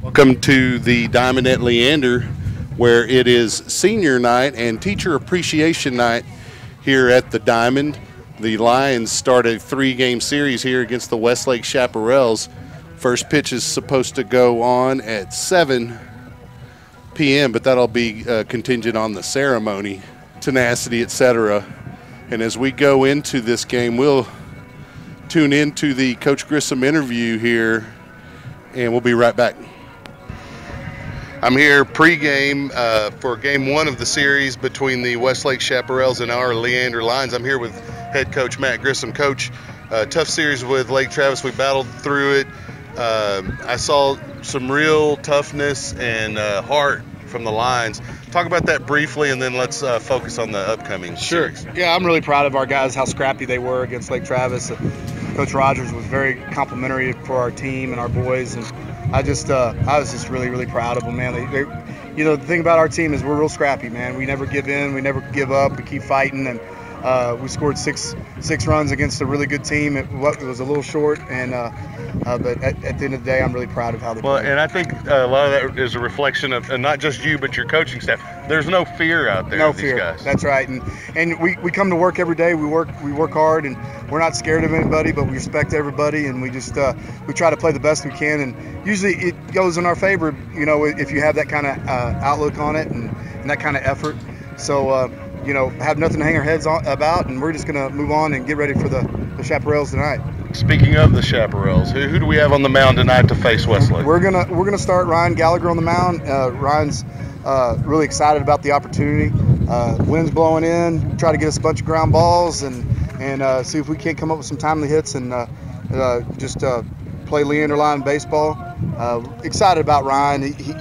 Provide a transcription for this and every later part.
Welcome to the Diamond at Leander, where it is senior night and teacher appreciation night here at the Diamond. The Lions start a 3-game series here against the Westlake Chaparrals. First pitch is supposed to go on at 7 p.m., but that'll be contingent on the ceremony, tenacity, etc. And as we go into this game, we'll tune into the Coach Grissom interview here, and we'll be right back. I'm here pregame for game 1 of the series between the Westlake Chaparrals and our Leander Lions. I'm here with head coach Matt Grissom. Coach, tough series with Lake Travis. We battled through it. I saw some real toughness and heart from the Lions. Talk about that briefly, and then let's focus on the upcoming series. Yeah, I'm really proud of our guys, how scrappy they were against Lake Travis. Coach Rogers was very complimentary for our team and our boys, and I was just really, really proud of them, man. The thing about our team is we're real scrappy, man. We never give in, we never give up, we keep fighting, and we scored six runs against a really good team. It was a little short, and but at the end of the day, I'm really proud of how they played. And I think a lot of that is a reflection of not just you, but your coaching staff. There's no fear out there. No of these fear. Guys. That's right. And we come to work every day. We work hard, and we're not scared of anybody, but we respect everybody, and we just we try to play the best we can. And usually it goes in our favor, if you have that kind of outlook on it and that kind of effort. So. Have nothing to hang our heads about, and we're just going to move on and get ready for the Chaparrals tonight. Speaking of the Chaparrals, who do we have on the mound tonight to face Westlake? We're gonna start Ryan Gallagher on the mound. Ryan's really excited about the opportunity. Wind's blowing in, try to get us a bunch of ground balls and see if we can't come up with some timely hits and just play Leander line baseball. Excited about Ryan. If he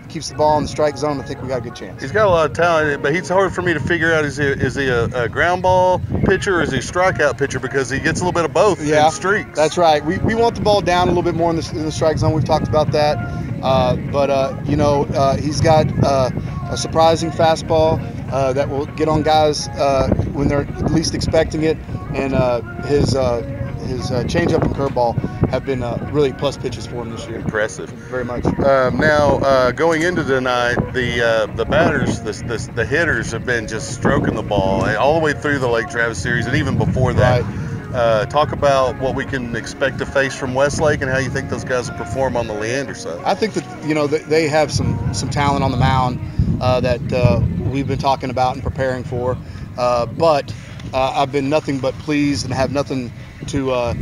keeps the ball in the strike zone, I think we got a good chance. He's got a lot of talent, but he's hard for me to figure out. Is he a ground ball pitcher or is he a strikeout pitcher? Because he gets a little bit of both in streaks. That's right. We want the ball down a little bit more in the strike zone. We've talked about that. He's got a surprising fastball that will get on guys when they're least expecting it, and his changeup and curveball have been really plus pitches for him this year. Impressive. Very much. Now, going into tonight, the batters, the hitters have been just stroking the ball all the way through the Lake Travis series and even before that. Right. Talk about what we can expect to face from Westlake and how you think those guys will perform on the Leander side. I think that they have some talent on the mound that we've been talking about and preparing for. But I've been nothing but pleased and have nothing to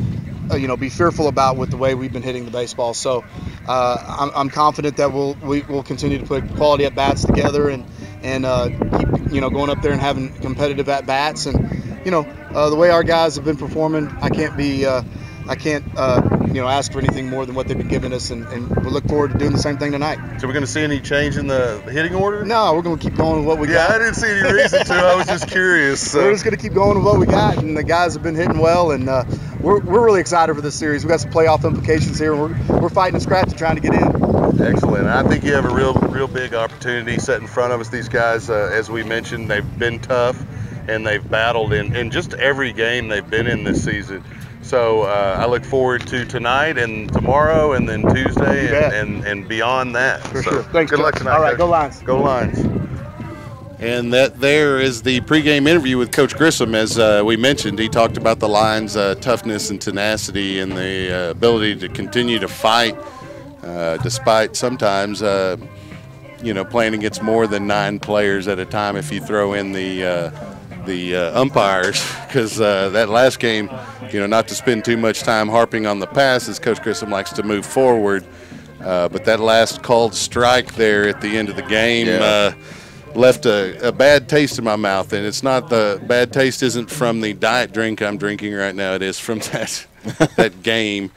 be fearful about with the way we've been hitting the baseball. So I'm confident that we'll continue to put quality at bats together and keep going up there and having competitive at bats. And the way our guys have been performing, I can't ask for anything more than what they've been giving us, and we look forward to doing the same thing tonight. So we're going to see any change in the hitting order? No, we're going to keep going with what we got. Yeah, I didn't see any reason to. I was just curious. So. We're just going to keep going with what we got, and the guys have been hitting well, and we're really excited for this series. We've got some playoff implications here, and we're fighting and scratching trying to get in. Excellent. I think you have a real big opportunity set in front of us. These guys, as we mentioned, they've been tough, and they've battled in just every game they've been in this season. So I look forward to tonight and tomorrow and then Tuesday and beyond that. For sure. Thanks. Good luck tonight. All right, Coach. go Lions. Go Lions. And that there is the pregame interview with Coach Grissom. As we mentioned, he talked about the Lions' toughness and tenacity and the ability to continue to fight despite sometimes playing against more than 9 players at a time if you throw in the umpires, because that last game, not to spend too much time harping on the past, as Coach Grissom likes to move forward, but that last called strike there at the end of the game left a bad taste in my mouth, and it's not the bad taste isn't from the diet drink I'm drinking right now. It is from that game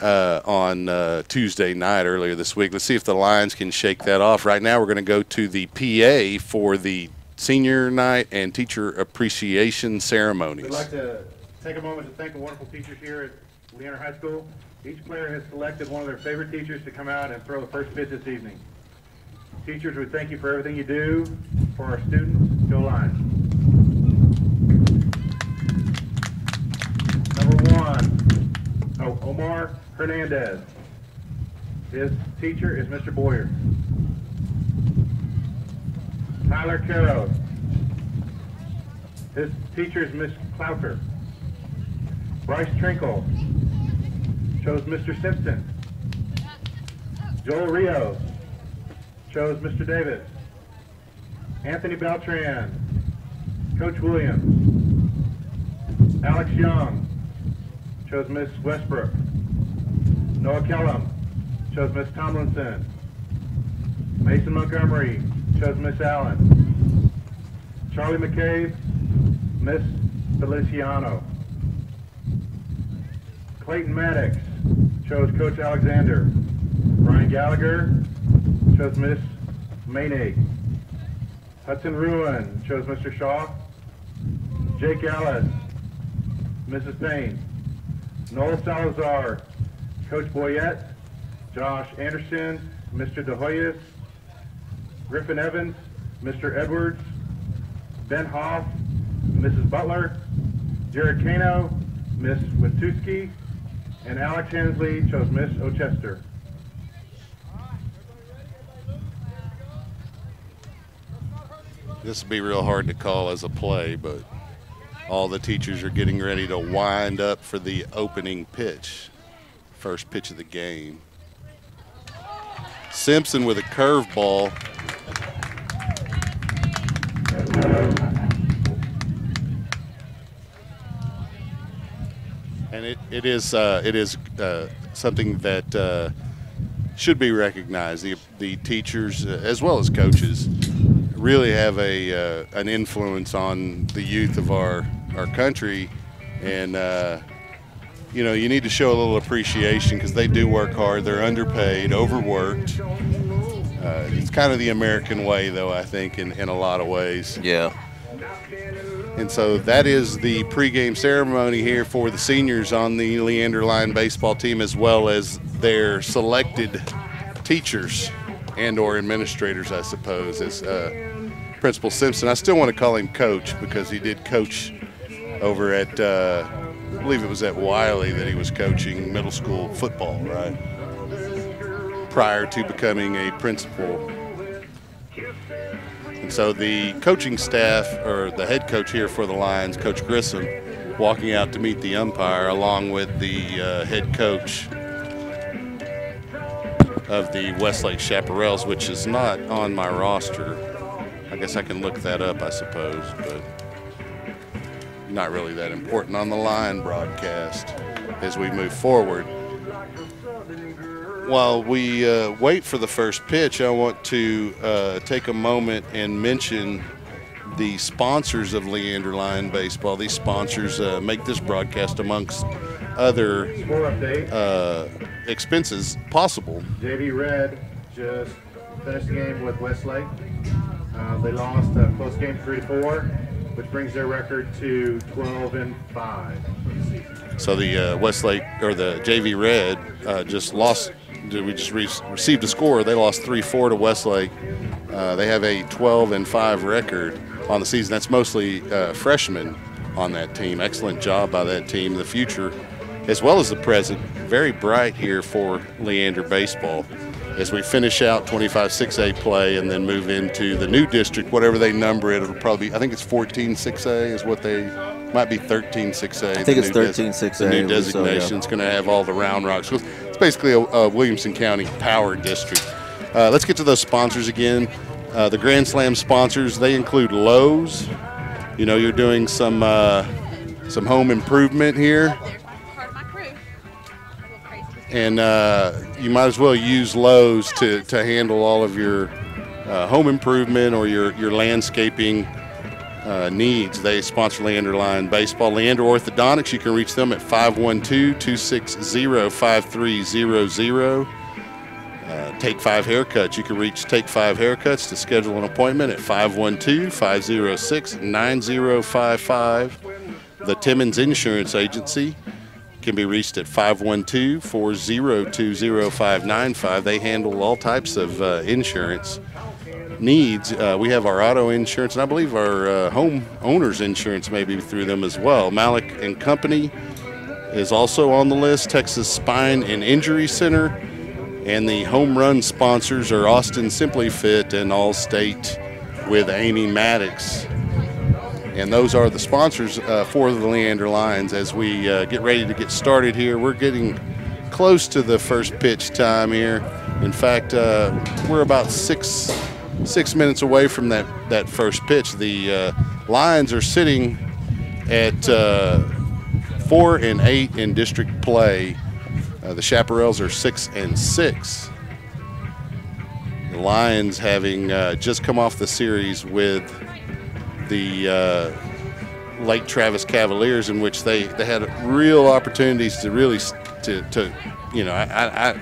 on Tuesday night earlier this week. Let's see if the Lions can shake that off. Right now we're going to go to the PA for the senior night and teacher appreciation ceremonies. We'd like to take a moment to thank the wonderful teachers here at Leander High School. Each player has selected one of their favorite teachers to come out and throw the first pitch this evening. Teachers, we thank you for everything you do for our students. Go Lions. Number 1. Omar Hernandez. His teacher is Mr. Boyer. Tyler Caro. His teacher is Miss Clouter. Bryce Trinkle chose Mr. Simpson. Joel Rios chose Mr. Davis. Anthony Beltran, Coach Williams. Alex Young chose Miss Westbrook. Noah Kellum chose Miss Tomlinson. Mason Montgomery chose Miss Allen. Charlie McCabe, Miss Feliciano. Clayton Maddox chose Coach Alexander. Brian Gallagher chose Miss Mainig. Hudson Ruin chose Mr. Shaw. Jake Ellis, Mrs. Payne. Noel Salazar, Coach Boyette. Josh Anderson, Mr. DeHoyas. Griffin Evans, Mr. Edwards. Ben Hoff, Mrs. Butler. Jared Cano, Miss Watuski. And Alex Hensley chose Miss Ochester. This would be real hard to call as a play, but all the teachers are getting ready to wind up for the opening pitch. First pitch of the game. Simpson with a curveball. And it is something that should be recognized. The teachers, as well as coaches, really have an influence on the youth of our country, and you know, you need to show a little appreciation because they do work hard. They're underpaid, overworked. It's kind of the American way, though, I think, in a lot of ways. Yeah. And so that is the pregame ceremony here for the seniors on the Leander Lion baseball team, as well as their selected teachers and or administrators, I suppose, as Principal Simpson. I still want to call him Coach because he did coach over at, I believe it was at Wiley that he was coaching middle school football, right? Prior to becoming a principal. And so the coaching staff, or the head coach here for the Lions, Coach Grissom, walking out to meet the umpire along with the head coach of the Westlake Chaparrals, which is not on my roster. I guess I can look that up, I suppose, but not really that important on the Lion broadcast as we move forward. While we wait for the first pitch, I want to take a moment and mention the sponsors of Leander Lion Baseball. These sponsors make this broadcast, amongst other expenses, possible. JV Red just finished the game with Westlake. They lost a close game 3-4, which brings their record to 12-5. So the Westlake, or the JV Red, just lost. We just received a score. They lost 3-4 to Westlake. They have a 12-5 record on the season. That's mostly freshmen on that team. Excellent job by that team. The future, as well as the present, very bright here for Leander baseball as we finish out 25-6A play and then move into the new district, whatever they number it. It'll probably, I think it's 14-6A is what they, might be 13-6A. I think it's 13-6A. The new designation. It's going to have all the Round Rocks. It's basically a Williamson County power district. Let's get to those sponsors again. The Grand Slam sponsors, they include Lowe's. You know, you're doing some home improvement here. And you might as well use Lowe's to handle all of your home improvement or your landscaping needs. They sponsor Leander Lion Baseball. Leander Orthodontics, you can reach them at 512-260-5300. Take 5 Haircuts, you can reach Take 5 Haircuts to schedule an appointment at 512-506-9055. The Timmons Insurance Agency can be reached at 512-402-0595. They handle all types of insurance needs. We have our auto insurance, and I believe our home owner's insurance may be through them as well. Malik and Company, is also on the list, Texas Spine and Injury Center. And the home run sponsors are Austin Simply Fit and Allstate with Amy Maddox. And those are the sponsors for the Leander Lions. As we get ready to get started here, we're getting close to the first pitch time here. In fact, we're about six minutes away from that first pitch. The Lions are sitting at 4 and 8 in district play. The Chaparrals are 6 and 6. The Lions having just come off the series with the Lake Travis Cavaliers, in which they had real opportunities to really you know, I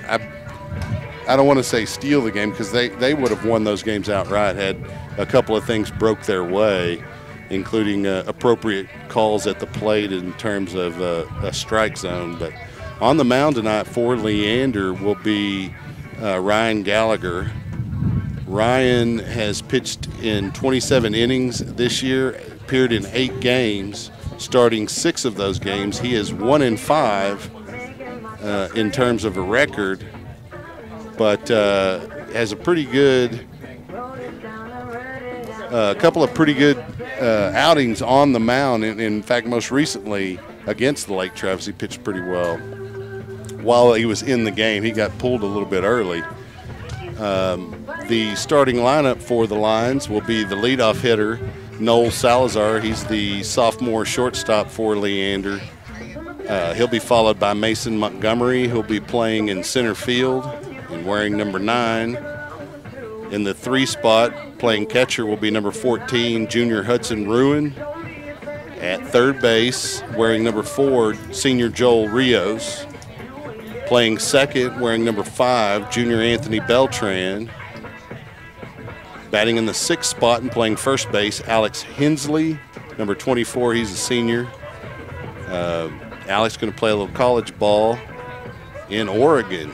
don't want to say steal the game, because they would have won those games outright had a couple of things broke their way, including appropriate calls at the plate in terms of a strike zone. But on the mound tonight for Leander will be Ryan Gallagher. Ryan has pitched in 27 innings this year, appeared in 8 games, starting 6 of those games. He is 1 and 5 in terms of a record, but has a pretty good, a couple of pretty good outings on the mound. In fact, most recently against the Lake Travis, he pitched pretty well. While he was in the game, he got pulled a little bit early. The starting lineup for the Lions will be the leadoff hitter, Noel Salazar. He's the sophomore shortstop for Leander. He'll be followed by Mason Montgomery. He'll be playing in center field and wearing number 9. In the 3 spot, playing catcher will be number 14, Junior Hudson Ruin. At third base, wearing number 4, senior Joel Rios. Playing second, wearing number 5, Junior Anthony Beltran. Batting in the 6th spot and playing first base, Alex Hensley, number 24. He's a senior. Alex going to play a little college ball in Oregon,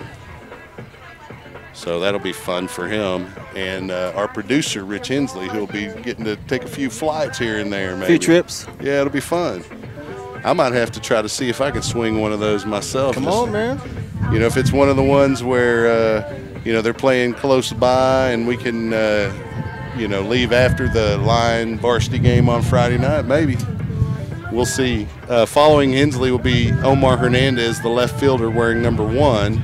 so that'll be fun for him. And our producer, Rich Hensley, who'll be getting to take a few flights here and there, maybe. A few trips. Yeah, it'll be fun. I might have to try to see if I can swing one of those myself. Come on, man. You know, if it's one of the ones where, you know, they're playing close by and we can, you know, leave after the Lion varsity game on Friday night, maybe. We'll see. Following Hensley will be Omar Hernandez, the left fielder, wearing number 1.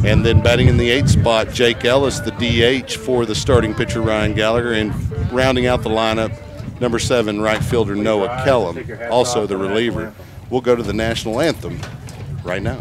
And then batting in the 8th spot, Jake Ellis, the DH for the starting pitcher, Ryan Gallagher. And rounding out the lineup, number 7, right fielder Noah Kellum, also the reliever. We'll go to the national anthem right now.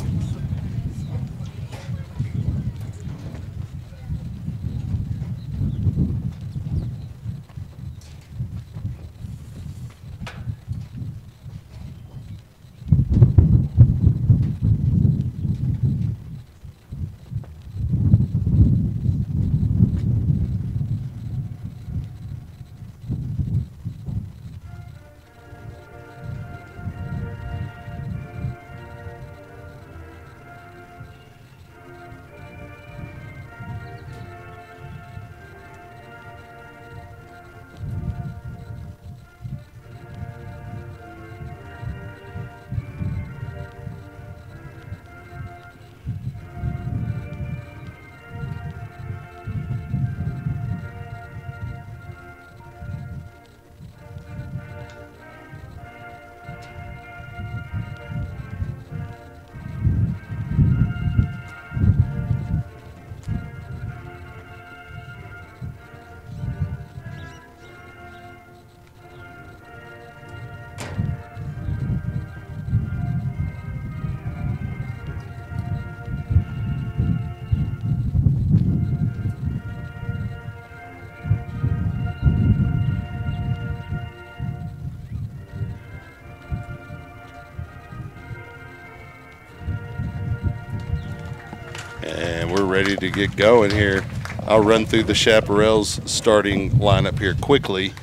And we're ready to get going here. I'll run through the Chaparrals starting lineup here quickly.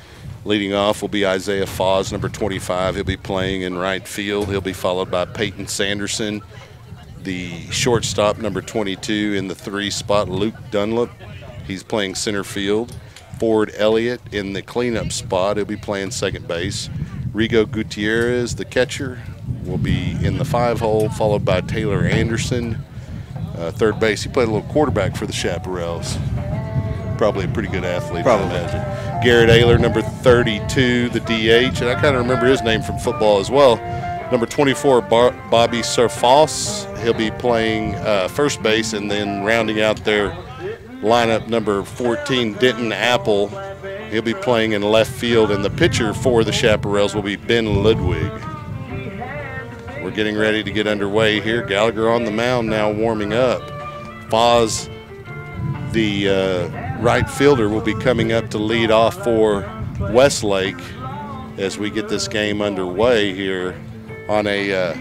Leading off will be Isaiah Foz, number 25. He'll be playing in right field. He'll be followed by Peyton Sanderson, the shortstop, number 22. In the 3 spot, Luke Dunlap. He's playing center field. Ford Elliott in the cleanup spot. He'll be playing second base. Rigo Gutierrez, the catcher. will be in the 5 hole, followed by Taylor Anderson, third base. He played a little quarterback for the Chaparrals. Probably a pretty good athlete, I imagine. Garrett Ayler, number 32, the DH. And I kind of remember his name from football as well. Number 24, Bobby Surfoss. He'll be playing first base, and then rounding out their lineup, number 14, Denton Apple. He'll be playing in left field, and the pitcher for the Chaparrals will be Ben Ludwig. We're getting ready to get underway here. Gallagher on the mound now, warming up. Foz, the right fielder, will be coming up to lead off for Westlake as we get this game underway here on a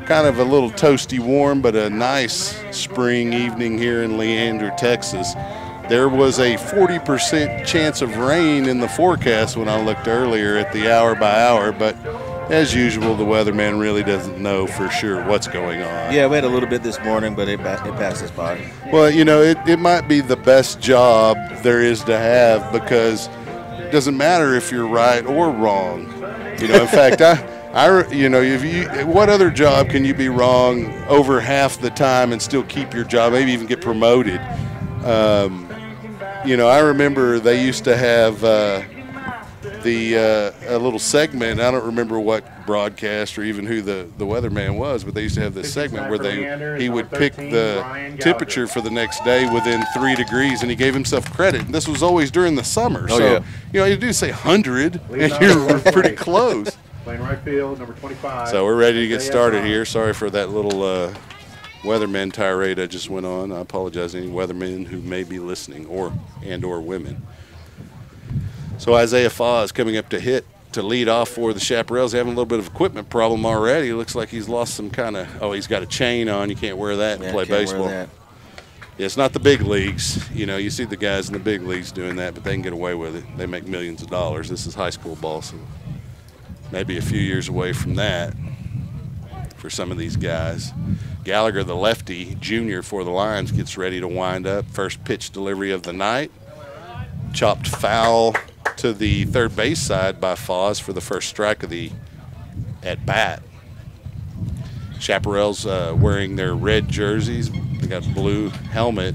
kind of a little toasty warm, but a nice spring evening here in Leander, Texas. There was a 40% chance of rain in the forecast when I looked earlier at the hour by hour, but as usual, the weatherman really doesn't know for sure what's going on. Yeah, we had a little bit this morning, but it passed us by. Well, you know, it might be the best job there is to have, because it doesn't matter if you're right or wrong. You know, in fact, you know, what other job can you be wrong over half the time and still keep your job, maybe even get promoted? You know, I remember they used to have a little segment. I don't remember what broadcast or even who the weatherman was, but they used to have this segment where he would pick the temperature for the next day within 3 degrees, and he gave himself credit. And this was always during the summer. Oh, so, yeah. you know, you do say 100, and you're pretty close. Playing right field, number 25. So we're ready to get started here. Sorry for that little weatherman tirade I just went on. I apologize to any weathermen who may be listening, or women. So Isaiah Foz coming up to lead off for the Chaparrals. Having a little bit of equipment problem already. It looks like he's lost some kind of, he's got a chain on. You can't wear that and play baseball. Yeah, it's not the big leagues. You know, you see the guys in the big leagues doing that, but they can get away with it. They make millions of dollars. This is high school ball, so maybe a few years away from that for some of these guys. Gallagher, the lefty, junior for the Lions, gets ready to wind up. First pitch delivery of the night. Chopped foul to the third base side by Foz for the first strike of the at-bat. Chaparrals wearing their red jerseys. They got blue helmet,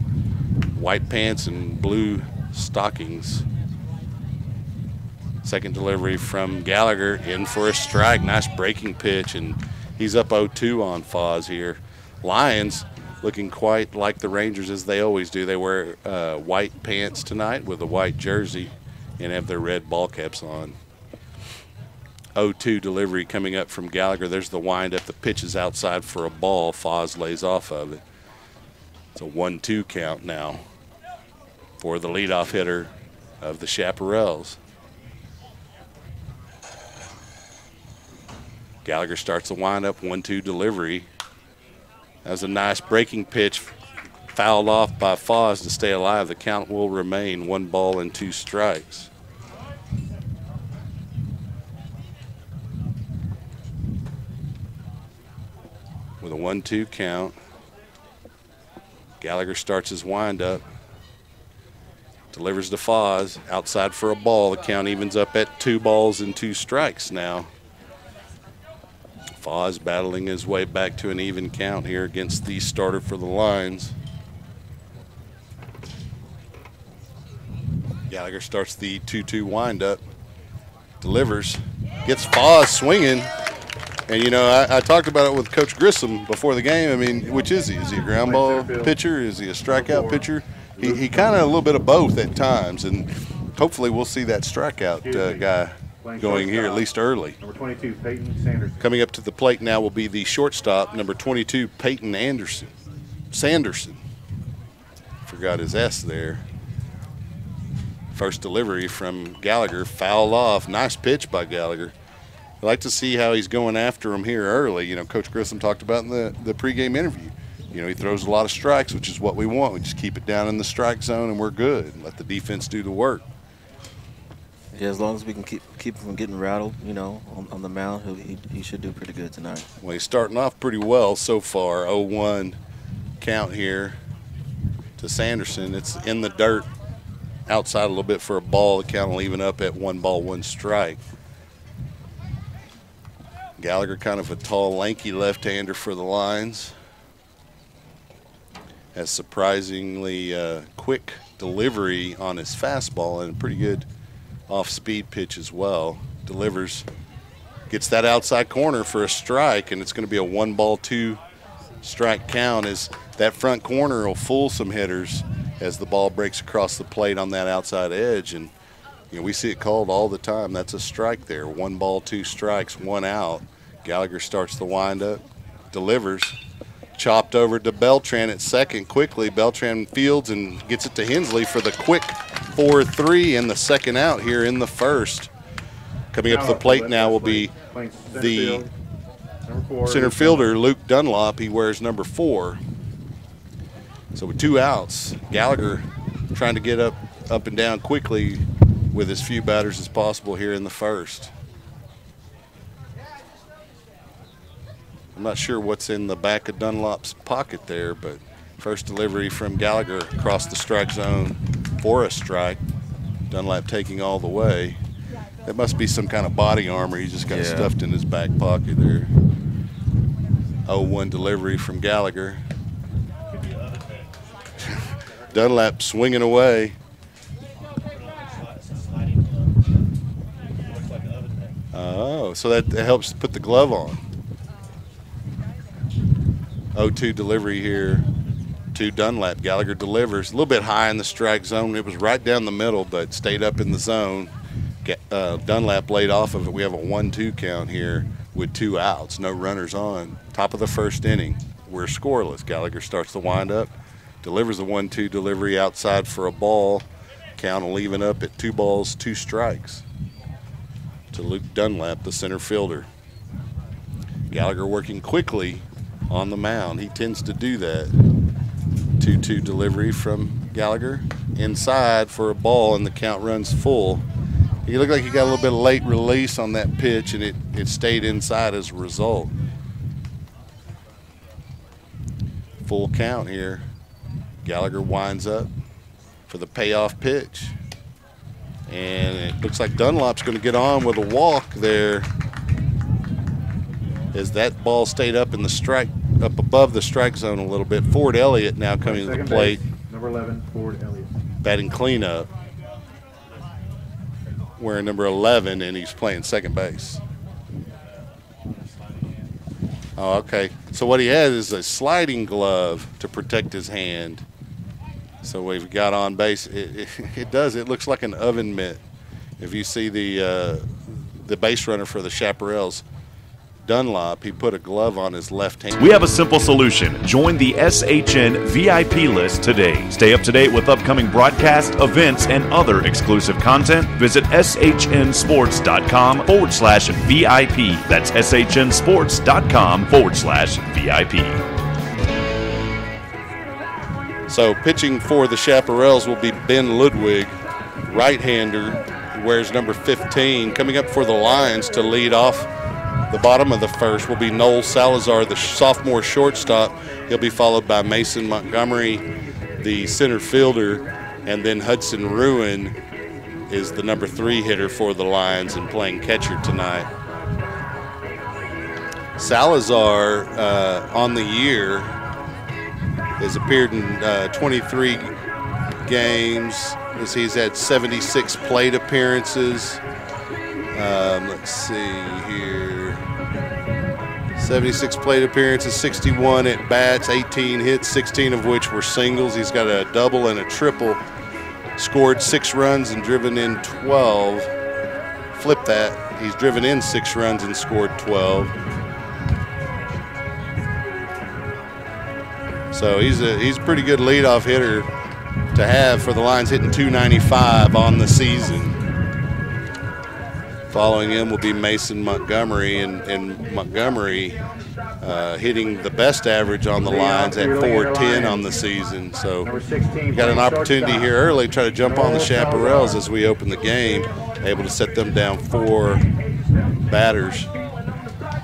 white pants, and blue stockings. Second delivery from Gallagher, in for a strike. Nice breaking pitch, and he's up 0-2 on Foz here. Lions looking quite like the Rangers, as they always do. They wear white pants tonight with a white jersey and have their red ball caps on. 0-2 delivery coming up from Gallagher. There's the windup. The pitch is outside for a ball. Foz lays off of it. It's a 1-2 count now for the leadoff hitter of the Chaparrals. Gallagher starts the windup, 1-2 delivery. That was a nice breaking pitch, fouled off by Foz to stay alive. The count will remain 1-2 strikes. With a 1-2 count, Gallagher starts his windup, delivers to Foz, outside for a ball. The count evens up at 2-2 strikes now. Foz battling his way back to an even count here against the starter for the Lions. Gallagher starts the 2-2 windup, delivers, gets Foz swinging. And, you know, I talked about it with Coach Grissom before the game. I mean, which is he? Is he a ground ball pitcher? Is he a strikeout pitcher? He kind of a little bit of both at times, and hopefully we'll see that strikeout guy going here at least early. Number 22, Peyton Sanderson. Coming up to the plate now will be the shortstop, number 22, Peyton Sanderson. Forgot his S there. First delivery from Gallagher, fouled off. Nice pitch by Gallagher. I'd like to see how he's going after him here early. You know, Coach Grissom talked about in the pregame interview. You know, he throws a lot of strikes, which is what we want. We just keep it down in the strike zone and we're good. Let the defense do the work. Yeah, as long as we can keep him from getting rattled, you know, on the mound, he should do pretty good tonight. Well, he's starting off pretty well so far. 0-1 count here to Sanderson. It's in the dirt outside a little bit for a ball. The count will even up at 1-1 strike. Gallagher, kind of a tall, lanky left-hander for the Lions. Has surprisingly quick delivery on his fastball and a pretty good off-speed pitch as well. Delivers, gets that outside corner for a strike, and it's going to be a 1-ball, 2-strike count as that front corner will fool some hitters as the ball breaks across the plate on that outside edge. And you know, we see it called all the time. That's a strike there. 1 ball, 2 strikes, 1 out. Gallagher starts the windup, delivers. Chopped over to Beltran at second quickly. Beltran fields and gets it to Hensley for the quick 4-3 and the second out here in the first. Coming up to the plate now will be the center fielder, Luke Dunlop. He wears number 4. So with 2 outs, Gallagher trying to get up and down quickly with as few batters as possible here in the first. I'm not sure what's in the back of Dunlop's pocket there, but first delivery from Gallagher across the strike zone for a strike. Dunlop taking all the way. That must be some kind of body armor he's just got stuffed in his back pocket there. 0-1 delivery from Gallagher. Dunlap swinging away. Oh, so that helps put the glove on. 0-2 delivery here to Dunlap. Gallagher delivers a little bit high in the strike zone. It was right down the middle, but stayed up in the zone. Dunlap laid off of it. We have a 1-2 count here with 2 outs, no runners on. Top of the first inning. We're scoreless. Gallagher starts the windup, delivers a 1-2 delivery outside for a ball. Count will even up at 2 balls, 2 strikes to Luke Dunlap, the center fielder. Gallagher working quickly on the mound. He tends to do that. 2-2 delivery from Gallagher. Inside for a ball, and the count runs full. He looked like he got a little bit of late release on that pitch, and it stayed inside as a result. Full count here. Gallagher winds up for the payoff pitch. And it looks like Dunlop's going to get on with a walk there, as that ball stayed up in the strike, up above the strike zone a little bit. Ford Elliott now coming to the plate. Number 11, Ford Elliott. Batting cleanup. Wearing number 11, and he's playing second base. Oh, okay. So what he has is a sliding glove to protect his hand. So we've got on base. It does. It looks like an oven mitt. If you see the base runner for the Chaparrals, Dunlop, he put a glove on his left hand. We have a simple solution. Join the SHN VIP list today. Stay up to date with upcoming broadcasts, events, and other exclusive content. Visit shnsports.com/VIP. That's shnsports.com/VIP. So pitching for the Chaparrals will be Ben Ludwig, right-hander, who wears number 15. Coming up for the Lions to lead off the bottom of the first will be Noel Salazar, the sophomore shortstop. He'll be followed by Mason Montgomery, the center fielder, and then Hudson Ruin is the number 3 hitter for the Lions and playing catcher tonight. Salazar on the year has appeared in 23 games. He's had 76 plate appearances. Let's see here. 76 plate appearances, 61 at bats, 18 hits, 16 of which were singles. He's got a double and a triple. Scored 6 runs and driven in 12. Flip that. He's driven in 6 runs and scored 12. So he's a pretty good leadoff hitter to have for the Lions, hitting .295 on the season. Following him will be Mason Montgomery, and Montgomery hitting the best average on the Lions at .410 on the season. So we got an opportunity here early to try to jump on the Chaparrals as we open the game, able to set them down 4 batters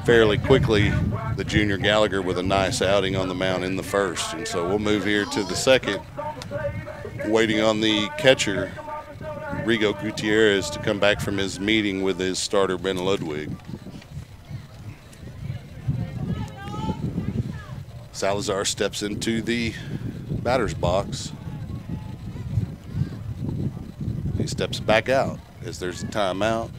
fairly quickly. The junior Gallagher with a nice outing on the mound in the first. And so we'll move here to the second, waiting on the catcher, Rigo Gutierrez, to come back from his meeting with his starter, Ben Ludwig. Salazar steps into the batter's box. He steps back out as there's a timeout.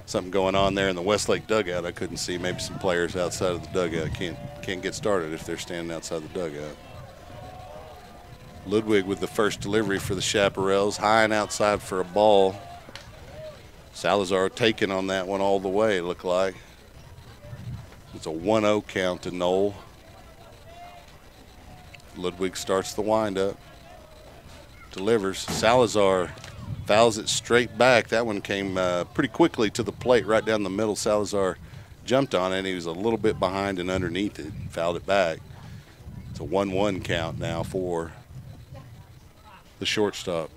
Something going on there in the Westlake dugout I couldn't see. Maybe some players outside of the dugout can't get started if they're standing outside the dugout. Ludwig with the first delivery for the Chaparrals, high and outside for a ball. Salazar taking on that one all the way, it looked like. It's a 1-0 count to Knoll. Ludwig starts the windup. Delivers. Salazar fouls it straight back. That one came pretty quickly to the plate right down the middle. Salazar jumped on it. He was a little bit behind and underneath it. Fouled it back. It's a 1-1 count now for the shortstop.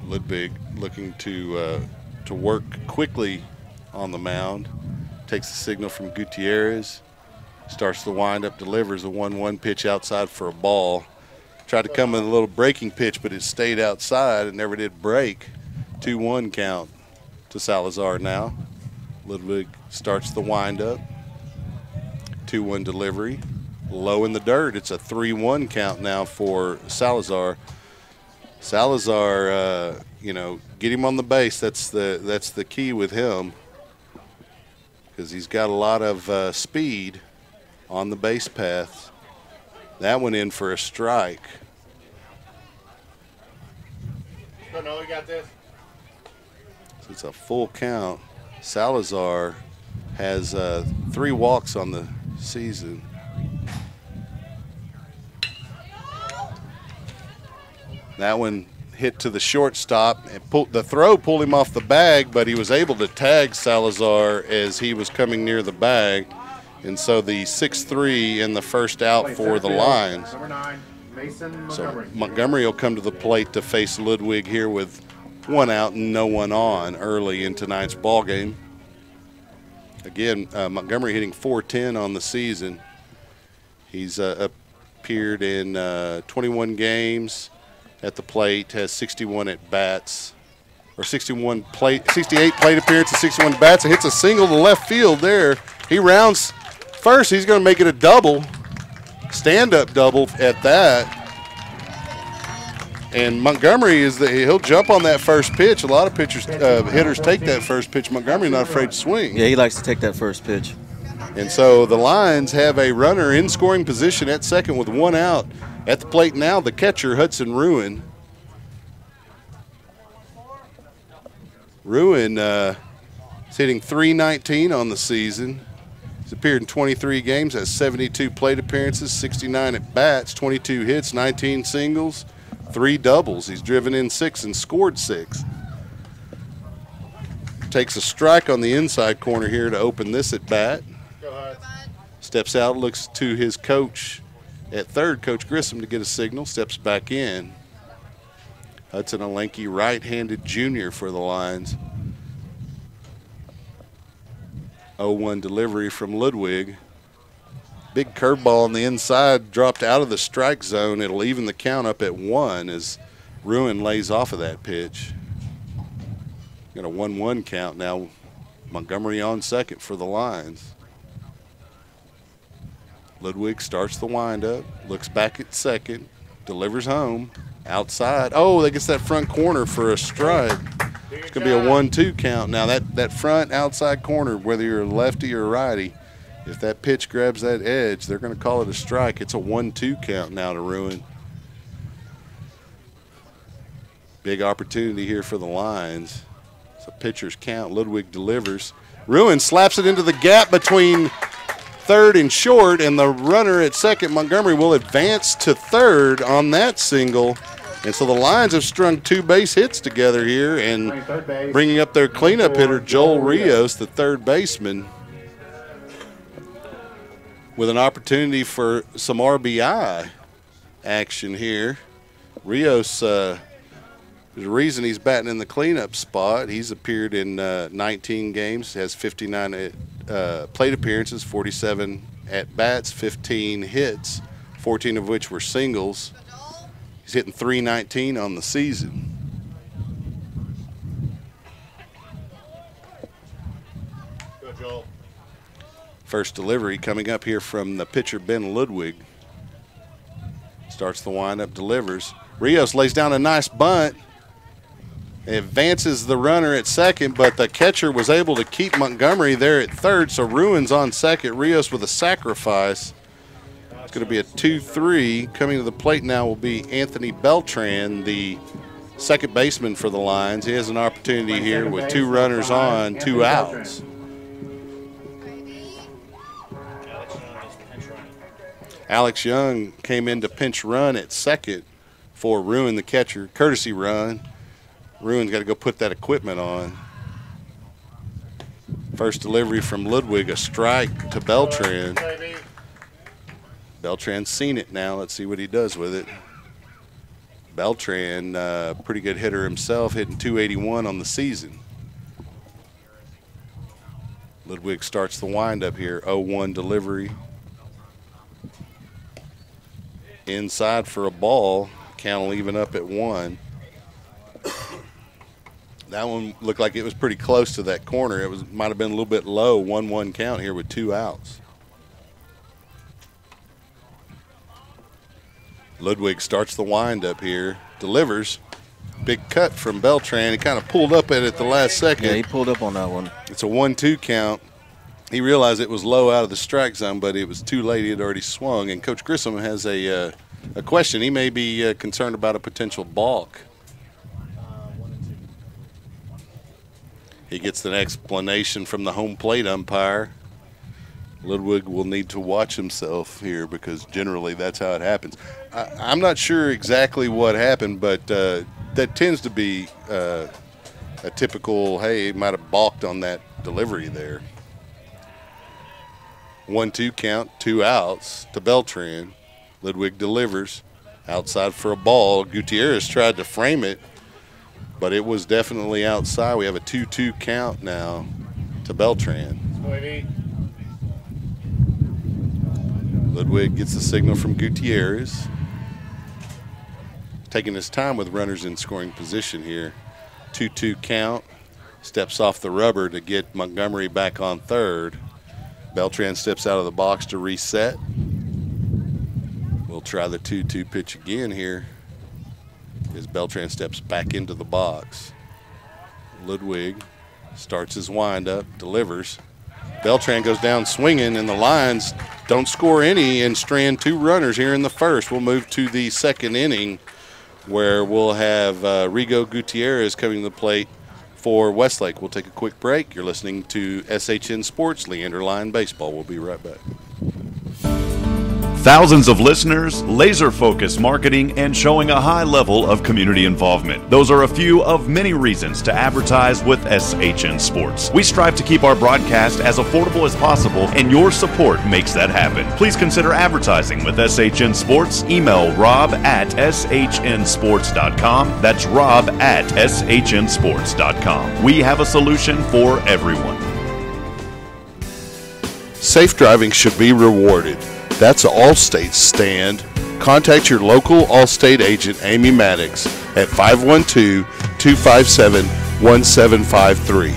Ludwig looking to work quickly on the mound. Takes the signal from Gutierrez. Starts the windup, delivers a 1-1 pitch outside for a ball. Tried to come with a little breaking pitch, but it stayed outside and never did break. 2-1 count to Salazar now. Ludwig starts the windup. 2-1 delivery. Low in the dirt. It's a 3-1 count now for Salazar. Salazar, get him on the base. That's the key with him, because he's got a lot of speed on the base path. That went in for a strike. No, we got this. So it's a full count. Salazar has 3 walks on the season. That one hit to the shortstop. The throw pulled him off the bag, but he was able to tag Salazar as he was coming near the bag. And so the 6-3 in the first out for the Lions. Number 9, Mason So Montgomery. Montgomery will come to the plate to face Ludwig here with 1 out and no one on early in tonight's ball game. Again, Montgomery hitting .410 on the season. He's appeared in 21 games at the plate, has 61 at bats, or 68 plate appearances, 61 bats, and hits a single to left field there. He rounds first. He's going to make it a double, stand-up double at that. And Montgomery he'll jump on that first pitch. A lot of hitters take that first pitch. Montgomery not afraid to swing. Yeah, he likes to take that first pitch. And so the Lions have a runner in scoring position at second with 1 out. At the plate now, the catcher, Hudson Ruin. Ruin is hitting .319 on the season. He's appeared in 23 games, has 72 plate appearances, 69 at bats, 22 hits, 19 singles, 3 doubles. He's driven in 6 and scored 6. Takes a strike on the inside corner here to open this at bat. Steps out, looks to his coach at third, Coach Grissom, to get a signal. Steps back in. Hudson, a lanky right-handed junior for the Lions. 0-1 delivery from Ludwig. Big curveball on the inside, dropped out of the strike zone. It'll even the count up at 1 as Ruin lays off of that pitch. Got a 1-1 count now. Montgomery on second for the Lions. Ludwig starts the windup, looks back at second, delivers home, outside. Oh, that gets that front corner for a strike. It's going to be a 1-2 count. Now that front outside corner, whether you're a lefty or a righty, if that pitch grabs that edge, they're going to call it a strike. It's a 1-2 count now to Ruin. Big opportunity here for the Lions. It's a pitcher's count. Ludwig delivers. Ruin slaps it into the gap between third and short, and the runner at second, Montgomery, will advance to third on that single. And so the Lions have strung 2 base hits together here, and bringing up their cleanup hitter, Joel Rios, the third baseman, with an opportunity for some RBI action here. Rios, there's a reason he's batting in the cleanup spot. He's appeared in 19 games, has 59 plate appearances, 47 at-bats, 15 hits, 14 of which were singles. He's hitting .319 on the season. Go, Joel. First delivery coming up here from the pitcher, Ben Ludwig. Starts the windup, delivers. Rios lays down a nice bunt. Advances the runner at second, but the catcher was able to keep Montgomery there at third, so Ruins on second. Rios with a sacrifice. It's going to be a 2-3. Coming to the plate now will be Anthony Beltran, the second baseman for the Lions. He has an opportunity here with 2 runners on, 2 outs. Alex Young came in to pinch run at second for Ruin, the catcher. Courtesy run. Ruin's got to go put that equipment on. First delivery from Ludwig, a strike to Beltran. Beltran's seen it now. Let's see what he does with it. Beltran, pretty good hitter himself, hitting .281 on the season. Ludwig starts the windup here. 0-1 delivery. Inside for a ball. Count will even up at 1. That one looked like it was pretty close to that corner. It might have been a little bit low. 1-1 count here with 2 outs. Ludwig starts the windup here. Delivers. Big cut from Beltran. He kind of pulled up at it the last second. Yeah, he pulled up on that one. It's a 1-2 count. He realized it was low out of the strike zone, but it was too late. He had already swung. And Coach Grissom has a question. He may be concerned about a potential balk. He gets an explanation from the home plate umpire. Ludwig will need to watch himself here because generally that's how it happens. I'm not sure exactly what happened, but that tends to be a typical, hey, he might have balked on that delivery there. 1-2 count, 2 outs to Beltran. Ludwig delivers. Outside for a ball. Gutierrez tried to frame it, but it was definitely outside. We have a 2-2 count now to Beltran. Ludwig gets the signal from Gutierrez. Taking his time with runners in scoring position here. 2-2 count. Steps off the rubber to get Montgomery back on third. Beltran steps out of the box to reset. We'll try the 2-2 pitch again here as Beltran steps back into the box. Ludwig starts his windup, delivers. Beltran goes down swinging, and the Lions don't score any and strand 2 runners here in the first. We'll move to the second inning where we'll have Rigo Gutierrez coming to the plate for Westlake. We'll take a quick break. You're listening to SHN Sports, Leander Line Baseball. We'll be right back. Thousands of listeners, laser-focused marketing, and showing a high level of community involvement. Those are a few of many reasons to advertise with SHN Sports. We strive to keep our broadcast as affordable as possible, and your support makes that happen. Please consider advertising with SHN Sports. Email rob@shnsports.com. That's rob@shnsports.com. We have a solution for everyone. Safe driving should be rewarded. That's Allstate's stand. Contact your local Allstate agent, Amy Maddox, at 512-257-1753.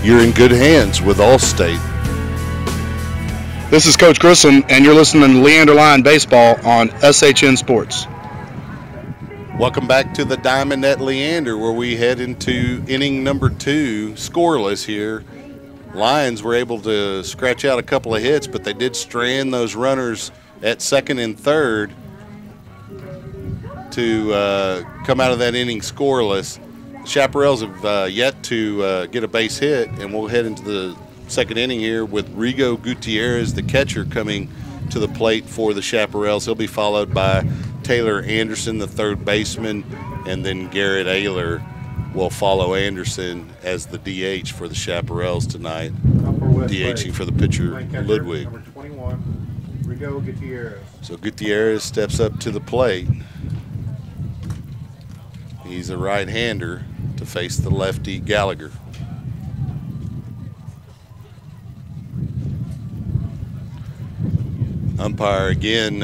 You're in good hands with Allstate. This is Coach Grissom, and you're listening to Leander Line Baseball on SHN Sports. Welcome back to the Diamond at Leander, where we head into inning number 2, scoreless here. Lions were able to scratch out a couple of hits, but they did strand those runners at second and third to come out of that inning scoreless. Chaparrals have yet to get a base hit, and we'll head into the second inning here with Rigo Gutierrez, the catcher, coming to the plate for the Chaparrals. He'll be followed by Taylor Anderson, the third baseman, and then Garrett Ayler will follow Anderson as the DH for the Chaparrals tonight, DHing for the pitcher, Ludwig. Number 21, Rigo Gutierrez. So Gutierrez steps up to the plate. He's a right-hander to face the lefty Gallagher. Umpire again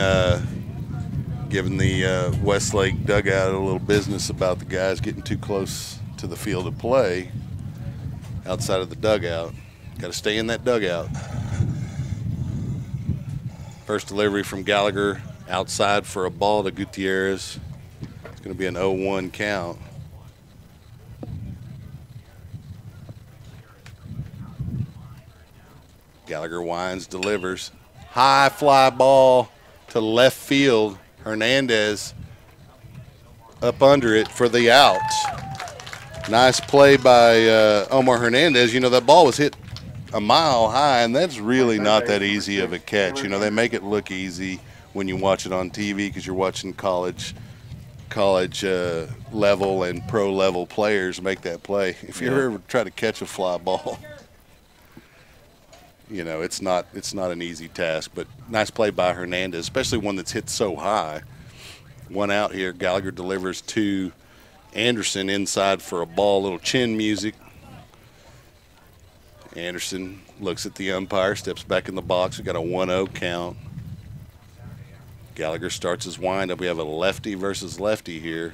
giving the Westlake dugout a little business about the guys getting too close to the field of play outside of the dugout. Got to stay in that dugout. First delivery from Gallagher outside for a ball to Gutierrez. It's going to be an 0-1 count. Gallagher winds, delivers. High fly ball to left field. Hernandez up under it for the out. Nice play by Omar Hernandez. You know, that ball was hit a mile high, and that's really not that easy of a catch. You know, they make it look easy when you watch it on TV because you're watching college level and pro level players make that play. If you ever try to catch a fly ball, you know, it's not an easy task. But nice play by Hernandez, especially one that's hit so high. One out here. Gallagher delivers to Anderson inside for a ball. Little chin music. Anderson looks at the umpire, steps back in the box. We got a 1-0 count. Gallagher starts his windup. We have a lefty versus lefty here.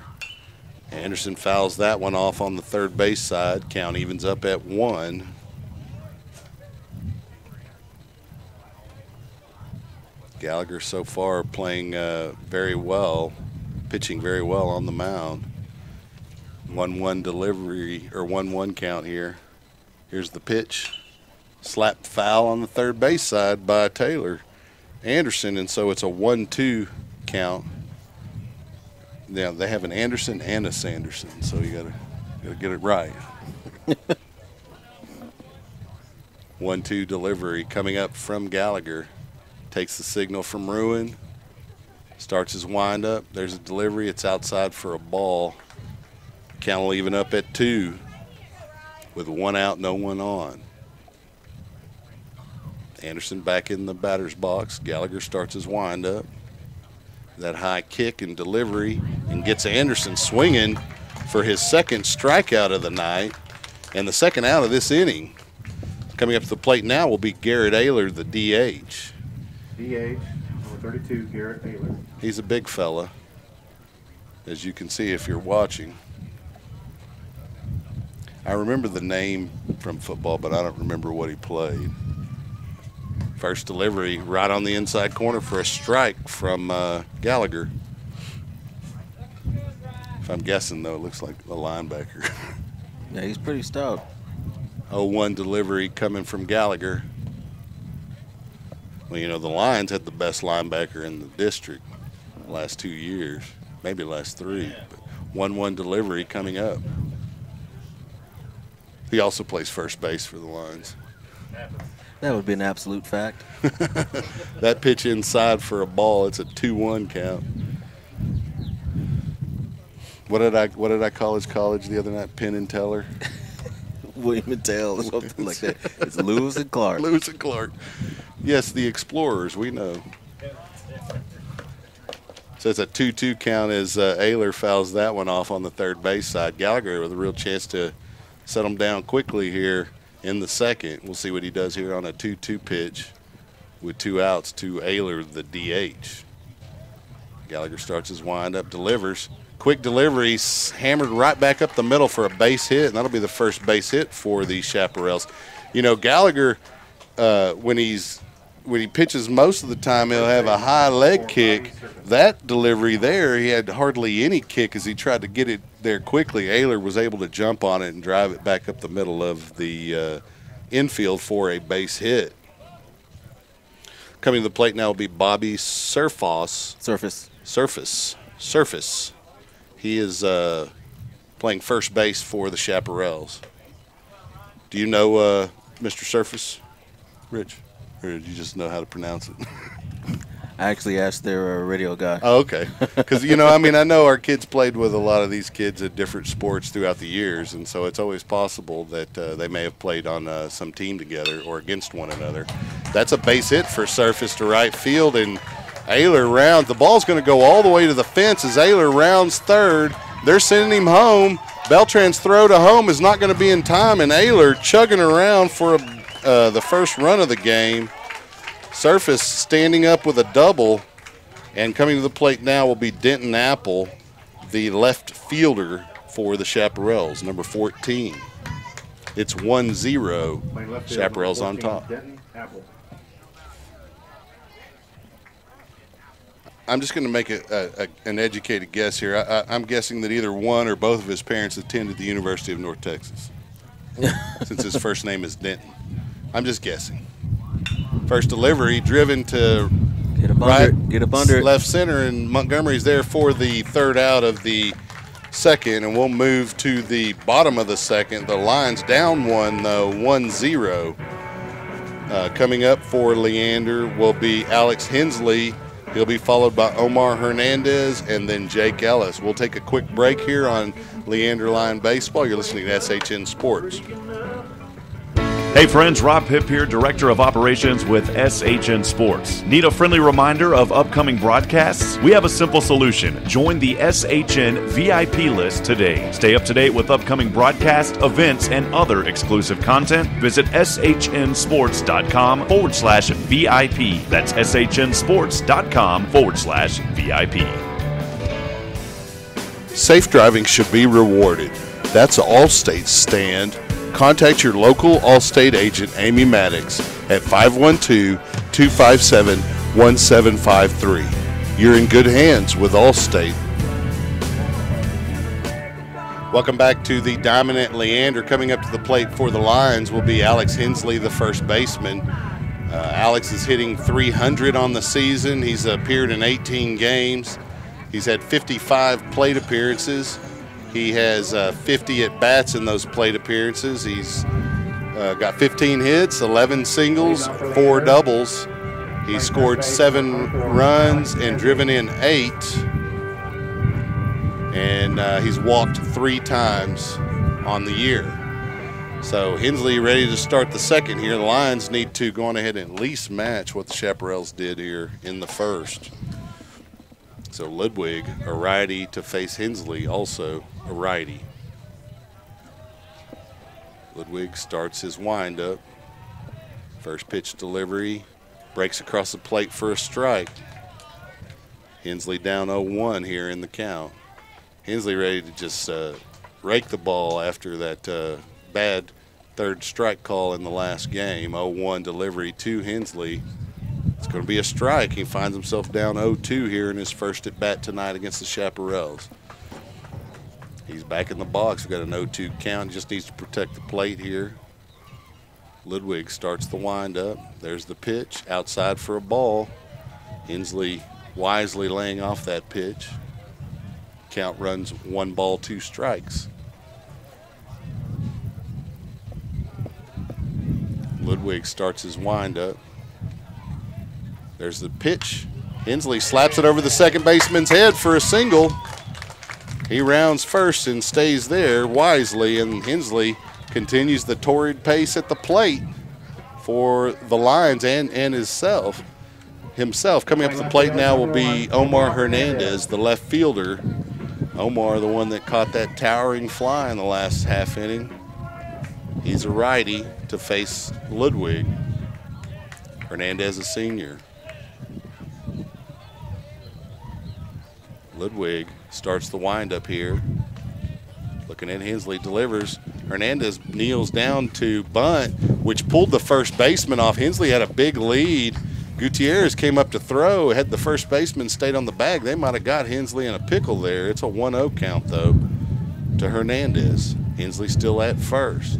Anderson fouls that one off on the third base side. Count evens up at 1. Gallagher so far playing very well, pitching very well on the mound. 1-1 delivery, or 1-1 count here. Here's the pitch. Slap foul on the third base side by Taylor Anderson, and so it's a 1-2 count. Now they have an Anderson and a Sanderson, so you gotta get it right. 1-2 delivery coming up from Gallagher. Takes the signal from Ruin. Starts his windup. There's a delivery. It's outside for a ball. Count will even up at 2 with 1 out, no one on. Anderson back in the batter's box. Gallagher starts his windup. That high kick and delivery and gets Anderson swinging for his second strikeout of the night and the second out of this inning. Coming up to the plate now will be Garrett Ayler, the DH. DH, number 32, Garrett Ayler. He's a big fella, as you can see if you're watching. I remember the name from football, but I don't remember what he played. First delivery right on the inside corner for a strike from Gallagher. If I'm guessing, though, it looks like a linebacker. Yeah, he's pretty stout. 0-1 delivery coming from Gallagher. Well, you know, the Lions had the best linebacker in the district the last 2 years, maybe the last 3. But 1-1 delivery coming up. He also plays first base for the Lions. That would be an absolute fact. That pitch inside for a ball, it's a 2-1 count. What did I call his college the other night? Penn and Teller? William and Tell or something like that. It's Lewis and Clark. Lewis and Clark. Yes, the Explorers, we know. So it's a 2-2 count as Ayler fouls that one off on the third base side. Gallagher with a real chance to set him down quickly here in the second. We'll see what he does here on a 2-2 pitch with 2 outs to Ayler, the DH. Gallagher starts his windup, delivers. Quick delivery, hammered right back up the middle for a base hit, and that'll be the first base hit for the Chaparrals. You know, Gallagher, when he pitches most of the time, he'll have a high leg kick. That delivery there, he had hardly any kick as he tried to get it there quickly. Ayler was able to jump on it and drive it back up the middle of the infield for a base hit. Coming to the plate now will be Bobby Surface. He is playing first base for the Chaparrals. Do you know Mr. Surface, Rich? Or did you just know how to pronounce it? I actually asked their radio guy. Oh, okay. Because, you know, I mean, I know our kids played with a lot of these kids at different sports throughout the years, and so it's always possible that they may have played on some team together or against one another. That's a base hit for Surface to right field, and Ayler rounds. The ball's going to go all the way to the fence as Ayler rounds third. They're sending him home. Beltran's throw to home is not going to be in time, and Ayler chugging around for the first run of the game. Surface standing up with a double, and coming to the plate now will be Denton Apple, the left fielder for the Chaparrals, number 14. It's 1-0, Chaparrals on top. Denton Apple. I'm just going to make an educated guess here. I'm guessing that either one or both of his parents attended the University of North Texas, since his first name is Denton. I'm just guessing. First delivery, driven to Get up under it. left center, and Montgomery's there for the third out of the second, and we'll move to the bottom of the second. The Lions down one, though, 1-0. Coming up for Leander will be Alex Hensley. He'll be followed by Omar Hernandez and then Jake Ellis. We'll take a quick break here on Leander Lion Baseball. You're listening to SHN Sports. Hey friends, Rob Pipp here, Director of Operations with SHN Sports. Need a friendly reminder of upcoming broadcasts? We have a simple solution. Join the SHN VIP list today. Stay up to date with upcoming broadcast, events, and other exclusive content. Visit shnsports.com/VIP. That's shnsports.com/VIP. Safe driving should be rewarded. That's Allstate's stand. Contact your local Allstate agent, Amy Maddox, at 512-257-1753. You're in good hands with Allstate. Welcome back to the Diamond at Leander. Coming up to the plate for the Lions will be Alex Hensley, the first baseman. Alex is hitting .300 on the season. He's appeared in 18 games. He's had 55 plate appearances. He has 50 at-bats in those plate appearances. He's got 15 hits, 11 singles, 4 doubles. He scored 7 runs and driven in 8. And he's walked 3 times on the year. So Hensley ready to start the second here. The Lions need to go on ahead and at least match what the Chaparrals did here in the first. So Ludwig, a righty, to face Hensley, also a righty. Ludwig starts his windup. First pitch delivery, breaks across the plate for a strike. Hensley down 0-1 here in the count. Hensley ready to just rake the ball after that bad third strike call in the last game. 0-1 delivery to Hensley. It's going to be a strike. He finds himself down 0-2 here in his first at bat tonight against the Chaparrals. He's back in the box. We've got an 0-2 count. He just needs to protect the plate here. Ludwig starts the windup. There's the pitch. Outside for a ball. Hensley wisely laying off that pitch. Count runs 1 ball, 2 strikes. Ludwig starts his windup. There's the pitch. Hensley slaps it over the second baseman's head for a single. He rounds first and stays there wisely, and Hensley continues the torrid pace at the plate for the Lions and himself. Coming up to the plate now will be Omar Hernandez, the left fielder. Omar, the one that caught that towering fly in the last half inning. He's a righty to face Ludwig. Hernandez, a senior. Ludwig starts the windup here. Looking at Hensley, delivers. Hernandez kneels down to bunt, which pulled the first baseman off. Hensley had a big lead. Gutierrez came up to throw. Had the first baseman stayed on the bag, they might have got Hensley in a pickle there. It's a 1-0 count, though, to Hernandez. Hensley still at first.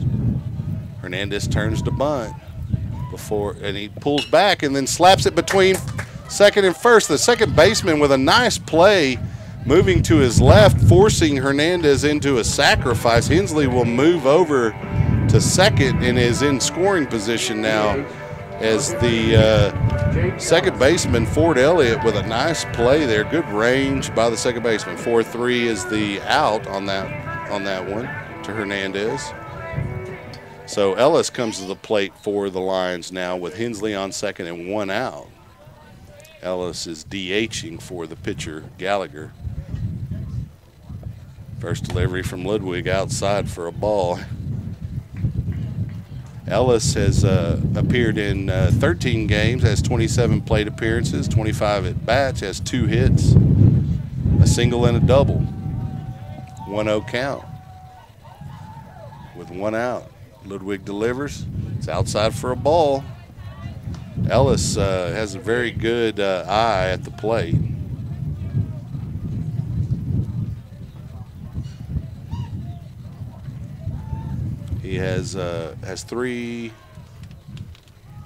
Hernandez turns to bunt and he pulls back and then slaps it between second and first. The second baseman with a nice play moving to his left, forcing Hernandez into a sacrifice. Hensley will move over to second and is in scoring position now as the second baseman, Ford Elliott, with a nice play there. Good range by the second baseman. 4-3 is the out on that one to Hernandez. So Ellis comes to the plate for the Lions now with Hensley on second and 1 out. Ellis is DHing for the pitcher, Gallagher. First delivery from Ludwig outside for a ball. Ellis has appeared in 13 games, has 27 plate appearances, 25 at-bats, has 2 hits, a single and a double. 1-0 count with 1 out. Ludwig delivers. It's outside for a ball. Ellis has a very good eye at the plate. He has three.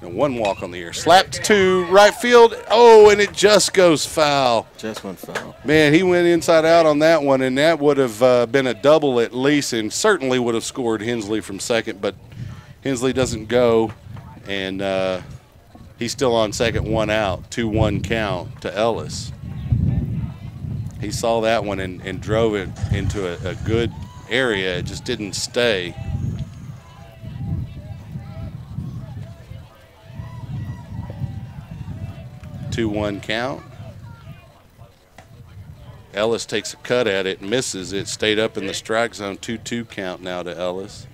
And one walk on the year. Slapped to right field. Oh, and it just goes foul. Just went foul. Man, he went inside out on that one, and that would have been a double at least, and certainly would have scored Hensley from second, but Hensley doesn't go, and he's still on second, 1 out, 2-1 count to Ellis. He saw that one and drove it into a good area. It just didn't stay. Two-1 count. Ellis takes a cut at it, misses it, stayed up in the strike zone. 2-2 count now to Ellis.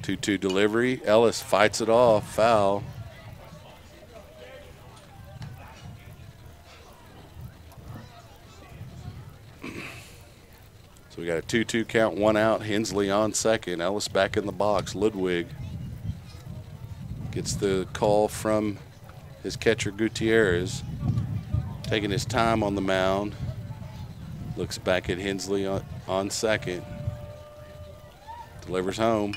Two-two delivery. Ellis fights it off. Foul. So we got a 2-2 count, 1 out. Hensley on second. Ellis back in the box. Ludwig gets the call from his catcher Gutierrez. Taking his time on the mound. Looks back at Hensley on second. Delivers home.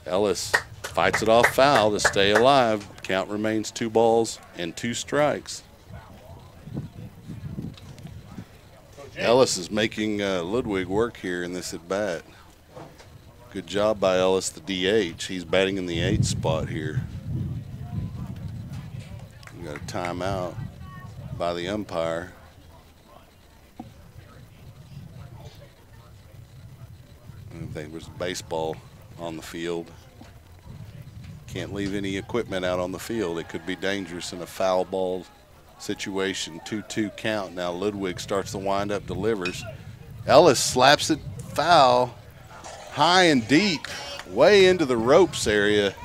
Ellis fights it off foul to stay alive. Count remains 2 balls and 2 strikes. Ellis is making Ludwig work here in this at bat. Good job by Ellis, the DH. He's batting in the 8th spot here. We got a timeout by the umpire. I think there's baseball on the field. Can't leave any equipment out on the field. It could be dangerous in a foul ball situation. 2-2 count. Now Ludwig starts the windup, delivers. Ellis slaps it foul, high and deep, way into the ropes area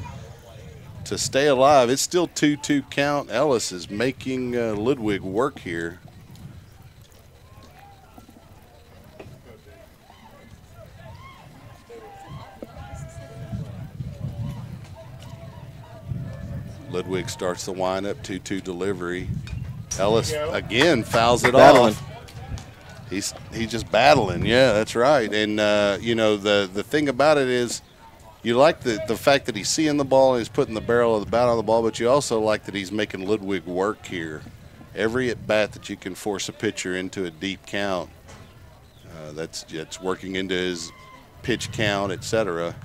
to stay alive. It's still 2-2 count. Ellis is making Ludwig work here. Ludwig starts the windup, 2-2 delivery. Ellis again fouls it off. He's just battling. Yeah, that's right. And you know, the thing about it is, you like the fact that he's seeing the ball and he's putting the barrel of the bat on the ball, but you also like that he's making Ludwig work here. Every at bat that you can force a pitcher into a deep count, that's working into his pitch count, etc.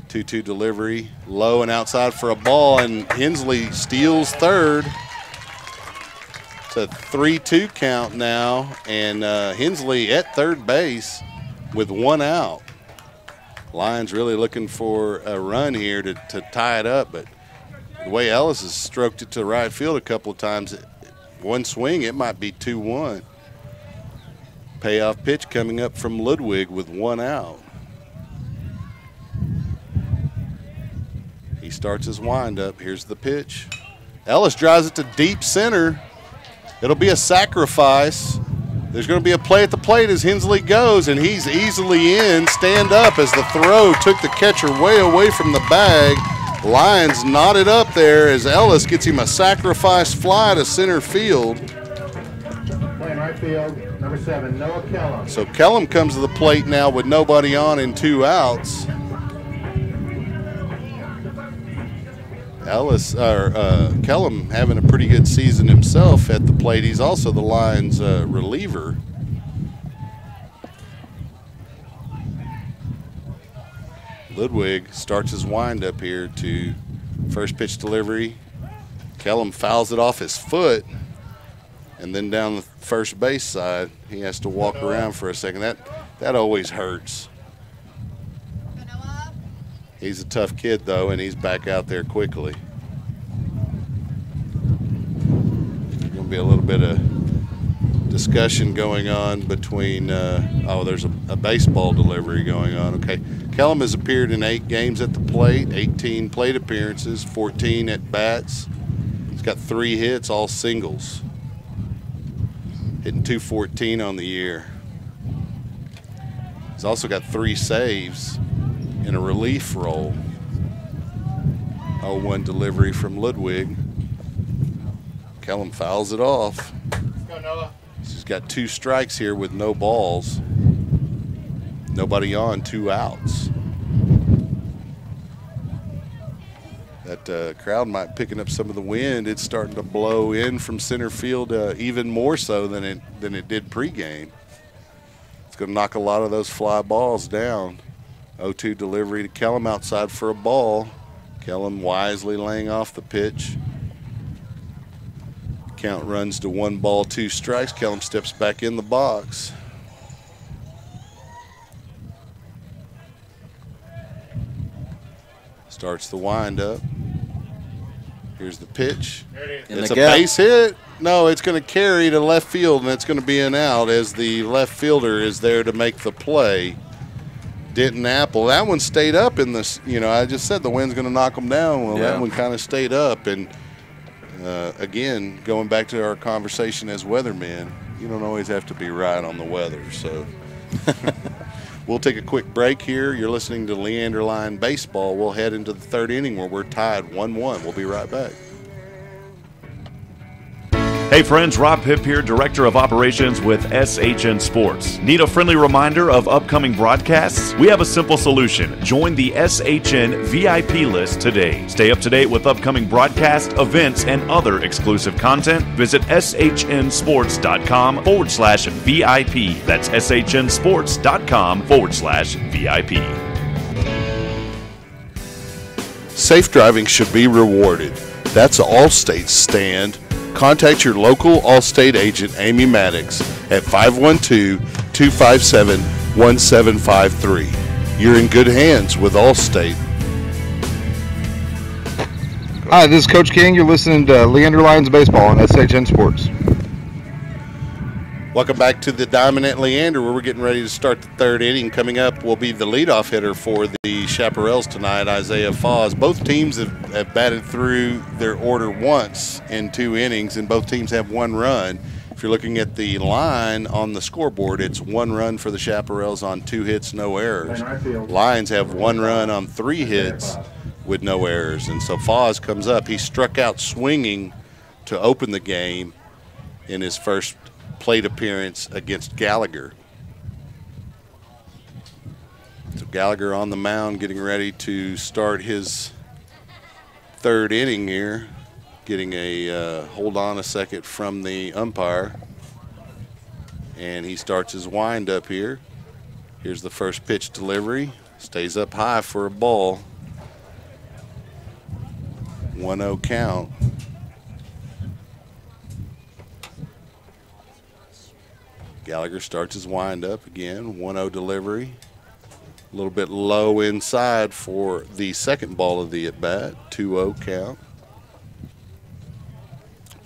2-2 delivery, low and outside for a ball, and Hensley steals third. It's a 3-2 count now, and Hensley at third base with 1 out. Lions really looking for a run here to tie it up, but the way Ellis has stroked it to right field a couple of times, one swing, it might be 2-1. Payoff pitch coming up from Ludwig with 1 out. He starts his windup. Here's the pitch. Ellis drives it to deep center. It'll be a sacrifice. There's going to be a play at the plate as Hensley goes, and he's easily in. Stand up as the throw took the catcher way away from the bag. Lions knotted up there as Ellis gets him a sacrifice fly to center field. Playing right field, number 7, Noah Kellum. So Kellum comes to the plate now with nobody on and 2 outs. Kellum having a pretty good season himself at the plate. He's also the Lions' reliever. Ludwig starts his windup here to first pitch delivery. Kellum fouls it off his foot, and then down the first base side, he has to walk around for a second. That always hurts. He's a tough kid, though, and he's back out there quickly. There's going to be a little bit of discussion going on between there's a baseball delivery going on. Okay, Kellum has appeared in 8 games at the plate, 18 plate appearances, 14 at bats. He's got 3 hits, all singles. Hitting .214 on the year. He's also got 3 saves. in a relief role. 0-1 delivery from Ludwig. Kellum fouls it off. Go, Noah. She's got 2 strikes here with no balls. Nobody on, 2 outs. That crowd might be picking up some of the wind. It's starting to blow in from center field even more so than it did pregame. It's going to knock a lot of those fly balls down. 0-2 delivery to Kellum outside for a ball. Kellum wisely laying off the pitch. Count runs to 1 ball, 2 strikes. Kellum steps back in the box. Starts the windup. Here's the pitch. There it It's a base hit. No, it's going to carry to left field, and it's going to be an out as the left fielder is there to make the play. Denton Apple. That one stayed up in this. I just said the wind's going to knock them down. Well, that one kind of stayed up. And, again, going back to our conversation as weathermen, you don't always have to be right on the weather. So we'll take a quick break here. You're listening to Leander Line Baseball. We'll head into the 3rd inning where we're tied 1-1. We'll be right back. Hey friends, Rob Pip here, Director of Operations with SHN Sports. Need a friendly reminder of upcoming broadcasts? We have a simple solution. Join the SHN VIP list today. Stay up to date with upcoming broadcast, events, and other exclusive content. Visit shnsports.com/VIP. That's shnsports.com/VIP. Safe driving should be rewarded. That's Allstate's stand. Contact your local Allstate agent, Amy Maddox, at 512-257-1753. You're in good hands with Allstate. Hi, this is Coach King. You're listening to Leander Lions Baseball on SHN Sports. Welcome back to the Diamond at Leander, where we're getting ready to start the 3rd inning. Coming up will be the leadoff hitter for the Chaparrals tonight, Isaiah Foz. Both teams have batted through their order once in 2 innings, and both teams have 1 run. If you're looking at the line on the scoreboard, it's 1 run for the Chaparrals on 2 hits, no errors. Lions have 1 run on 3 hits with no errors. And so Foz comes up. He struck out swinging to open the game in his first plate appearance against Gallagher. So Gallagher on the mound getting ready to start his 3rd inning here, getting a hold on a second from the umpire, and he starts his wind up here. Here's the first pitch delivery, stays up high for a ball. 1-0 count. Gallagher starts his windup again. 1-0 delivery. A little bit low inside for the second ball of the at-bat. 2-0 count.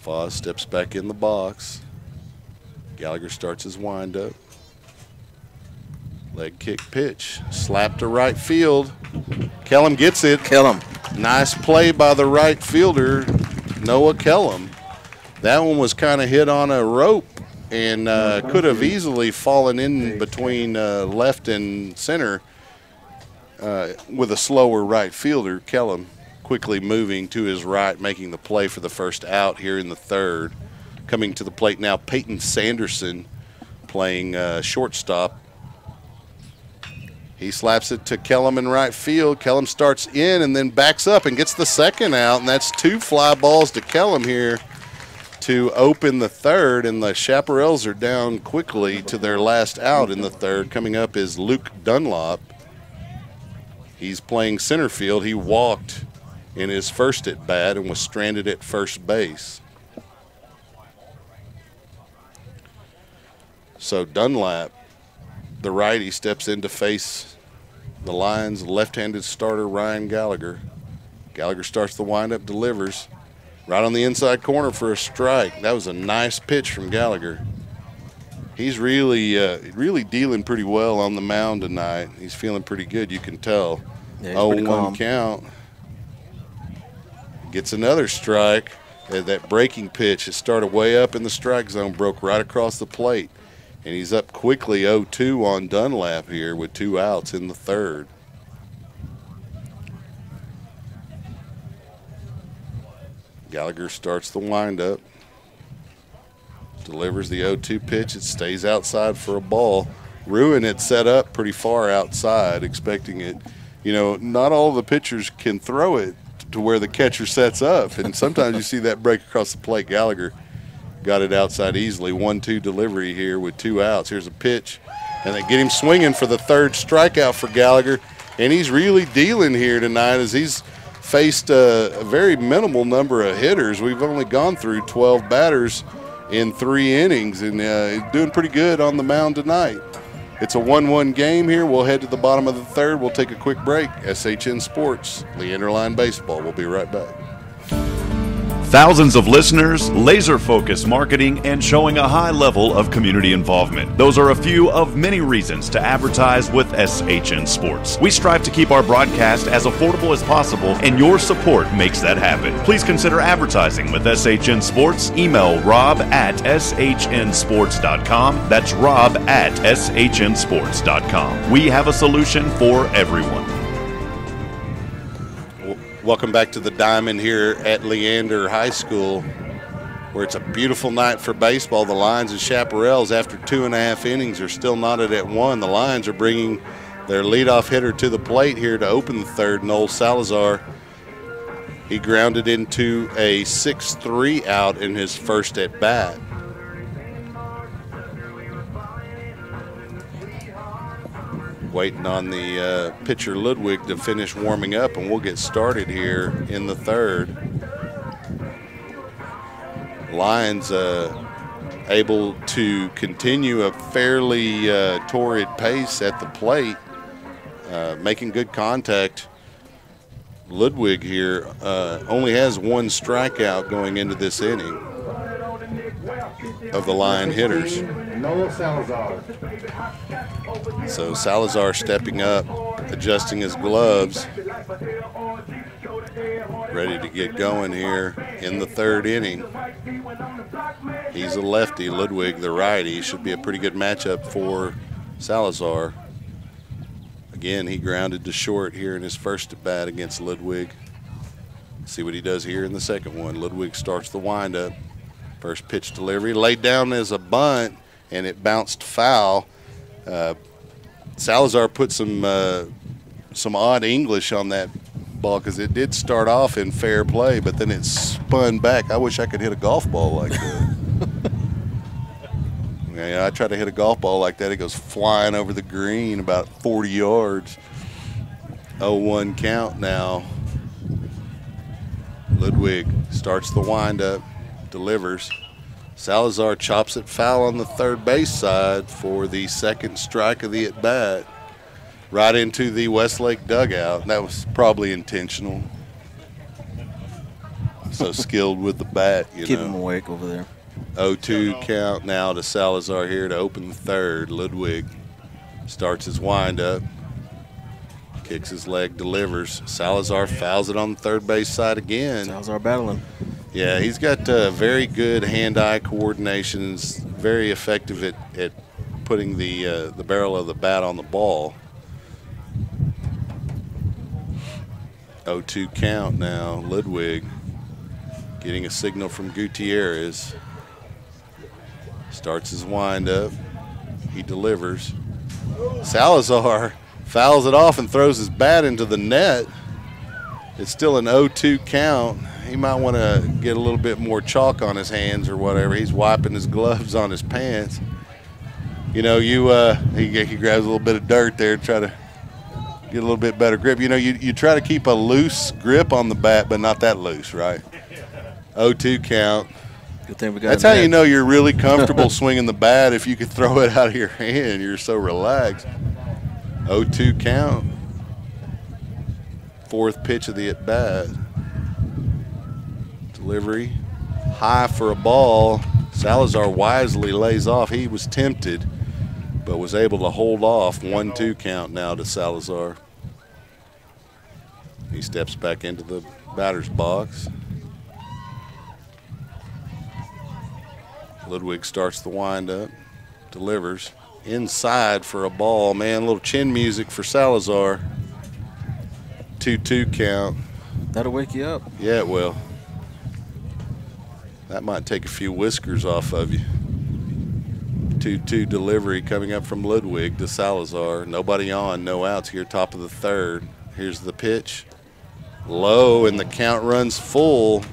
Foz steps back in the box. Gallagher starts his windup. Leg kick pitch. Slap to right field. Kellum gets it. Kellum. Nice play by the right fielder, Noah Kellum. That one was kind of hit on a rope and could have easily fallen in between left and center with a slower right fielder. Kellum quickly moving to his right, making the play for the first out here in the 3rd. Coming to the plate now, Peyton Sanderson playing shortstop. He slaps it to Kellum in right field. Kellum starts in and then backs up and gets the second out, and that's 2 fly balls to Kellum here to open the 3rd, and the Chaparrals are down quickly to their last out in the 3rd. Coming up is Luke Dunlop. He's playing center field. He walked in his first at bat and was stranded at first base. So Dunlap, the righty, steps in to face the Lions' left-handed starter Ryan Gallagher. Gallagher starts the windup, delivers. Right on the inside corner for a strike. That was a nice pitch from Gallagher. He's really dealing pretty well on the mound tonight. He's feeling pretty good, you can tell. Yeah, 0-1 count. Gets another strike. That breaking pitch, it started way up in the strike zone, broke right across the plate. And he's up quickly 0-2 on Dunlap here with 2 outs in the 3rd. Gallagher starts the windup. Delivers the 0-2 pitch. It stays outside for a ball. Ruin had set up pretty far outside, expecting it. You know, not all the pitchers can throw it to where the catcher sets up, and sometimes you see that break across the plate. Gallagher got it outside easily. 1-2 delivery here with 2 outs. Here's a pitch, and they get him swinging for the 3rd strikeout for Gallagher, and he's really dealing here tonight as he's faced a very minimal number of hitters. We've only gone through 12 batters in 3 innings, and he's doing pretty good on the mound tonight. It's a 1-1 game here. We'll head to the bottom of the 3rd. We'll take a quick break. SHN Sports, Leander Line Baseball. We'll be right back. Thousands of listeners, laser-focused marketing, and showing a high level of community involvement. Those are a few of many reasons to advertise with SHN Sports. We strive to keep our broadcast as affordable as possible, and your support makes that happen. Please consider advertising with SHN Sports. Email rob@shnsports.com. That's rob@shnsports.com. We have a solution for everyone. Welcome back to the Diamond here at Leander High School, where it's a beautiful night for baseball. The Lions and Chaparrals, after 2.5 innings, are still knotted at 1. The Lions are bringing their leadoff hitter to the plate here to open the 3rd, Noel Salazar. He grounded into a 6-3 out in his first at bat. Waiting on the pitcher Ludwig to finish warming up, and we'll get started here in the 3rd. Lions able to continue a fairly torrid pace at the plate, making good contact. Ludwig here only has 1 strikeout going into this inning of the Lion hitters. Noel Salazar. So Salazar stepping up, adjusting his gloves, ready to get going here in the 3rd inning. He's a lefty, Ludwig the righty. Should be a pretty good matchup for Salazar. Again, he grounded to short here in his first at bat against Ludwig. See what he does here in the 2nd one. Ludwig starts the windup. First pitch delivery, laid down as a bunt, and it bounced foul. Salazar put some odd English on that ball because it did start off in fair play, but then it spun back. I wish I could hit a golf ball like that. Yeah, I try to hit a golf ball like that. It goes flying over the green about 40 yards. 0-1 count now. Ludwig starts the windup, delivers. Salazar chops it foul on the 3rd base side for the 2nd strike of the at-bat, right into the Westlake dugout. That was probably intentional. So skilled with the bat, Keep him awake over there. 0-2 count now to Salazar here to open the 3rd. Ludwig starts his windup, kicks his leg, delivers. Salazar fouls it on the 3rd base side again. Salazar battling. Yeah, he's got very good hand-eye coordination. He's very effective at putting the barrel of the bat on the ball. 0-2 count now. Ludwig getting a signal from Gutierrez. Starts his windup. He delivers. Salazar fouls it off and throws his bat into the net. It's still an 0-2 count. He might want to get a little bit more chalk on his hands or whatever. He's wiping his gloves on his pants. You know, he grabs a little bit of dirt there to try to get a little bit better grip. You know, you try to keep a loose grip on the bat, but not that loose, right? 0-2 count. Good thing we got. That's how you know you're really comfortable swinging the bat, if you could throw it out of your hand. You're so relaxed. 0-2 count. 4th pitch of the at bat. Delivery high for a ball. Salazar wisely lays off. He was tempted, but was able to hold off. 1-2 count now to Salazar. He steps back into the batter's box. Ludwig starts the windup, delivers inside for a ball. Man, a little chin music for Salazar. 2-2 count. That'll wake you up. Yeah, it will. That might take a few whiskers off of you. 2-2 delivery coming up from Ludwig to Salazar. Nobody on, no outs here, top of the third. Here's the pitch. Low, and the count runs full.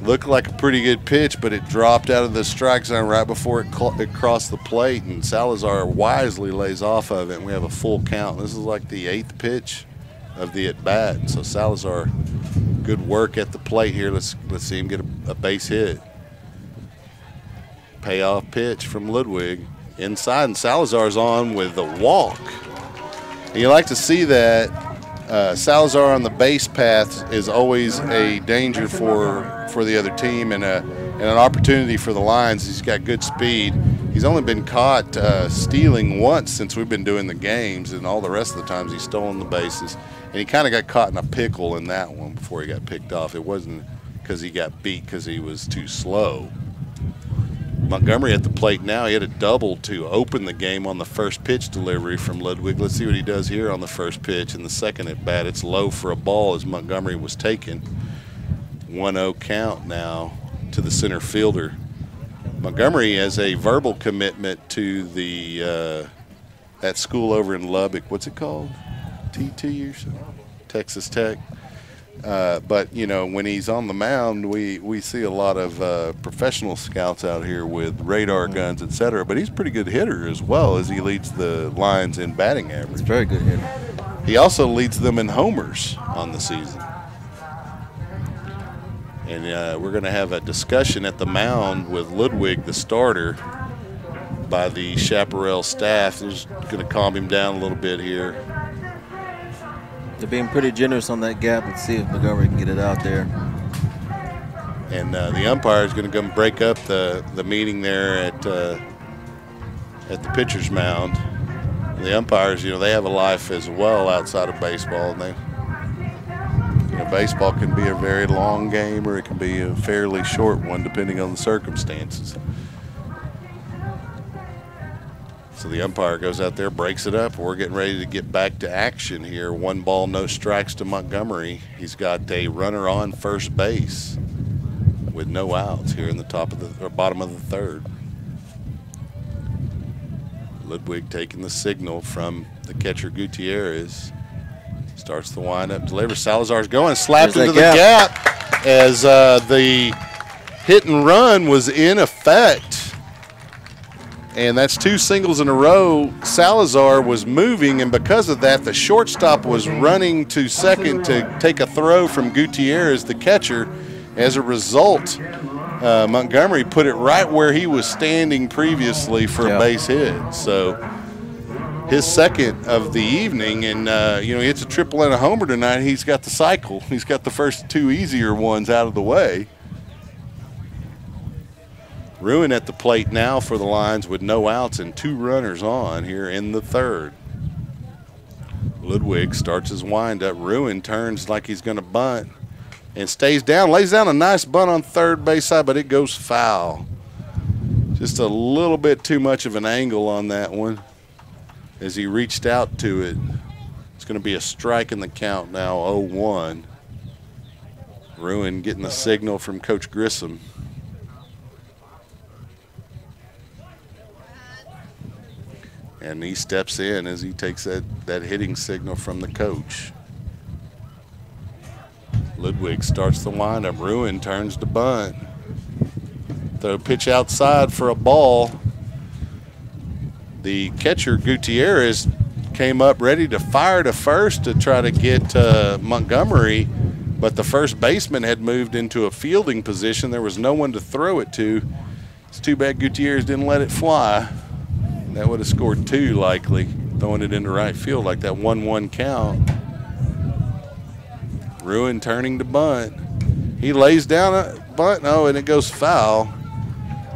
Looked like a pretty good pitch, but it dropped out of the strike zone right before it crossed the plate, and Salazar wisely lays off of it, and we have a full count. This is like the 8th pitch of the at-bat. So Salazar, good work at the plate here. Let's see him get a base hit. Payoff pitch from Ludwig. Inside, and Salazar's on with the walk. And you like to see that. Salazar on the base path is always a danger for the other team and an opportunity for the Lions. He's got good speed. He's only been caught stealing once since we've been doing the games, and all the rest of the times he's stolen the bases. And he kind of got caught in a pickle in that one before he got picked off. It wasn't because he got beat because he was too slow. Montgomery at the plate now. He had a double to open the game on the first pitch delivery from Ludwig. Let's see what he does here on the first pitch. In the second at bat, it's low for a ball as Montgomery was taken. 1-0 count now to the center fielder. Montgomery has a verbal commitment to the that school over in Lubbock. What's it called? TT or something? Texas Tech. But, you know, when he's on the mound, we see a lot of professional scouts out here with radar guns, et cetera. But he's a pretty good hitter as well, as he leads the Lions in batting average. He's a very good hitter. He also leads them in homers on the season. And we're going to have a discussion at the mound with Ludwig, the starter, by the Chaparral staff. They're just going to calm him down a little bit here. They're being pretty generous on that gap. Let's see if Montgomery can get it out there. And the umpire is going to come break up the meeting there at the pitcher's mound. And the umpires, you know, they have a life as well outside of baseball. And baseball can be a very long game, or it can be a fairly short one, depending on the circumstances. So the umpire goes out there, breaks it up. We're getting ready to get back to action here. 1 ball, no strikes to Montgomery. He's got a runner on first base with no outs here in the top of the bottom of the third. Ludwig taking the signal from the catcher Gutierrez. Starts the windup, delivers. Salazar's going, slapped into the gap as the hit and run was in effect. And that's 2 singles in a row. Salazar was moving, and because of that, the shortstop was running to second to take a throw from Gutierrez, the catcher. As a result, Montgomery put it right where he was standing previously for a base hit. So his second of the evening, and you know, he hits a triple and a homer tonight. He's got the cycle. He's got the first 2 easier ones out of the way. Ruin at the plate now for the Lions with no outs and 2 runners on here in the third. Ludwig starts his windup. Ruin turns like he's going to bunt and stays down, lays down a nice bunt on third base side, but it goes foul. Just a little bit too much of an angle on that one as he reached out to it. It's going to be a strike in the count now, 0-1. Ruin getting the signal from Coach Grissom. And he steps in as he takes that hitting signal from the coach. Ludwig starts the windup. Ruin turns to bunt. Throw pitch outside for a ball. The catcher, Gutierrez, came up ready to fire to first to try to get Montgomery, but the first baseman had moved into a fielding position. There was no one to throw it to. It's too bad Gutierrez didn't let it fly. That would have scored 2 likely, throwing it into right field like that 1-1 count. Ruin turning to bunt. He lays down a bunt, and it goes foul.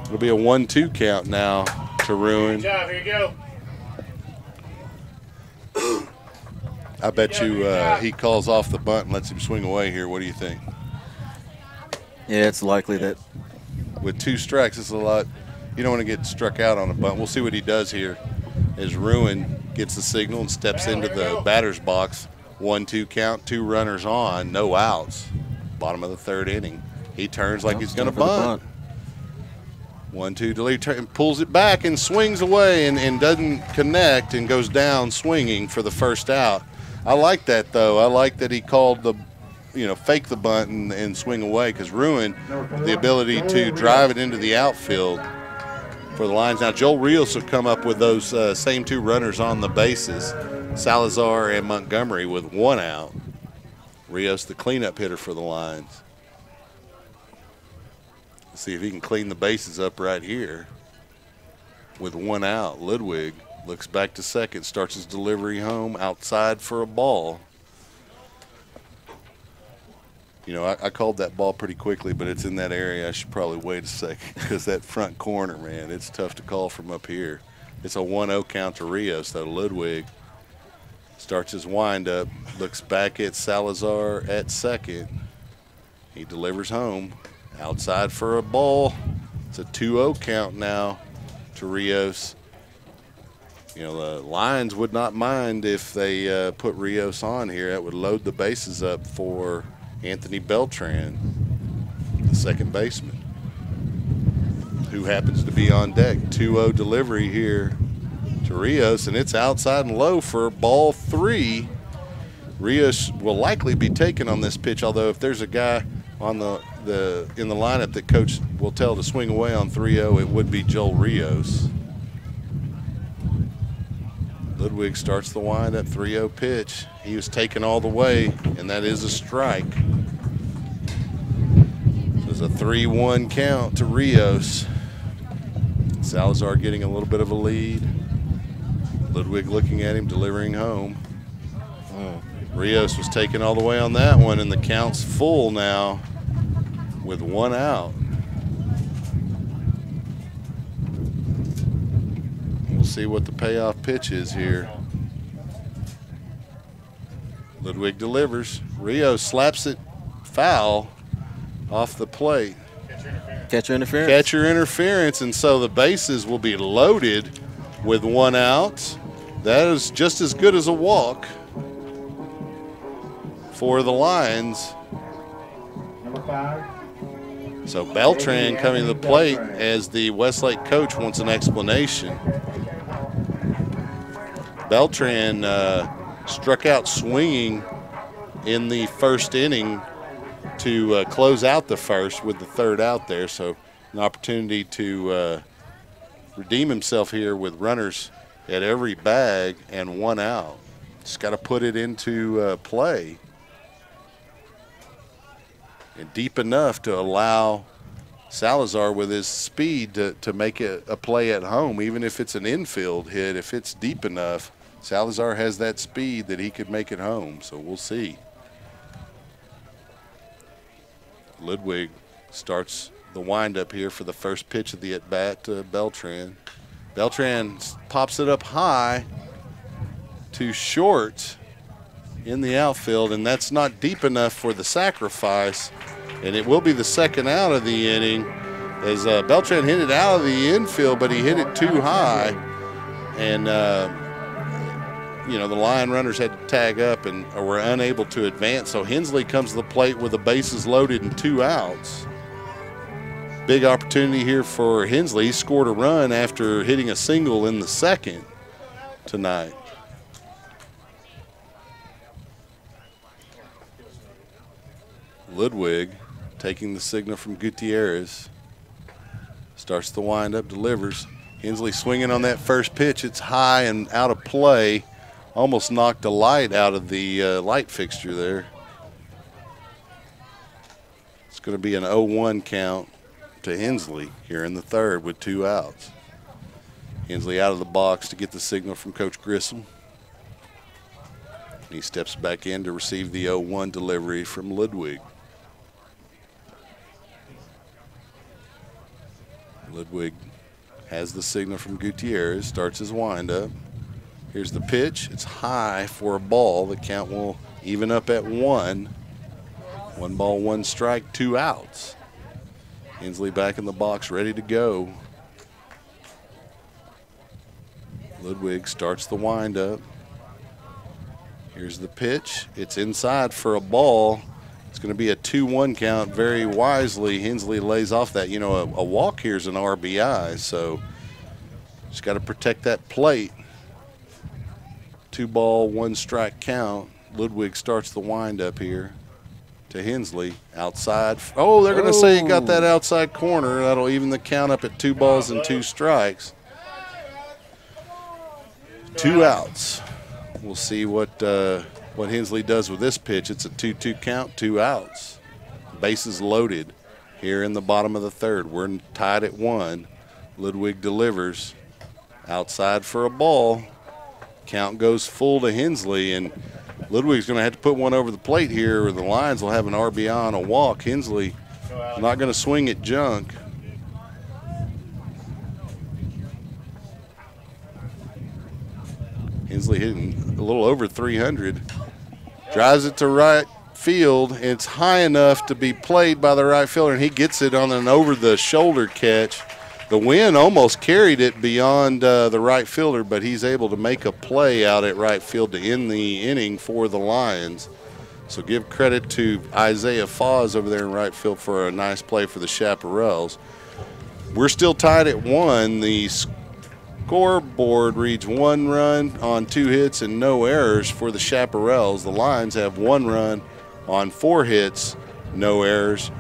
It'll be a 1-2 count now to Ruin. Good job, here you go. I bet you he calls off the bunt and lets him swing away here. What do you think? Yeah, it's likely that. With 2 strikes, it's a lot. You don't want to get struck out on a bunt. We'll see what he does here as Ruin gets the signal and steps into the batter's box. 1-2 count, 2 runners on, no outs. Bottom of the third inning. He turns like he's going to bunt. 1-2 delivery, pulls it back and swings away and doesn't connect and goes down swinging for the first out. I like that, though. I like that he called the, fake the bunt and swing away, because ruined the ability to drive it into the outfield for the Lions. Now, Joel Rios will come up with those same two runners on the bases, Salazar and Montgomery, with 1 out. Rios, the cleanup hitter for the Lions. Let's see if he can clean the bases up right here with 1 out. Ludwig looks back to second, starts his delivery home outside for a ball. I called that ball pretty quickly, but it's in that area. I should probably wait a second, because that front corner, man, it's tough to call from up here. It's a 1-0 count to Rios, though. Ludwig starts his windup, looks back at Salazar at second. He delivers home outside for a ball. It's a 2-0 count now to Rios. The Lions would not mind if they put Rios on here. That would load the bases up for Anthony Beltran, the second baseman, who happens to be on deck. 2-0 delivery here to Rios, and it's outside and low for ball 3. Rios will likely be taken on this pitch, although if there's a guy on in the lineup that coach will tell to swing away on 3-0, it would be Joel Rios. Ludwig starts the windup, 3-0 pitch. He was taken all the way, and that is a strike. So it's a 3-1 count to Rios. Salazar getting a little bit of a lead. Ludwig looking at him, delivering home. Rios was taken all the way on that one, and the count's full now with 1 out. We'll see what the payoff pitch is here. Ludwig delivers. Rios slaps it foul off the plate. Catcher interference. Catcher interference, and so the bases will be loaded with 1 out. That is just as good as a walk for the Lions. Number 5. So Beltran coming to the plate as the Westlake coach wants an explanation. Beltran struck out swinging in the first inning to close out the first with the 3rd out there. So an opportunity to redeem himself here with runners at every bag and 1 out. Just got to put it into play. And deep enough to allow Salazar with his speed to make a play at home, even if it's an infield hit. If it's deep enough, Salazar has that speed that he could make it home, so we'll see. Ludwig starts the windup here for the first pitch of the at-bat to Beltran. Beltran pops it up high to short in the outfield, and that's not deep enough for the sacrifice, and it will be the 2nd out of the inning as Beltran hit it out of the infield, but he hit it too high, and the Lion runners had to tag up and were unable to advance, so Hensley comes to the plate with the bases loaded and 2 outs. Big opportunity here for Hensley. He scored a run after hitting a single in the 2nd tonight. Ludwig taking the signal from Gutierrez. Starts the windup, delivers. Hensley swinging on that first pitch. It's high and out of play. Almost knocked a light out of the light fixture there. It's going to be an 0-1 count to Hensley here in the 3rd with 2 outs. Hensley out of the box to get the signal from Coach Grissom. He steps back in to receive the 0-1 delivery from Ludwig. Ludwig has the signal from Gutierrez, starts his windup. Here's the pitch. It's high for a ball. The count will even up at 1. 1 ball, 1 strike, 2 outs. Hensley back in the box, ready to go. Ludwig starts the windup. Here's the pitch. It's inside for a ball, It's going to be a 2-1 count. Very wisely, Hensley lays off that. You know, a walk here is an RBI, so just got to protect that plate. 2-ball, 1-strike count. Ludwig starts the windup here to Hensley. Outside. Oh, they're going to say he got that outside corner. That'll even the count up at 2 balls and 2 strikes. 2 outs. We'll see what Hensley does with this pitch. It's a 2-2 count, 2 outs. Bases loaded here in the bottom of the third. We're tied at 1. Ludwig delivers. Outside for a ball. Count goes full to Hensley, and Ludwig's going to have to put one over the plate here, or the Lions will have an RBI on a walk. Hensley not going to swing at junk. Hensley hitting a little over 300. Drives it to right field. It's high enough to be played by the right fielder, and he gets it on an over-the-shoulder catch. The wind almost carried it beyond the right fielder, but he's able to make a play out at right field to end the inning for the Lions. So give credit to Isaiah Foz over there in right field for a nice play for the Chaparrals. We're still tied at 1. The scoreboard reads 1 run on 2 hits and no errors for the Chaparrals. The Lions have 1 run on 4 hits, no errors.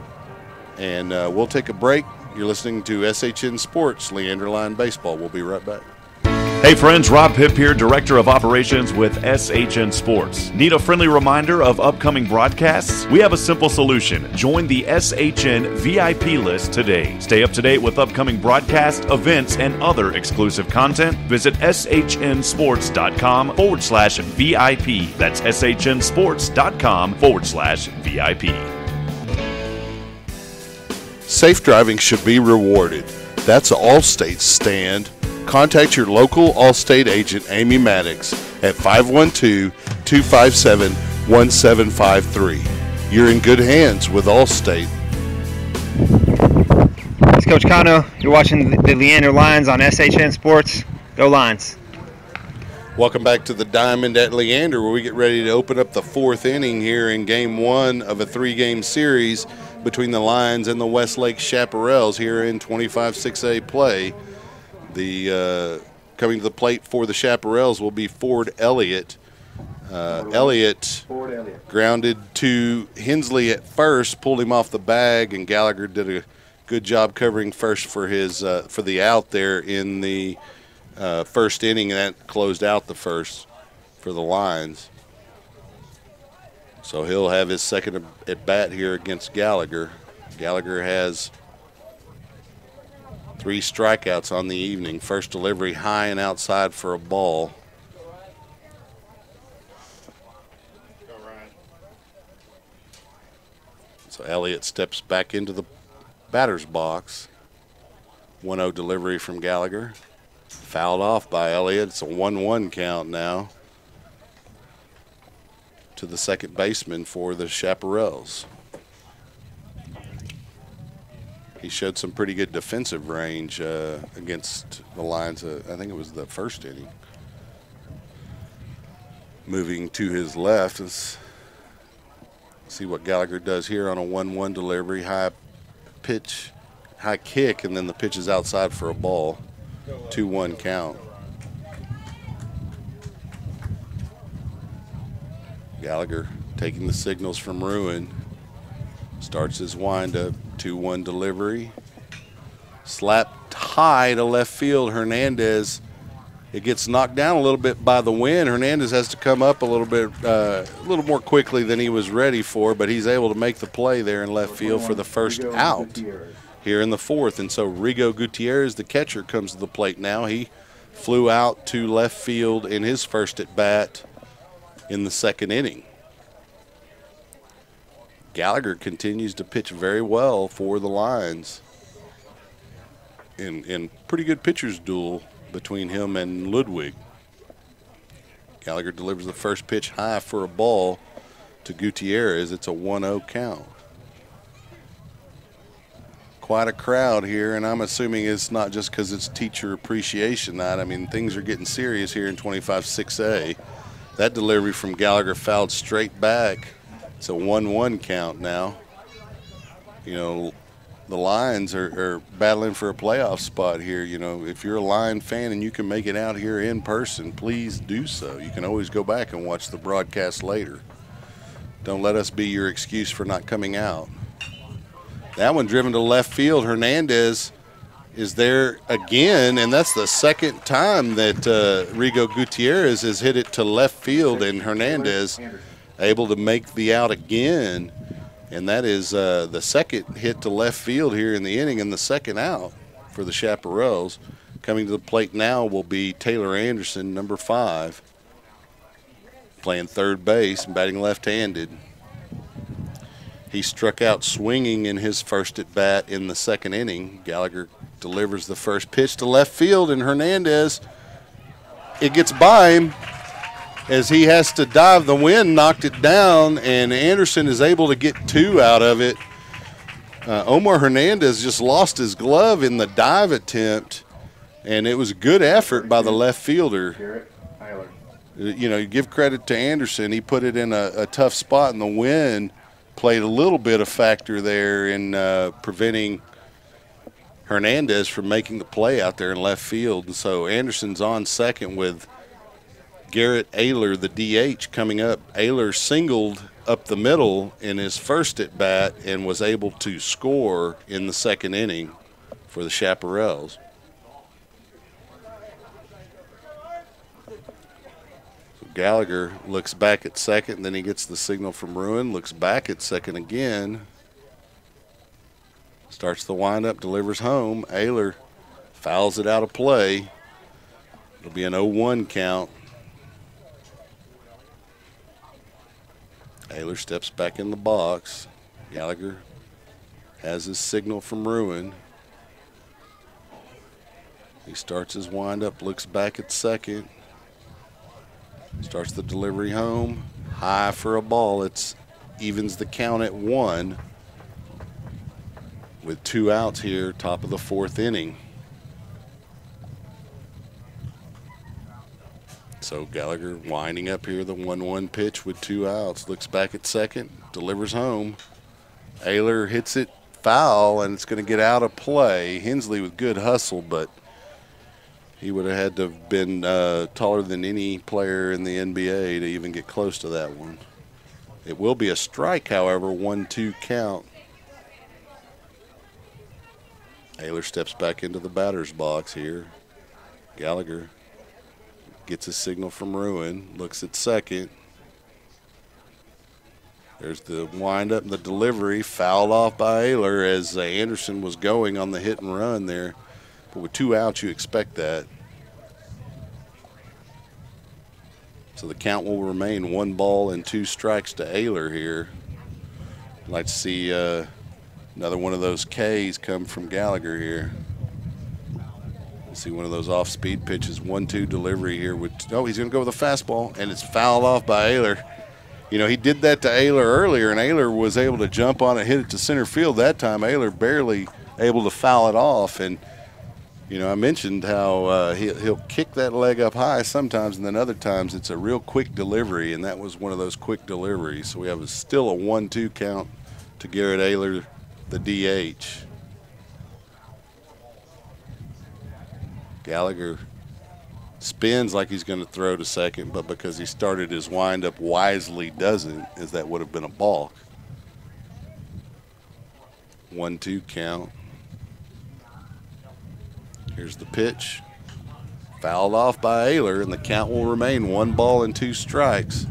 And we'll take a break. You're listening to SHN Sports, Leander Line Baseball. We'll be right back. Hey friends, Rob Pipp here, Director of Operations with SHN Sports. Need a friendly reminder of upcoming broadcasts? We have a simple solution. Join the SHN VIP list today. Stay up to date with upcoming broadcasts, events, and other exclusive content. Visit shnsports.com/VIP. That's shnsports.com/VIP. Safe driving should be rewarded. That's Allstate's stand. Contact your local Allstate agent, Amy Maddox, at 512-257-1753. You're in good hands with Allstate. It's Coach Kano. You're watching the Leander Lions on SHN Sports. Go Lions. Welcome back to the Diamond at Leander, where we get ready to open up the 4th inning here in Game 1 of a 3-game series between the Lions and the Westlake Chaparrals here in 25-6A play. The coming to the plate for the Chaparrals will be Ford Elliott. Elliott grounded to Hensley at first, pulled him off the bag, and Gallagher did a good job covering first for his for the out there in the first inning, and that closed out the first for the Lions. So he'll have his second at bat here against Gallagher. Gallagher has 3 strikeouts on the evening. First delivery high and outside for a ball. So Elliott steps back into the batter's box. 1-0 delivery from Gallagher. Fouled off by Elliott. It's a 1-1 count now to the second baseman for the Chaparrals. He showed some pretty good defensive range against the Lions. I think it was the first inning. Moving to his left, let's see what Gallagher does here on a 1-1 delivery. High pitch, high kick, and then the pitch is outside for a ball. 2-1 count. Gallagher taking the signals from Ruin. Starts his windup. 2-1 delivery. Slapped high to left field. Hernandez. It gets knocked down a little bit by the wind. Hernandez has to come up a little bit, a little more quickly than he was ready for, but he's able to make the play there in left field for the first out here in the 4th. And so Rigo Gutierrez, the catcher, comes to the plate now. He flew out to left field in his first at bat in the 2nd inning. Gallagher continues to pitch very well for the Lions. In pretty good pitcher's duel between him and Ludwig. Gallagher delivers the first pitch high for a ball to Gutierrez. It's a 1-0 count. Quite a crowd here, and I'm assuming it's not just because it's Teacher Appreciation Night. I mean, things are getting serious here in 25-6A. That delivery from Gallagher fouled straight back It's a 1-1 count now. You know, the Lions are battling for a playoff spot here. You know, if you're a Lion fan and you can make it out here in person, please do so. You can always go back and watch the broadcast later. Don't let us be your excuse for not coming out. That one driven to left field. Hernandez is there again, and that's the second time that Rigo Gutierrez has hit it to left field, and Hernandez able to make the out again. And that is the second hit to left field here in the inning and the second out for the Chaparrals. Coming to the plate now will be Taylor Anderson, number 5, playing third base and batting left-handed. He struck out swinging in his first at-bat in the second inning. Gallagher delivers the first pitch to left field, and Hernandez, it gets by him as he has to dive. The wind knocked it down, and Anderson is able to get 2 out of it. Omar Hernandez just lost his glove in the dive attempt, and it was a good effort by the left fielder. You know, you give credit to Anderson. He put it in a tough spot, and the wind played a little bit of factor there in preventing Hernandez from making the play out there in left field. And so Anderson's on second with Garrett Ayler, the DH, coming up. Ayler singled up the middle in his first at-bat and was able to score in the second inning for the Chaparrals. So Gallagher looks back at second, and then he gets the signal from Ruin, looks back at second again. Starts the windup, delivers home. Ayler fouls it out of play. It'll be an 0-1 count. Ayler steps back in the box. Gallagher has his signal from Ruin. He starts his windup, looks back at second. Starts the delivery home. High for a ball. It evens the count at 1. With 2 outs here, top of the 4th inning. So Gallagher winding up here, the 1-1 pitch with 2 outs. Looks back at second, delivers home. Ayler hits it foul, and it's going to get out of play. Hensley with good hustle, but he would have had to have been taller than any player in the NBA to even get close to that one. It will be a strike, however, 1-2 count. Ayler steps back into the batter's box here. Gallagher gets a signal from Ruin, looks at second. There's the windup and the delivery, fouled off by Ayler as Anderson was going on the hit and run there. But with 2 outs, you expect that. So the count will remain 1 ball and 2 strikes to Ayler here. I'd like to see another one of those Ks come from Gallagher here. See one of those off-speed pitches, 1-2 delivery here. He's going to go with a fastball, and it's fouled off by Ayler. You know, he did that to Ayler earlier, and Ayler was able to jump on it, hit it to center field. That time, Ayler barely able to foul it off. And, you know, I mentioned how he'll kick that leg up high sometimes, and then other times it's a real quick delivery, and that was one of those quick deliveries. So we have still a 1-2 count to Garrett Ayler, the DH. Gallagher spins like he's going to throw to second, but because he started his windup wisely doesn't, as that would have been a balk. 1-2 count. Here's the pitch. Fouled off by Ayler, and the count will remain 1 ball and 2 strikes.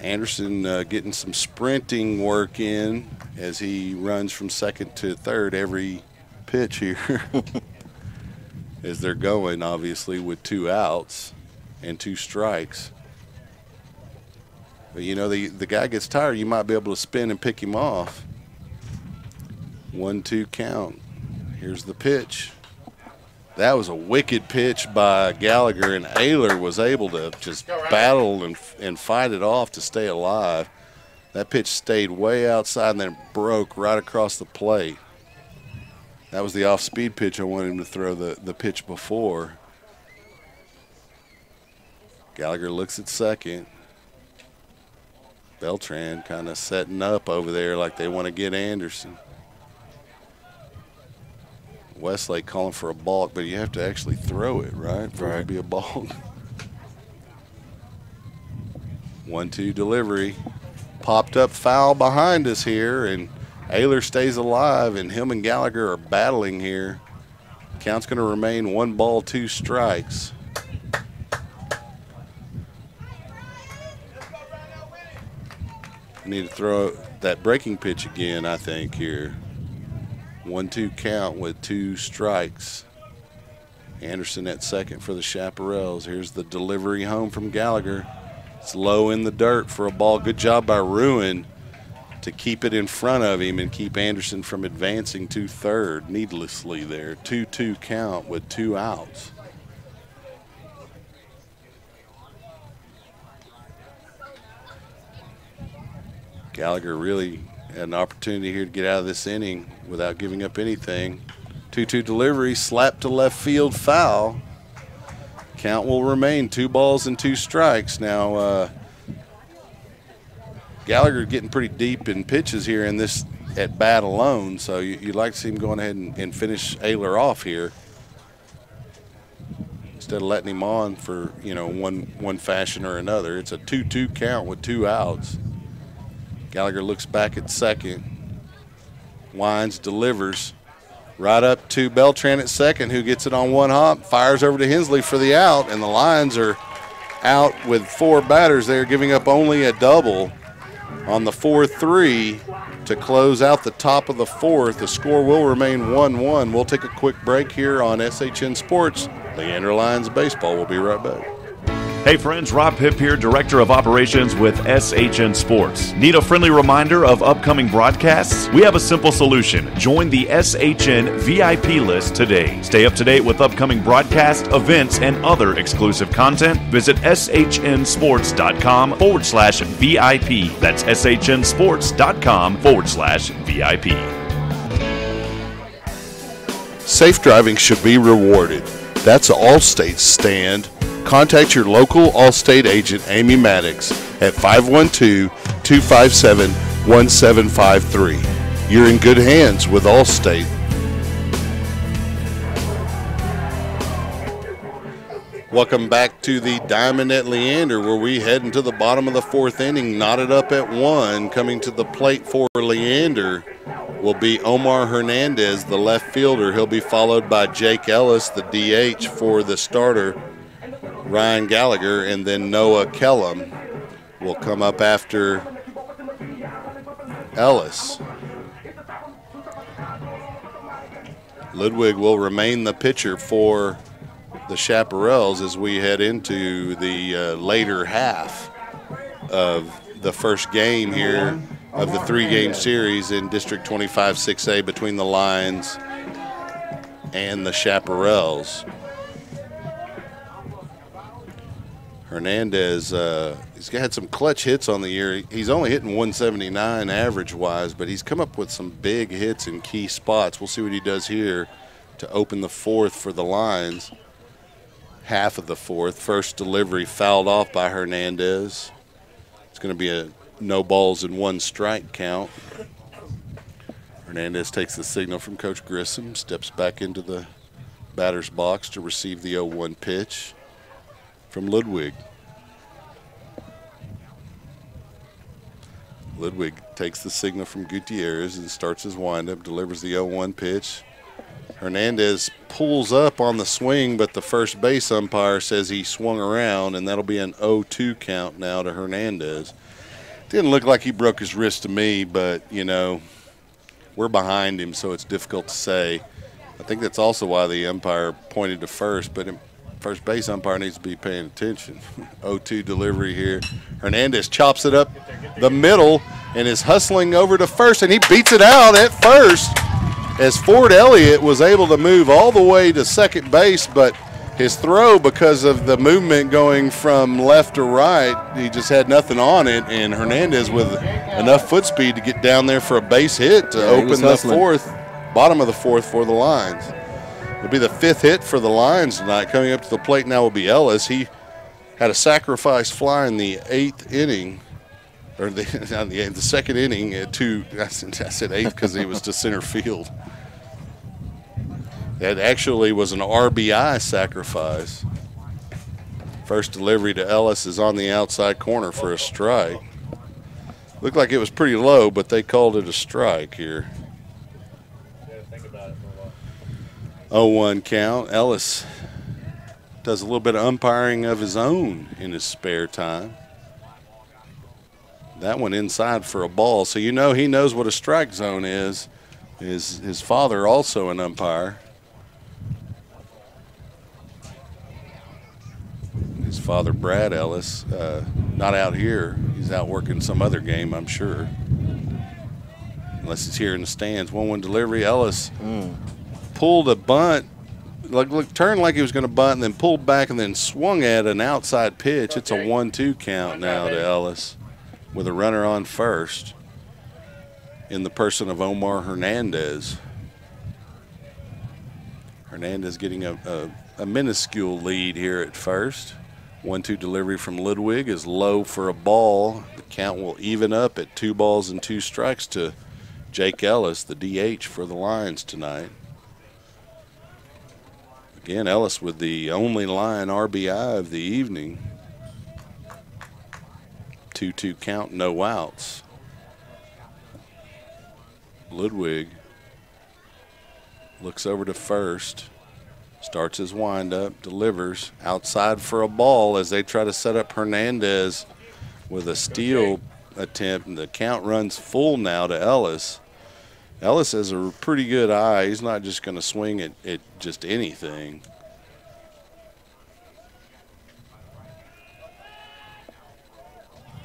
Anderson getting some sprinting work in as he runs from second to third every pitch here. As they're going, obviously, with 2 outs and 2 strikes. But, you know, the guy gets tired, you might be able to spin and pick him off. 1-2 count. Here's the pitch. That was a wicked pitch by Gallagher, and Ayler was able to just battle and fight it off to stay alive. That pitch stayed way outside and then broke right across the plate. That was the off-speed pitch I wanted him to throw the pitch before. Gallagher looks at second. Beltran kind of setting up over there like they want to get Anderson. Westlake calling for a balk, but you have to actually throw it, right? For it to be a balk. 1-2 delivery. Popped up foul behind us here, and Ayler stays alive, and him and Gallagher are battling here. Count's going to remain 1 ball, 2 strikes. Need to throw that breaking pitch again, I think, here. 1-2 count with 2 strikes. Anderson at second for the Chaparrals. Here's the delivery home from Gallagher. It's low in the dirt for a ball. Good job by Ruin to keep it in front of him and keep Anderson from advancing to third needlessly there. 2-2 count with 2 outs. Gallagher really had an opportunity here to get out of this inning without giving up anything. 2-2 delivery, slap to left field, foul. Count will remain 2 balls and 2 strikes. Now, Gallagher getting pretty deep in pitches here in this at bat alone, so you'd like to see him going ahead and finish Ayler off here instead of letting him on for, one fashion or another. It's a 2-2 count with 2 outs. Gallagher looks back at second. Wines delivers right up to Beltran at second, who gets it on 1 hop, fires over to Hensley for the out, and the Lions are out with 4 batters. They're giving up only a double on the 4-3 to close out the top of the 4th. The score will remain 1-1. We'll take a quick break here on SHN Sports. Leander Lions Baseball. We'll be right back. Hey friends, Rob Hipp here, Director of Operations with SHN Sports. Need a friendly reminder of upcoming broadcasts? We have a simple solution. Join the SHN VIP list today. Stay up to date with upcoming broadcast, events, and other exclusive content. Visit shnsports.com/VIP. That's shnsports.com/VIP. Safe driving should be rewarded. That's Allstate's stand. Contact your local Allstate agent, Amy Maddox, at 512-257-1753. You're in good hands with Allstate. Welcome back to the Diamond at Leander, where we head into the bottom of the 4th inning, knotted up at 1. Coming to the plate for Leander will be Omar Hernandez, the left fielder. He'll be followed by Jake Ellis, the DH, for the starter, Ryan Gallagher, and then Noah Kellum will come up after Ellis. Ludwig will remain the pitcher for the Chaparrals as we head into the later half of the first game here of the 3-game series in District 25 6A between the Lions and the Chaparrals. Hernandez, he's had some clutch hits on the year. He's only hitting 179 average-wise, but he's come up with some big hits in key spots. We'll see what he does here to open the 4th for the Lions. Half of the 4th. First delivery fouled off by Hernandez. It's going to be a no balls and 1 strike count. Hernandez takes the signal from Coach Grissom, steps back into the batter's box to receive the 0-1 pitch from Ludwig. Ludwig takes the signal from Gutierrez and starts his windup, delivers the 0-1 pitch. Hernandez pulls up on the swing, but the first base umpire says he swung around, and that'll be an 0-2 count now to Hernandez. Didn't look like he broke his wrist to me, but, we're behind him, so it's difficult to say. I think that's also why the umpire pointed to first, but first base umpire needs to be paying attention. 0-2 delivery here. Hernandez chops it up the middle and is hustling over to first, and he beats it out at first as Ford Elliott was able to move all the way to second base, but his throw, because of the movement going from left to right, he just had nothing on it, and Hernandez with enough foot speed to get down there for a base hit to open the 4th, bottom of the 4th for the Lions. It'll be the 5th hit for the Lions tonight. Coming up to the plate now will be Ellis. He had a sacrifice fly in the 8th inning or the second inning at 2. I said 8th because he was to center field. That actually was an RBI sacrifice. First delivery to Ellis is on the outside corner for a strike. Looked like it was pretty low, but they called it a strike here. 0-1 count. Ellis does a little bit of umpiring of his own in his spare time. That one inside for a ball, so you know he knows what a strike zone is. His father also an umpire. His father, Brad Ellis, not out here. He's out working some other game, I'm sure. Unless he's here in the stands. 1-1 delivery. Ellis pulled a bunt, turned like he was going to bunt, and then pulled back and then swung at an outside pitch. It's a 1-2 count now to Ellis with a runner on first in the person of Omar Hernandez. Hernandez getting a minuscule lead here at first. 1-2 delivery from Ludwig is low for a ball. The count will even up at 2 balls and 2 strikes to Jake Ellis, the DH for the Lions tonight. Again, Ellis with the only line RBI of the evening. 2-2 count, no outs. Ludwig looks over to first. Starts his windup, delivers outside for a ball as they try to set up Hernandez with a steal attempt. And the count runs full now to Ellis. Ellis has a pretty good eye. He's not just going to swing at just anything.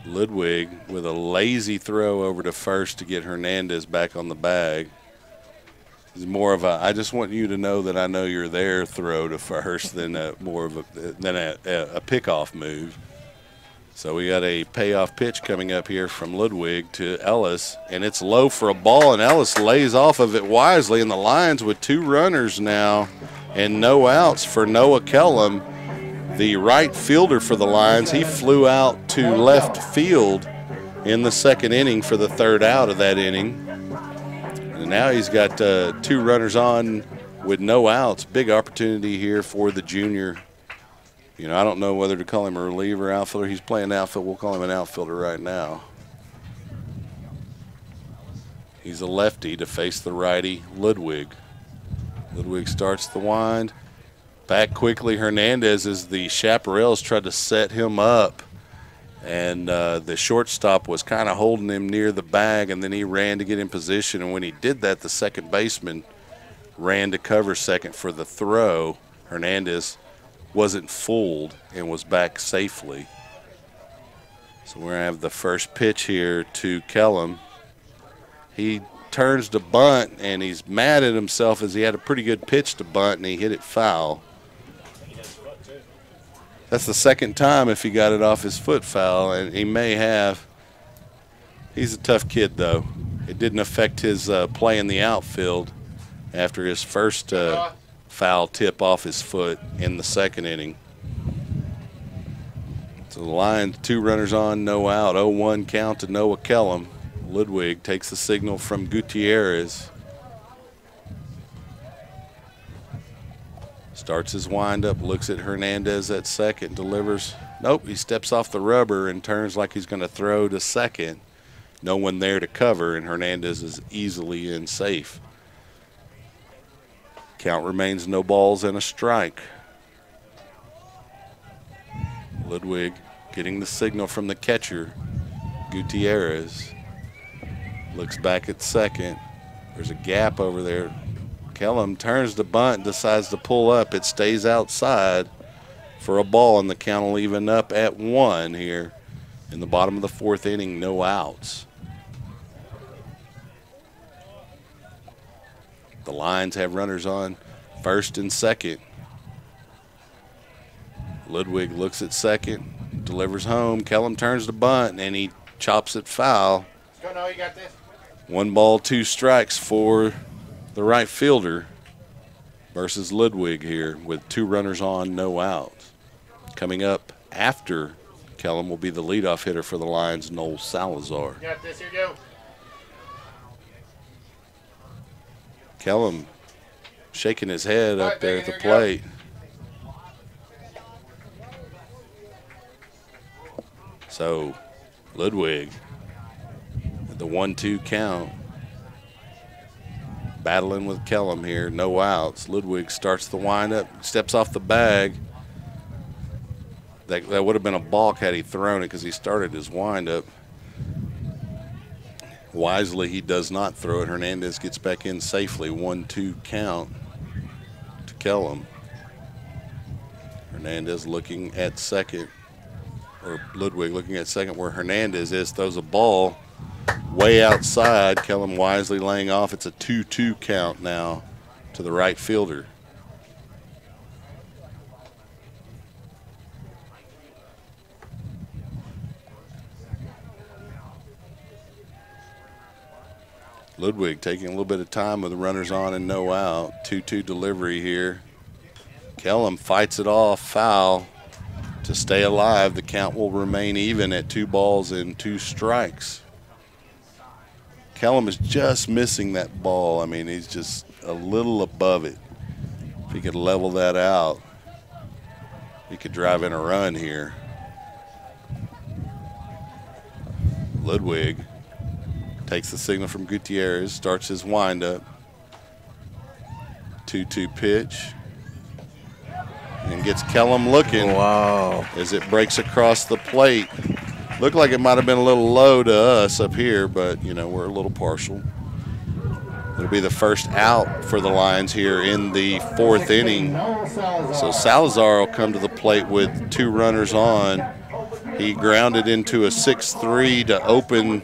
Ludwig with a lazy throw over to first to get Hernandez back on the bag. It's more of a I just want you to know that I know you're there throw to first than a pickoff move. So we got a payoff pitch coming up here from Ludwig to Ellis, and it's low for a ball, and Ellis lays off of it wisely, and the Lions with 2 runners now and no outs for Noah Kellum, the right fielder for the Lions. He flew out to left field in the second inning for the 3rd out of that inning. And now he's got 2 runners on with no outs. Big opportunity here for the junior. You know, I don't know whether to call him a reliever, outfielder. He's playing outfield. We'll call him an outfielder right now. He's a lefty to face the righty, Ludwig. Ludwig starts the wind. Back quickly, Hernandez as the Chaparrals tried to set him up. And the shortstop was kind of holding him near the bag, and then he ran to get in position. And when he did that, the second baseman ran to cover second for the throw. Hernandez wasn't fooled and was back safely. So we're going to have the first pitch here to Kellum. He turns to bunt, and he's mad at himself as he had a pretty good pitch to bunt, and he hit it foul. That's the second time if he got it off his foot foul, and he may have. He's a tough kid, though. It didn't affect his play in the outfield after his first foul tip off his foot in the second inning. So the Lions, 2 runners on, no out. 0-1 count to Noah Kellum. Ludwig takes the signal from Gutierrez. Starts his windup, looks at Hernandez at second, delivers. Nope, he steps off the rubber and turns like he's going to throw to second. No one there to cover, and Hernandez is easily in safe. Count remains no balls and a strike. Ludwig getting the signal from the catcher, Gutierrez. Looks back at second. There's a gap over there. Kellum turns the bunt, decides to pull up. It stays outside for a ball, and the count will even up at 1 here in the bottom of the 4th inning, no outs. The Lions have runners on first and second. Ludwig looks at second, delivers home. Kellum turns the bunt, and he chops it foul. Let's go, Noah, you got this. 1 ball, 2 strikes for the right fielder versus Ludwig here with 2 runners on, no outs. Coming up after Kellum will be the leadoff hitter for the Lions, Noel Salazar. Got this, here you go. Kellum shaking his head up there at the Here you plate. So Ludwig at the 1-2 count. Battling with Kellum here, no outs. Ludwig starts the windup, steps off the bag. That would have been a balk had he thrown it because he started his windup. Wisely, he does not throw it. Hernandez gets back in safely. 1-2 count to Kellum. Hernandez looking at second, or Ludwig looking at second where Hernandez is, throws a ball way outside. Kellum wisely laying off. It's a 2-2 count now to the right fielder. Ludwig taking a little bit of time with the runners on and no out. 2-2 delivery here. Kellum fights it off, foul to stay alive. The count will remain even at 2 balls and 2 strikes. Kellum is just missing that ball. I mean, he's just a little above it. If he could level that out, he could drive in a run here. Ludwig takes the signal from Gutierrez, starts his windup. 2-2 pitch. And gets Kellum looking. Wow. As it breaks across the plate. Looked like it might have been a little low to us up here, but, you know, we're a little partial. It'll be the first out for the Lions here in the 4th inning. So Salazar will come to the plate with 2 runners on. He grounded into a 6-3 to open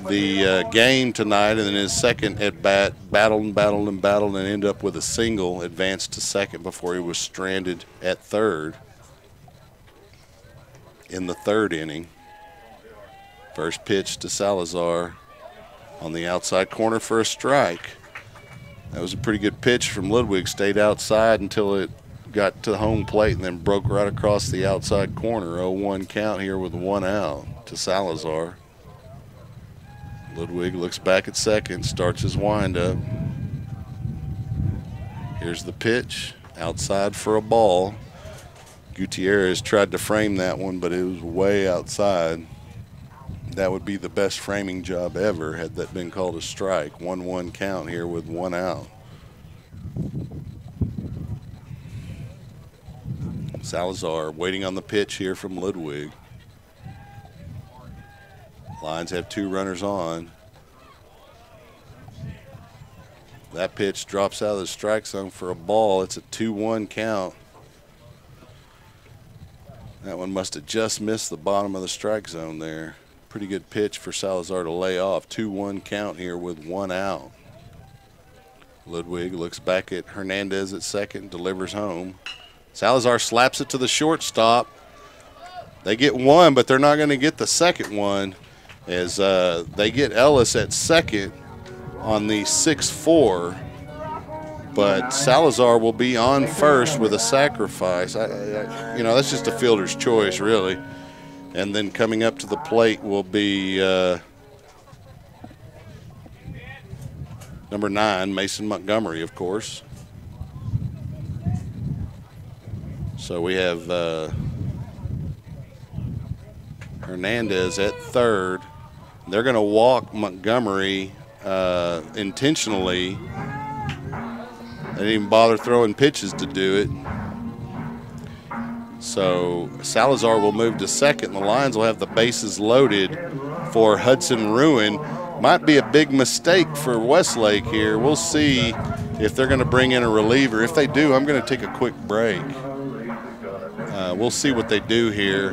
the game tonight, and then his second at bat battled and ended up with a single, advanced to second before he was stranded at third in the 3rd inning. First pitch to Salazar on the outside corner for a strike. That was a pretty good pitch from Ludwig. Stayed outside until it got to the home plate and then broke right across the outside corner. 0-1 count here with 1 out to Salazar. Ludwig looks back at second, starts his windup. Here's the pitch, outside for a ball. Gutierrez tried to frame that one, but it was way outside. That would be the best framing job ever had that been called a strike. 1-1 count here with 1 out. Salazar waiting on the pitch here from Ludwig. Lions have 2 runners on. That pitch drops out of the strike zone for a ball. It's a 2-1 count. That one must have just missed the bottom of the strike zone there. Pretty good pitch for Salazar to lay off. 2-1 count here with 1 out. Ludwig looks back at Hernandez at second, delivers home. Salazar slaps it to the shortstop. They get 1, but they're not going to get the second one, as they get Ellis at second on the 6-4, but Salazar will be on first with a sacrifice. You know, that's just a fielder's choice, really. And then coming up to the plate will be number 9, Mason Montgomery, of course. So we have Hernandez at third. They're going to walk Montgomery intentionally. They didn't even bother throwing pitches to do it. So Salazar will move to second. The Lions will have the bases loaded for Hudson Ruin. Might be a big mistake for Westlake here. We'll see if they're going to bring in a reliever. If they do, I'm going to take a quick break. We'll see what they do here.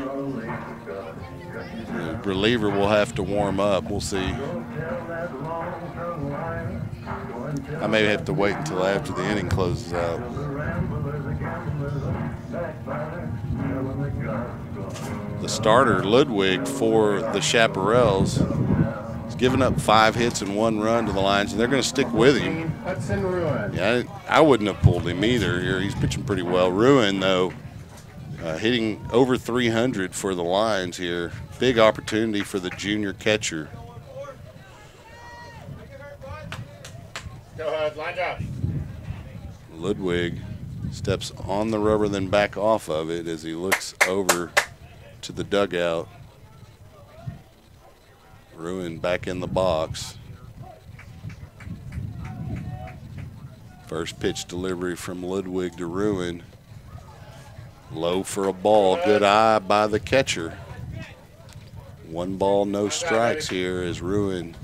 The reliever will have to warm up. We'll see. I may have to wait until after the inning closes out. The starter, Ludwig, for the Chaparrals, has given up 5 hits and 1 run to the Lions, and they're going to stick with him. Yeah, I wouldn't have pulled him either. He's pitching pretty well. Ruin, though, hitting over 300 for the Lions here. Big opportunity for the junior catcher. Go ahead, line up. Ludwig steps on the rubber, then back off of it as he looks over to the dugout. Ruin back in the box. First pitch delivery from Ludwig to Ruin. Low for a ball. Good eye by the catcher. 1 ball, no strikes here as Ruin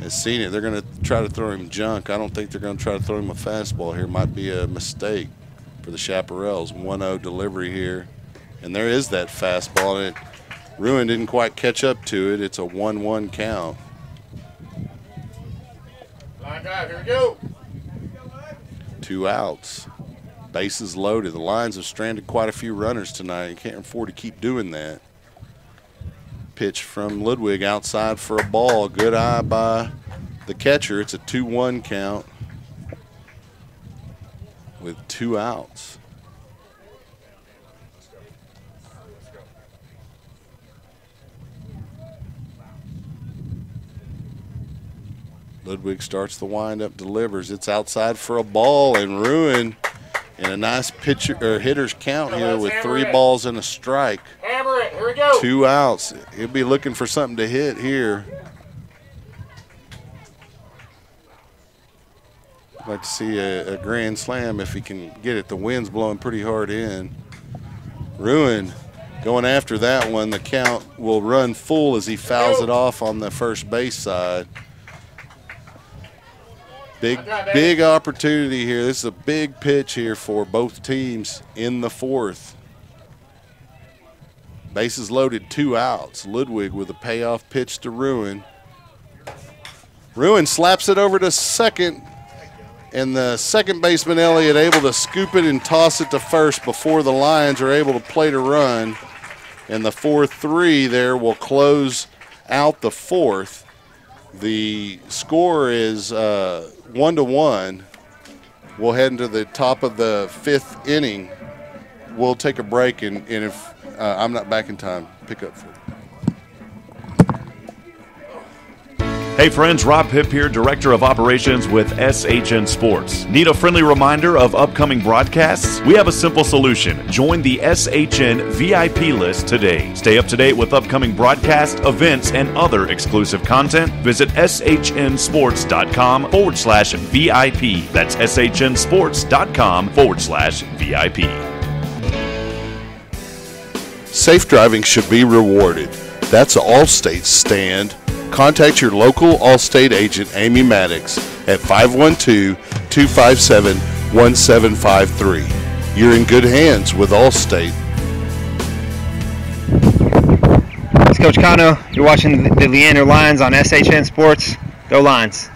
has seen it. They're going to try to throw him junk. I don't think they're going to try to throw him a fastball here. Might be a mistake for the Chaparrals. 1-0 delivery here. And there is that fastball. And Ruin didn't quite catch up to it. It's a 1-1 count. Line drive, here we go. 2 outs. Bases loaded. The Lions have stranded quite a few runners tonight. You can't afford to keep doing that. Pitch from Ludwig outside for a ball. Good eye by the catcher. It's a 2-1 count with 2 outs. Ludwig starts the windup, delivers. It's outside for a ball, and Ruin in a nice pitcher or hitter's count here with 3 balls and a strike. Hammer it, here we go. 2 outs. He'll be looking for something to hit here. I'd like to see a grand slam if he can get it. The wind's blowing pretty hard in. Ruin going after that one. The count will run full as he fouls it off on the first base side. Big opportunity here. This is a big pitch here for both teams in the 4th. Bases loaded, 2 outs. Ludwig with a payoff pitch to Ruin. Ruin slaps it over to second, and the second baseman, Elliott, able to scoop it and toss it to first before the Lions are able to plate a run. And the 4-3 there will close out the 4th. The score is 1-1. We'll head into the top of the 5th inning. We'll take a break, and if I'm not back in time, pick up for it. Hey friends, Rob Hipp here, Director of Operations with SHN Sports. Need a friendly reminder of upcoming broadcasts? We have a simple solution. Join the SHN VIP list today. Stay up to date with upcoming broadcasts, events, and other exclusive content. Visit shnsports.com/VIP. That's shnsports.com/VIP. Safe driving should be rewarded. That's Allstate's stand. Contact your local Allstate agent, Amy Maddox, at 512-257-1753. You're in good hands with Allstate. It's Coach Kano. You're watching the Leander Lions on SHN Sports. Go Lions.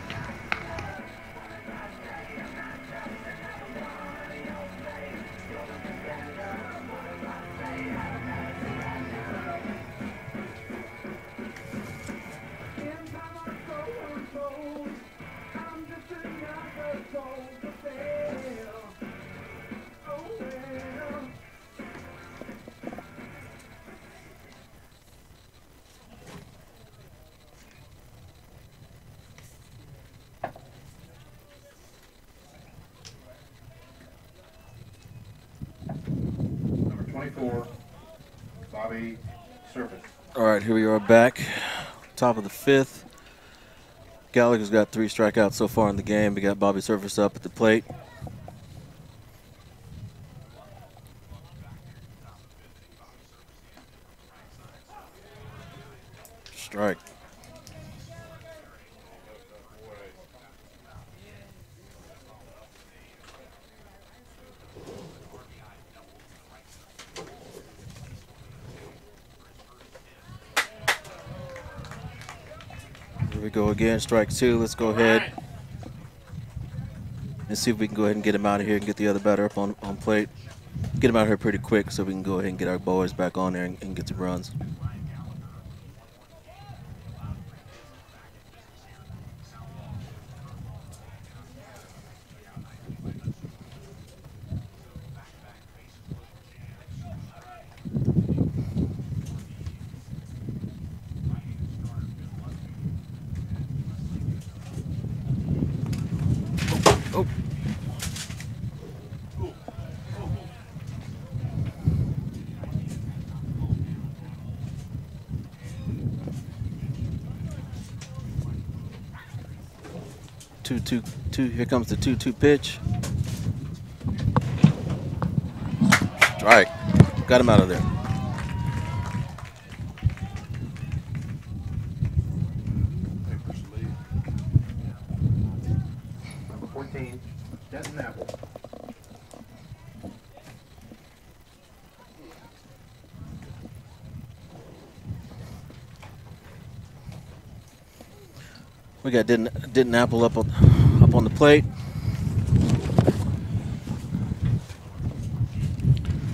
Bobby Surface. All right, here we are back. Top of the 5th. Gallagher's got 3 strikeouts so far in the game. We got Bobby Surface up at the plate. Strike. Here we go again, strike 2. Let's go ahead and see if we can go ahead and get him out of here and get the other batter up on plate. Get him out of here pretty quick so we can go ahead and get our boys back on there and get some runs. Oh. 2-2-2. Here comes the 2-2 pitch. Strike. Got him out of there. Number 14, Denton Apple. We got Denton Apple up on the plate.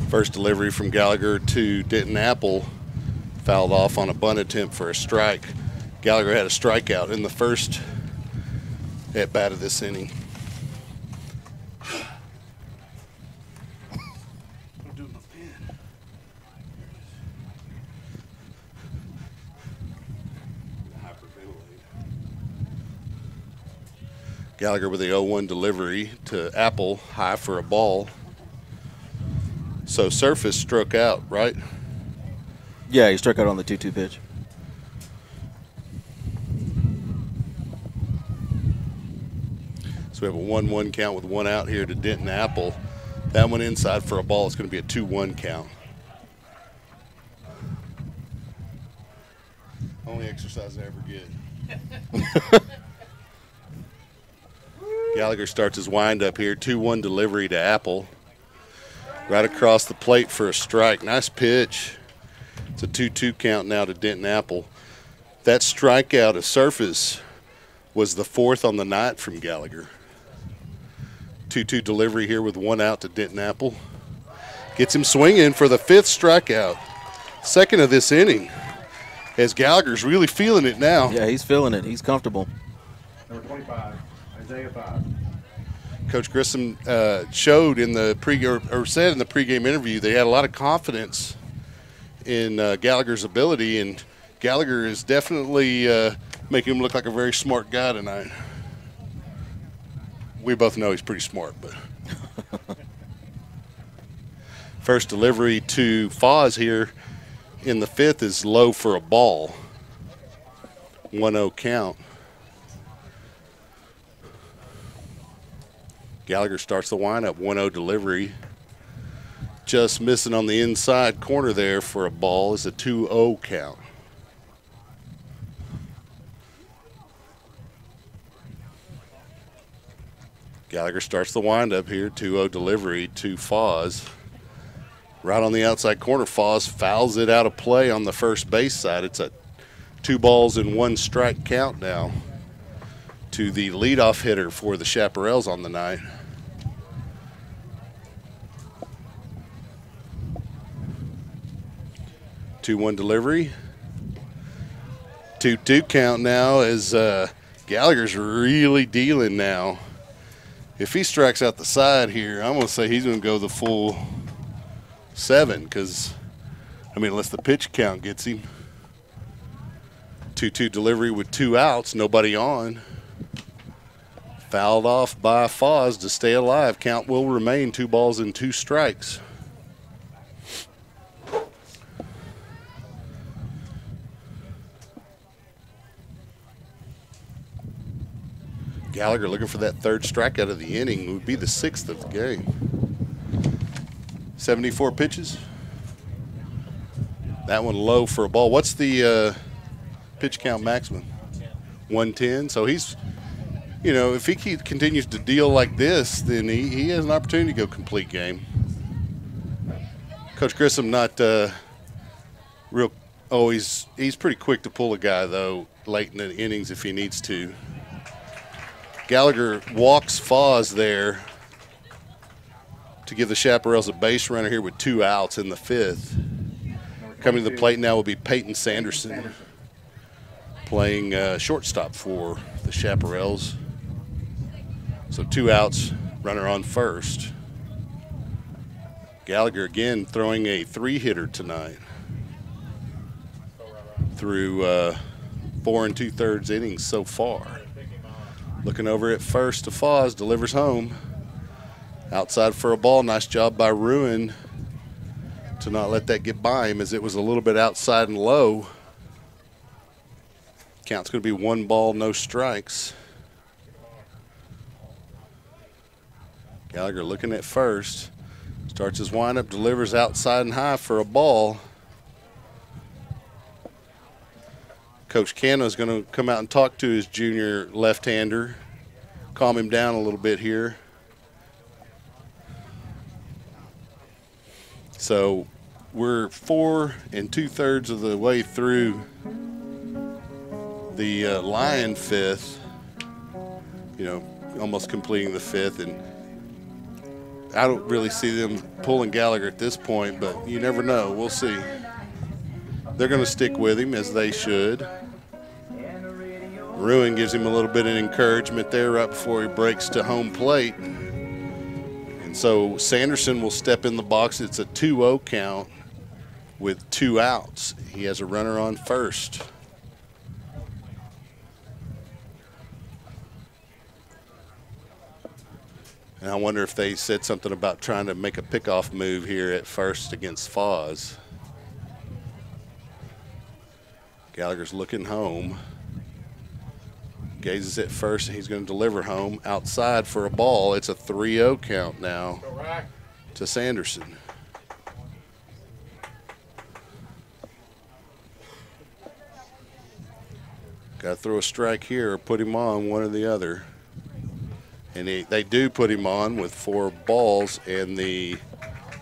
First delivery from Gallagher to Denton Apple, fouled off on a bunt attempt for a strike. Gallagher had a strikeout in the first at bat of this inning. Gallagher with the 0-1 delivery to Apple, high for a ball. So Surface struck out, right? Yeah, he struck out on the 2-2 pitch. So we have a 1-1 count with one out here to Denton Apple. That one inside for a ball. It's going to be a 2-1 count. Only exercise I ever get. Gallagher starts his windup here. 2-1 delivery to Apple. Right across the plate for a strike. Nice pitch. It's a 2-2 count now to Denton Apple. That strikeout of Surface was the fourth on the night from Gallagher. 2-2 delivery here with one out to Denton Apple. Gets him swinging for the fifth strikeout. Second of this inning. As Gallagher's really feeling it now. Yeah, he's feeling it. He's comfortable. Number 25, Isaiah 5. Coach Grissom showed in the said in the pregame interview they had a lot of confidence in Gallagher's ability, and Gallagher is definitely making him look like a very smart guy tonight. We both know he's pretty smart, but first delivery to Foz here in the fifth is low for a ball. 1-0 count. Gallagher starts the windup, 1-0 delivery. Just missing on the inside corner there for a ball is a 2-0 count. Gallagher starts the windup here, 2-0 delivery to Foz. Right on the outside corner, Foz fouls it out of play on the first base side. It's a 2-1 strike count now to the leadoff hitter for the Chaparrals on the night. Two-one delivery. 2-2 count now as Gallagher's really dealing now. If he strikes out the side here, I'm going to say he's going to go the full 7 because, I mean, unless the pitch count gets him. 2-2 delivery with 2 outs, nobody on. Fouled off by Foz to stay alive. Count will remain 2 strikes. Gallagher looking for that third strikeout of the inning. It would be the 6th of the game. 74 pitches. That one low for a ball. What's the pitch count maximum? 110. So he's, you know, if he continues to deal like this, then he has an opportunity to go complete game. Coach Grissom not real. Oh, he's pretty quick to pull a guy though late in the innings if he needs to. Gallagher walks Foz there to give the Chaparrals a base runner here with 2 outs in the 5th. Coming to the plate now will be Peyton Sanderson, playing shortstop for the Chaparrals. So 2 outs, runner on first. Gallagher again throwing a 3-hitter tonight through 4 2/3 innings so far. Looking over at first to Foz, delivers home. Outside for a ball. Nice job by Ruin to not let that get by him, as it was a little bit outside and low. Count's going to be 1 ball, no strikes. Gallagher looking at first. Starts his windup, delivers outside and high for a ball. Coach Cano is going to come out and talk to his junior left-hander, calm him down a little bit here. So we're 4 2/3 of the way through the Lion 5th, almost completing the 5th, and I don't really see them pulling Gallagher at this point, but you never know. We'll see. They're going to stick with him, as they should. Ruin gives him a little bit of encouragement there right before he breaks to home plate. And so Sanderson will step in the box. It's a 2-0 count with 2 outs. He has a runner on first. And I wonder if they said something about trying to make a pickoff move here at first against Foz. Gallagher's looking home. Gazes at first, and he's going to deliver home. Outside for a ball. It's a 3-0 count now to Sanderson. Got to throw a strike here or put him on, one or the other. And they do put him on with 4 balls, and the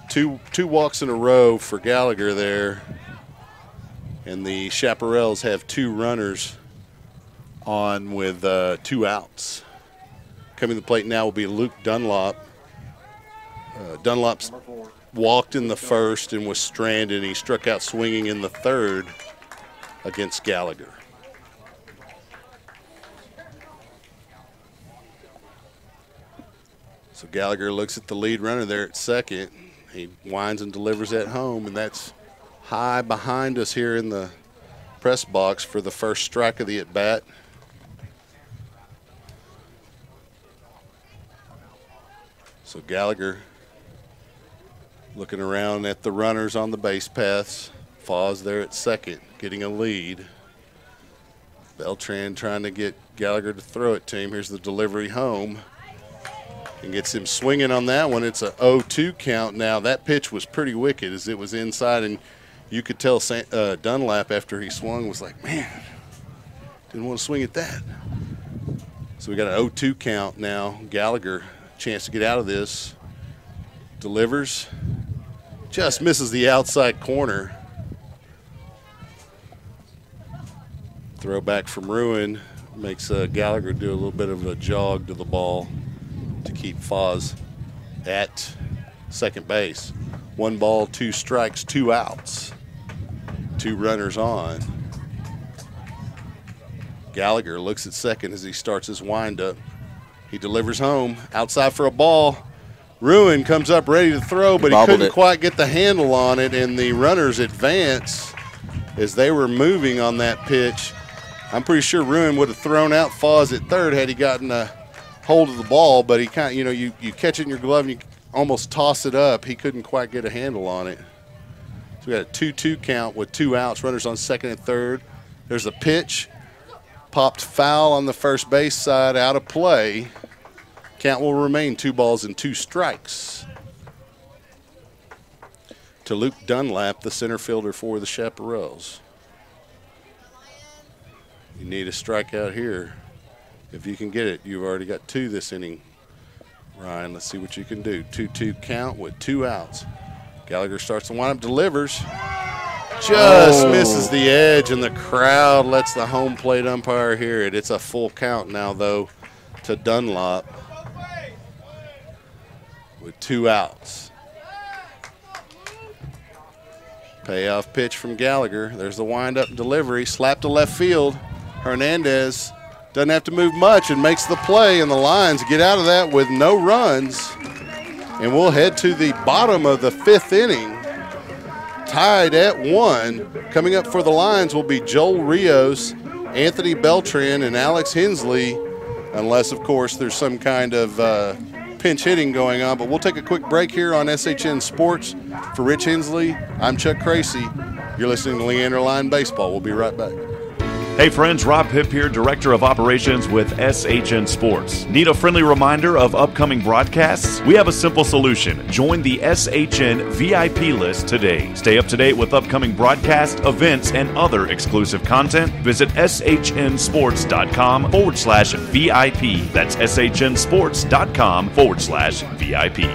two walks in a row for Gallagher there. And the Chaparrals have 2 runners on with 2 outs. Coming to the plate now will be Luke Dunlop. Dunlop's walked in the first and was stranded. He struck out swinging in the 3rd against Gallagher. So Gallagher looks at the lead runner there at second. He winds and delivers at home, and that's high behind us here in the press box for the first strike of the at-bat. So Gallagher looking around at the runners on the base paths. Foz there at second, getting a lead. Beltran trying to get Gallagher to throw it to him. Here's the delivery home. And gets him swinging on that one. It's a 0-2 count now. That pitch was pretty wicked as it was inside, and you could tell Dunlap after he swung was like, man, didn't want to swing at that. So we got an 0-2 count now. Gallagher, chance to get out of this. Delivers. Just misses the outside corner. Throw back from Ruin. Makes Gallagher do a little bit of a jog to the ball to keep Foz at second base. 1 ball, 2 strikes, 2 outs. 2 runners on. Gallagher looks at second as he starts his windup. He delivers home. Outside for a ball. Ruin comes up ready to throw, but he couldn't quite get the handle on it, and the runners advance as they were moving on that pitch. I'm pretty sure Ruin would have thrown out Foz at third had he gotten a hold of the ball, but he kind of, you catch it in your glove and you almost toss it up. He couldn't quite get a handle on it. So we got a 2-2 count with 2 outs, runners on second and third. There's a pitch, popped foul on the first base side, out of play. Count will remain 2 balls and 2 strikes to Luke Dunlap, the center fielder for the Chaparrals. You need a strikeout here. If you can get it, you've already got 2 this inning. Ryan, let's see what you can do. 2-2 count with 2 outs. Gallagher starts the windup, delivers. Just misses the edge, and the crowd lets the home plate umpire hear it. It's a full count now, though, to Dunlop with 2 outs. Payoff pitch from Gallagher. There's the windup delivery. Slap to left field. Hernandez doesn't have to move much and makes the play, and the Lions get out of that with no runs. And we'll head to the bottom of the 5th inning, tied at 1. Coming up for the Lions will be Joel Rios, Anthony Beltran, and Alex Hensley. unless, of course, there's some kind of pinch hitting going on. But we'll take a quick break here on SHN Sports. For Rich Hensley, I'm Chuck Kracy. You're listening to Leander Line Baseball. We'll be right back. Hey friends, Rob Hipp here, Director of Operations with SHN Sports. Need a friendly reminder of upcoming broadcasts? We have a simple solution. Join the SHN VIP list today. Stay up to date with upcoming broadcasts, events, and other exclusive content. Visit shnsports.com/VIP. That's shnsports.com/VIP.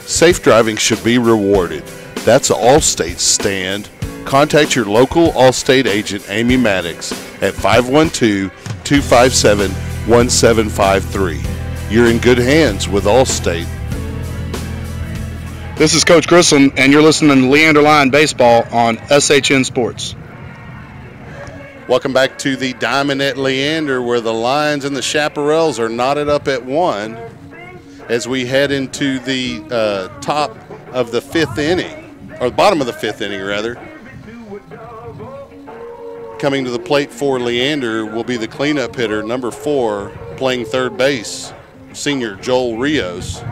Safe driving should be rewarded. That's Allstate's stand. Contact your local Allstate agent, Amy Maddox, at 512-257-1753. You're in good hands with Allstate. This is Coach Grissom, and you're listening to Leander Line Baseball on SHN Sports. Welcome back to the Diamond at Leander, where the Lions and the Chaparrals are knotted up at 1 as we head into the top of the 5th inning, or the bottom of the 5th inning, rather. Coming to the plate for Leander will be the cleanup hitter, number 4, playing third base, senior Joel Rios.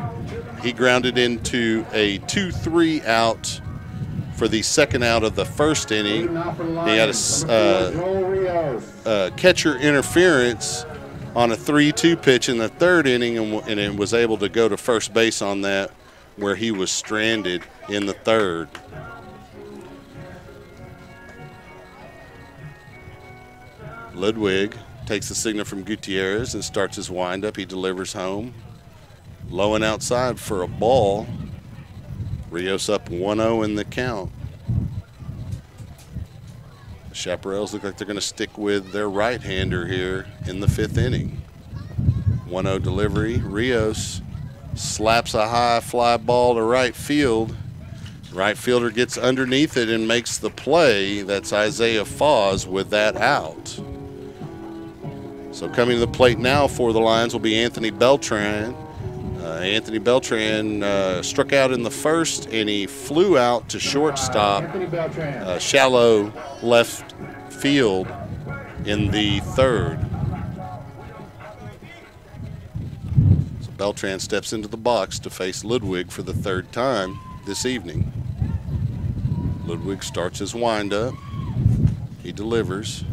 He grounded into a 2-3 out for the second out of the first inning. He had a catcher interference on a 3-2 pitch in the third inning and was able to go to first base on that, where he was stranded in the third. Ludwig takes the signal from Gutierrez and starts his windup. He delivers home. Low and outside for a ball. Rios up 1-0 in the count. The Chaparrals look like they're going to stick with their right-hander here in the 5th inning. 1-0 delivery. Rios slaps a high fly ball to right field. Right fielder gets underneath it and makes the play. That's Isaiah Foz with that out. So coming to the plate now for the Lions will be Anthony Beltran. Anthony Beltran struck out in the first, and he flew out to shortstop, shallow left field in the third. So Beltran steps into the box to face Ludwig for the third time this evening. Ludwig starts his windup. He delivers.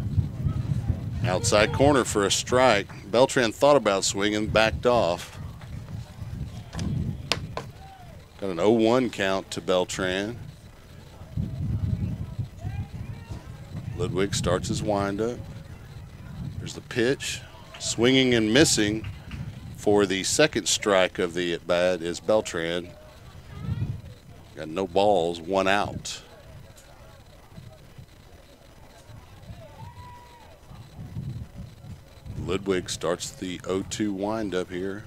Outside corner for a strike. Beltran thought about swinging, backed off. Got an 0-1 count to Beltran. Ludwig starts his windup. There's the pitch. Swinging and missing for the second strike of the at-bat is Beltran. Got no balls, 1 out. Ludwig starts the 0-2 windup here.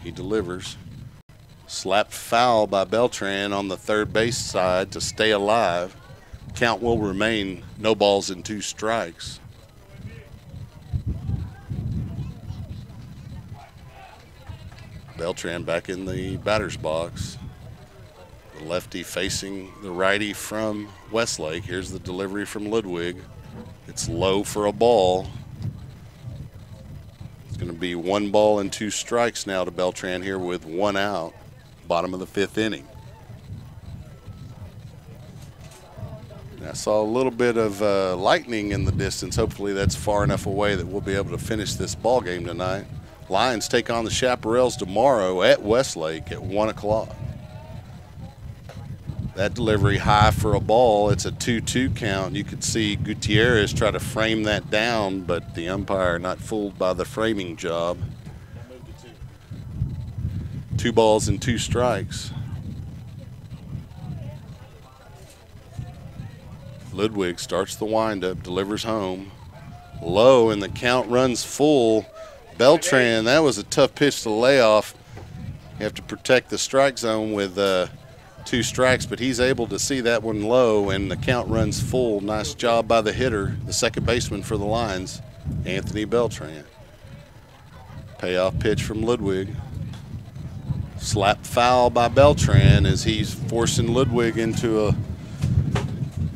He delivers. Slapped foul by Beltran on the third base side to stay alive. Count will remain no balls and 2 strikes. Beltran back in the batter's box. The lefty facing the righty from Westlake. Here's the delivery from Ludwig. It's low for a ball. It's going to be 1 ball and 2 strikes now to Beltran here with 1 out. Bottom of the 5th inning. I saw a little bit of lightning in the distance. Hopefully that's far enough away that we'll be able to finish this ball game tonight. Lions take on the Chaparrals tomorrow at Westlake at 1 o'clock. That delivery high for a ball. It's a 2-2 count. You could see Gutierrez try to frame that down, but the umpire not fooled by the framing job. 2 balls and 2 strikes. Ludwig starts the windup, delivers home. Low, and the count runs full. Beltran, that was a tough pitch to lay off. You have to protect the strike zone with 2 strikes, but he's able to see that one low, and the count runs full. Nice job by the hitter, the second baseman for the Lions, Anthony Beltran. Payoff pitch from Ludwig. Slap foul by Beltran as he's forcing Ludwig into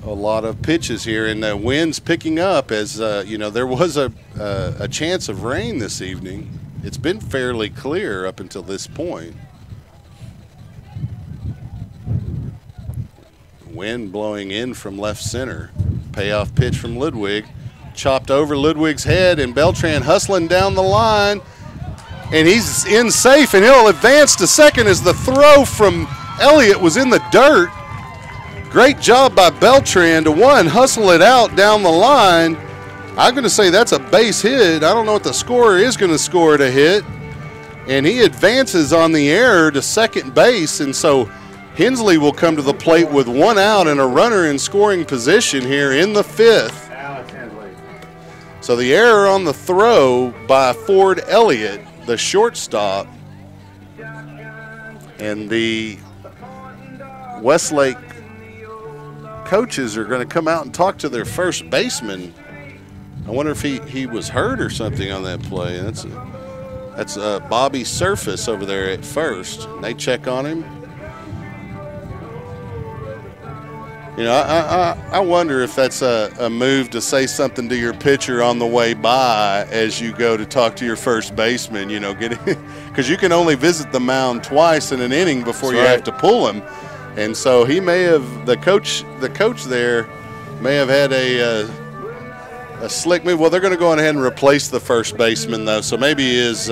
a a lot of pitches here, and the wind's picking up as, there was a chance of rain this evening. It's been fairly clear up until this point. Wind blowing in from left center. Payoff pitch from Ludwig. Chopped over Ludwig's head, and Beltran hustling down the line. And he's in safe, and he'll advance to second as the throw from Elliott was in the dirt. Great job by Beltran to hustle it out down the line. I'm going to say that's a base hit. I don't know what the scorer is going to score to hit. And he advances on the error to second base, and so Hensley will come to the plate with 1 out and a runner in scoring position here in the 5th. So the error on the throw by Ford Elliott, the shortstop, and the Westlake coaches are going to come out and talk to their first baseman. I wonder if he was hurt or something on that play. That's Bobby Surface over there at first. And they check on him. I wonder if that's a move to say something to your pitcher on the way by as you go to talk to your first baseman, because you can only visit the mound twice in an inning before you have to pull him. And so he may have, the coach there may have had a slick move. Well, they're going to go ahead and replace the first baseman, though, so maybe he is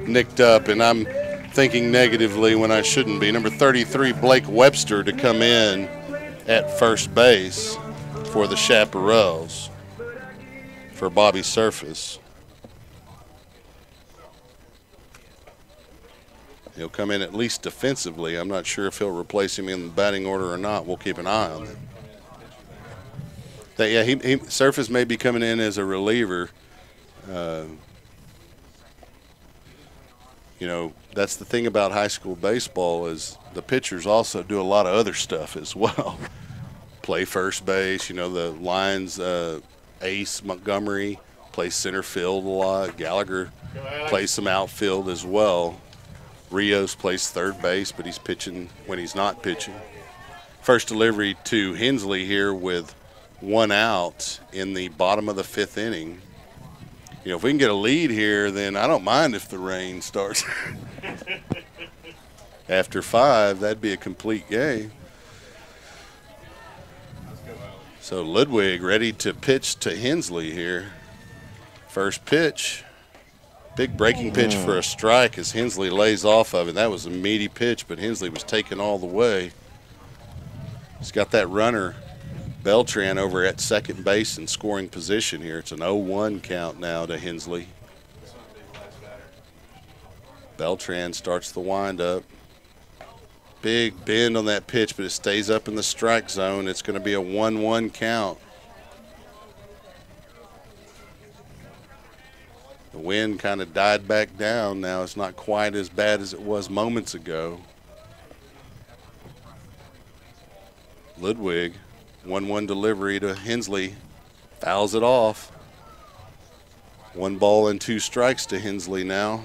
nicked up, and I'm thinking negatively when I shouldn't be. Number 33, Blake Webster, to come in at first base for the Chaparrals for Bobby Surface. He'll come in at least defensively. I'm not sure if he'll replace him in the batting order or not. We'll keep an eye on that. Surface may be coming in as a reliever. That's the thing about high school baseball is the pitchers also do a lot of other stuff as well. Play first base, the Lions ace Montgomery plays center field a lot. Gallagher plays some outfield as well. Rios plays third base, but he's pitching when he's not pitching. First delivery to Hensley here with 1 out in the bottom of the 5th inning. If we can get a lead here, then I don't mind if the rain starts. After 5, that'd be a complete game. So Ludwig ready to pitch to Hensley here. First pitch. Big breaking pitch for a strike as Hensley lays off of it. That was a meaty pitch, but Hensley was taken all the way. He's got that runner, Beltran, over at second base in scoring position here. It's an 0-1 count now to Hensley. Beltran starts the windup. Big bend on that pitch, but it stays up in the strike zone. It's going to be a 1-1 count. The wind kind of died back down now. It's not quite as bad as it was moments ago. Ludwig, 1-1 delivery to Hensley, fouls it off. 1 ball and 2 strikes to Hensley now.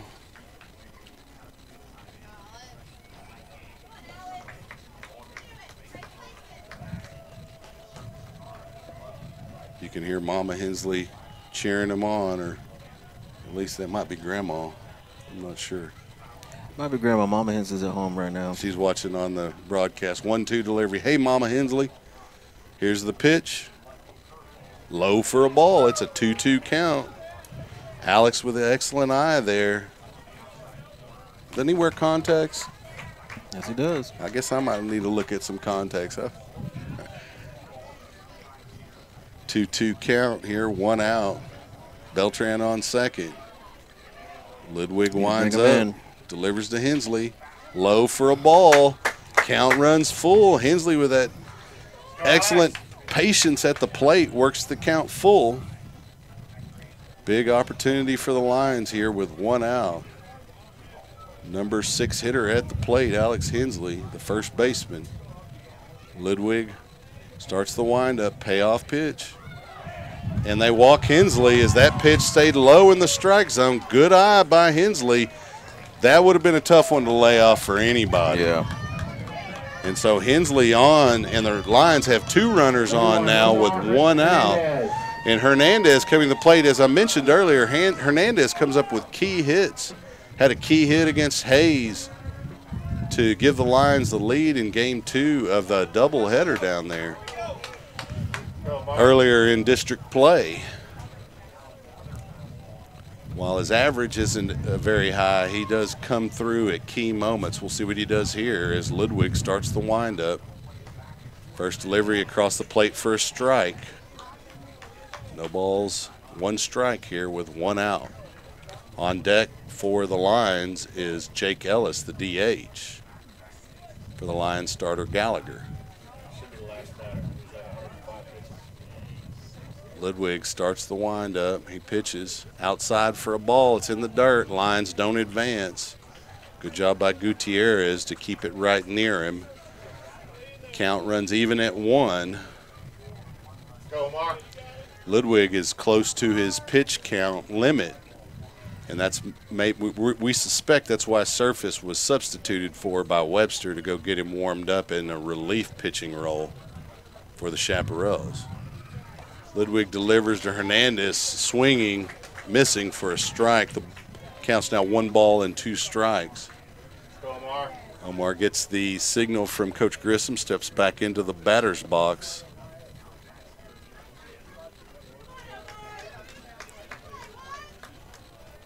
You can hear Mama Hensley cheering him on, or at least that might be Grandma. I'm not sure. Might be Grandma. Mama Hensley's at home right now. She's watching on the broadcast. 1-2 delivery. Hey, Mama Hensley. Here's the pitch. Low for a ball. It's a 2-2 count. Alex with an excellent eye there. Doesn't he wear contacts? Yes, he does. I guess I might need to look at some contacts. 2-2 count here, 1 out. Beltran on second. Ludwig winds up, delivers to Hensley. Low for a ball. Count runs full. Hensley with that excellent patience at the plate works the count full. Big opportunity for the Lions here with 1 out. Number 6 hitter at the plate, Alex Hensley, the first baseman. Ludwig starts the windup, payoff pitch. And they walk Hensley as that pitch stayed low in the strike zone. Good eye by Hensley. That would have been a tough one to lay off for anybody. Yeah. And so Hensley on, and the Lions have 2 runners on now with 1 out. And Hernandez coming to the plate. As I mentioned earlier, Hernandez comes up with key hits. Had a key hit against Hayes to give the Lions the lead in game 2 of the doubleheader down there earlier in district play. While his average isn't very high, he does come through at key moments. We'll see what he does here as Ludwig starts the windup. First delivery across the plate for a strike. No balls, 1 strike here with 1 out. On deck for the Lions is Jake Ellis, the DH. For the Lions starter, Gallagher. Ludwig starts the windup. He pitches outside for a ball. It's in the dirt. Lions don't advance. Good job by Gutierrez to keep it right near him. Count runs even at 1. Go, Mark. Ludwig is close to his pitch count limit, and that's we suspect that's why Surface was substituted for by Webster to go get him warmed up in a relief pitching role for the Chaparrals. Ludwig delivers to Hernandez, swinging, missing for a strike. The count's now 1 ball and 2 strikes. Go, Omar. Omar gets the signal from Coach Grissom, steps back into the batter's box.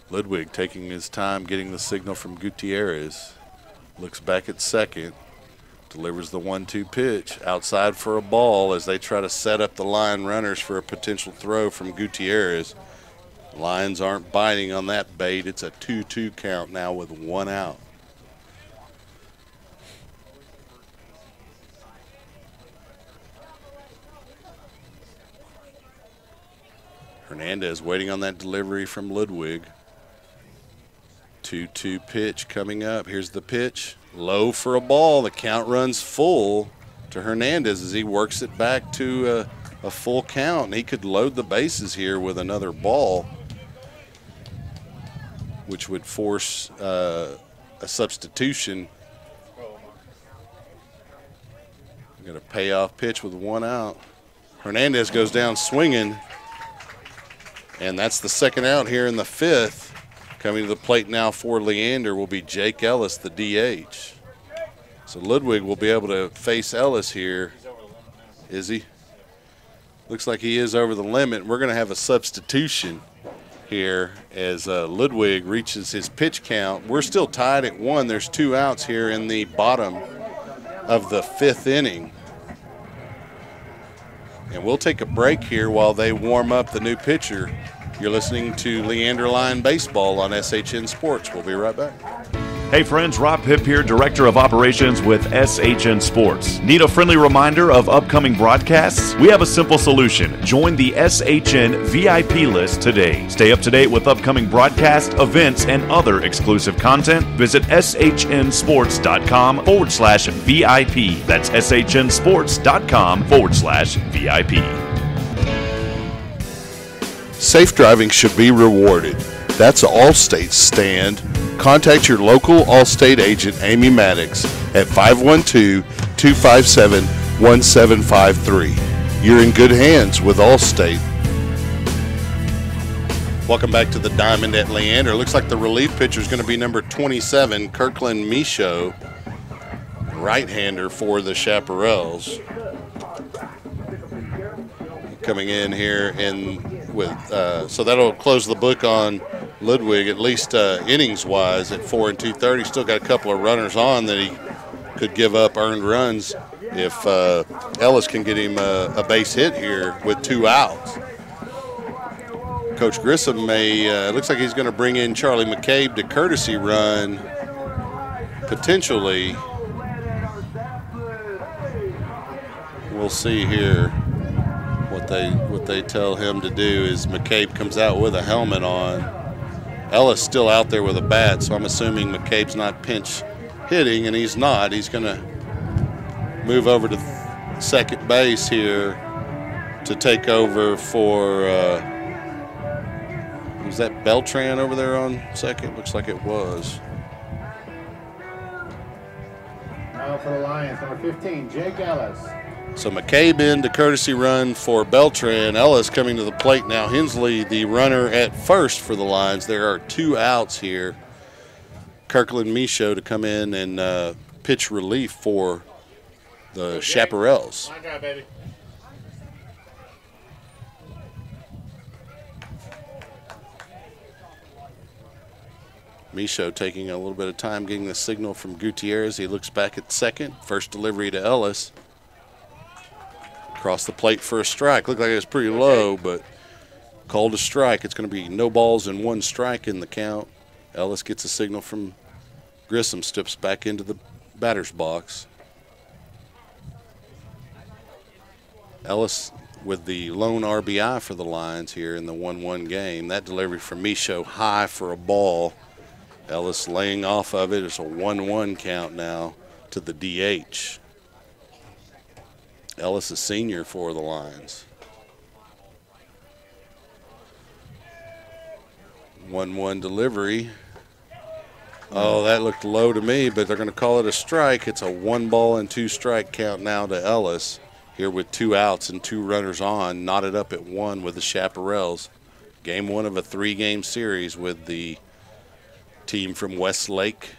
Ludwig taking his time getting the signal from Gutierrez. Looks back at second. Delivers the 1-2 pitch outside for a ball as they try to set up the line runners for a potential throw from Gutierrez. Lions aren't biting on that bait. It's a 2-2 count now with 1 out. Hernandez waiting on that delivery from Ludwig. 2-2 pitch coming up. Here's the pitch. Low for a ball. The count runs full to Hernandez as he works it back to a full count. He could load the bases here with another ball, which would force a substitution. Got a payoff pitch with 1 out. Hernandez goes down swinging, and that's the 2nd out here in the 5th. Coming to the plate now for Leander will be Jake Ellis, the DH. So Ludwig will be able to face Ellis here. Is he? Looks like he is over the limit. We're going to have a substitution here as Ludwig reaches his pitch count. We're still tied at 1. There's 2 outs here in the bottom of the 5th inning. And we'll take a break here while they warm up the new pitcher. You're listening to Leander Line Baseball on SHN Sports. We'll be right back. Hey friends, Rob Hipp here, Director of Operations with SHN Sports. Need a friendly reminder of upcoming broadcasts? We have a simple solution. Join the SHN VIP list today. Stay up to date with upcoming broadcasts, events, and other exclusive content. Visit shnsports.com/VIP. That's shnsports.com/VIP. Safe driving should be rewarded. That's Allstate's stand. Contact your local Allstate agent, Amy Maddox, at 512-257-1753. You're in good hands with Allstate. Welcome back to the Diamond at Leander. Looks like the relief pitcher is going to be number 27, Kirkland Michaud, right-hander for the Chaparrals. Coming in here with so that'll close the book on Ludwig, at least innings-wise, at 4 2/3. Still got a couple of runners on that he could give up earned runs if Ellis can get him a base hit here with 2 outs. Coach Grissom may, looks like he's going to bring in Charlie McCabe to courtesy run, potentially. We'll see here. What they tell him to do is McCabe comes out with a helmet on. Ellis still out there with a bat, so I'm assuming McCabe's not pinch hitting, and he's not. He's going to move over to second base here to take over for, was that Beltran over there on second? Looks like it was. out for the Lions, number 15, Jake Ellis. So McCabe in to courtesy run for Beltran. Ellis coming to the plate now. Hensley, the runner at first for the Lions. There are 2 outs here. Kirkland Michaud to come in and pitch relief for the Chaparrals. My guy, baby. Michaud taking a little bit of time getting the signal from Gutierrez. He looks back at second. First delivery to Ellis. Across the plate for a strike. Looked like it was pretty low, but called a strike. It's going to be no balls and 1 strike in the count. Ellis gets a signal from Grissom, steps back into the batter's box. Ellis with the lone RBI for the Lions here in the 1-1 game. That delivery from Michaud high for a ball. Ellis laying off of it. It's a 1-1 count now to the DH. Ellis is senior for the Lions. 1-1 delivery. Oh, that looked low to me, but they're going to call it a strike. It's a 1 ball and 2 strike count now to Ellis here with 2 outs and 2 runners on, knotted up at 1 with the Chaparrals. Game 1 of a 3-game series with the team from Westlake.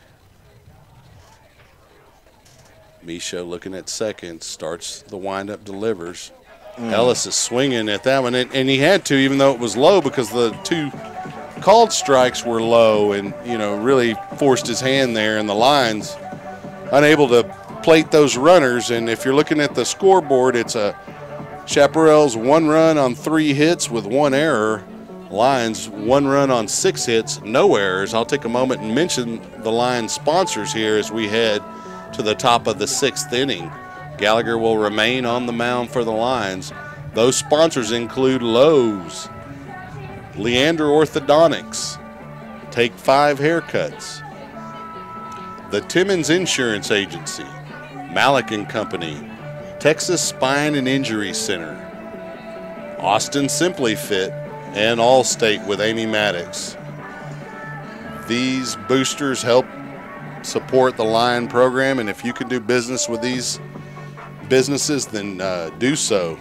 Michaud looking at second, starts the windup, delivers. Ellis is swinging at that one, and he had to, even though it was low, because the 2 called strikes were low, and really forced his hand there, and the Lions unable to plate those runners. And if you're looking at the scoreboard, it's a Chaparrals 1 run on 3 hits with 1 error. Lions 1 run on 6 hits, no errors. I'll take a moment and mention the Lions sponsors here as we head to the top of the 6th inning. Gallagher will remain on the mound for the Lions. Those sponsors include Lowe's, Leander Orthodontics, Take 5 Haircuts, the Timmons Insurance Agency, Malik & Company, Texas Spine and Injury Center, Austin Simply Fit, and Allstate with Amy Maddox. These boosters help support the Lion program, and if you can do business with these businesses, then do so,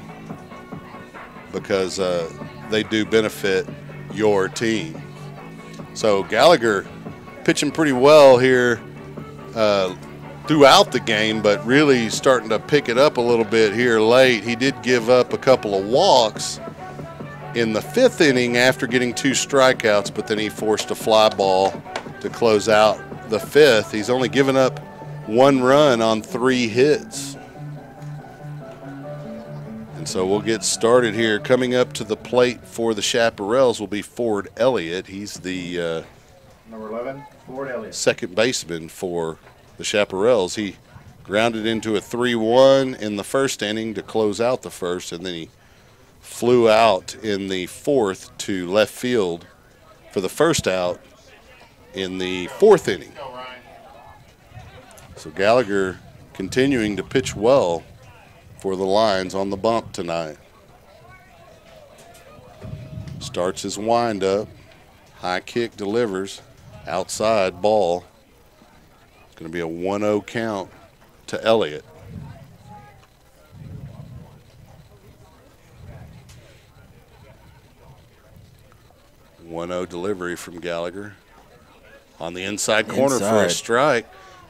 because they do benefit your team. So Gallagher pitching pretty well here throughout the game, but really starting to pick it up a little bit here late. He did give up a couple of walks in the 5th inning after getting 2 strikeouts, but then he forced a fly ball to close out the 5th. He's only given up 1 run on 3 hits. And so we'll get started here. Coming up to the plate for the Chaparrals will be Ford Elliott. He's the Number 11, Ford Elliott. second baseman for the Chaparrals. He grounded into a 3-1 in the 1st inning to close out the 1st, and then he flew out in the 4th to left field for the 1st out in the 4th inning. So Gallagher continuing to pitch well for the Lions on the bump tonight. Starts his windup, high kick, delivers, outside ball. It's going to be a 1-0 count to Elliott. Delivery from Gallagher on the inside corner for a strike.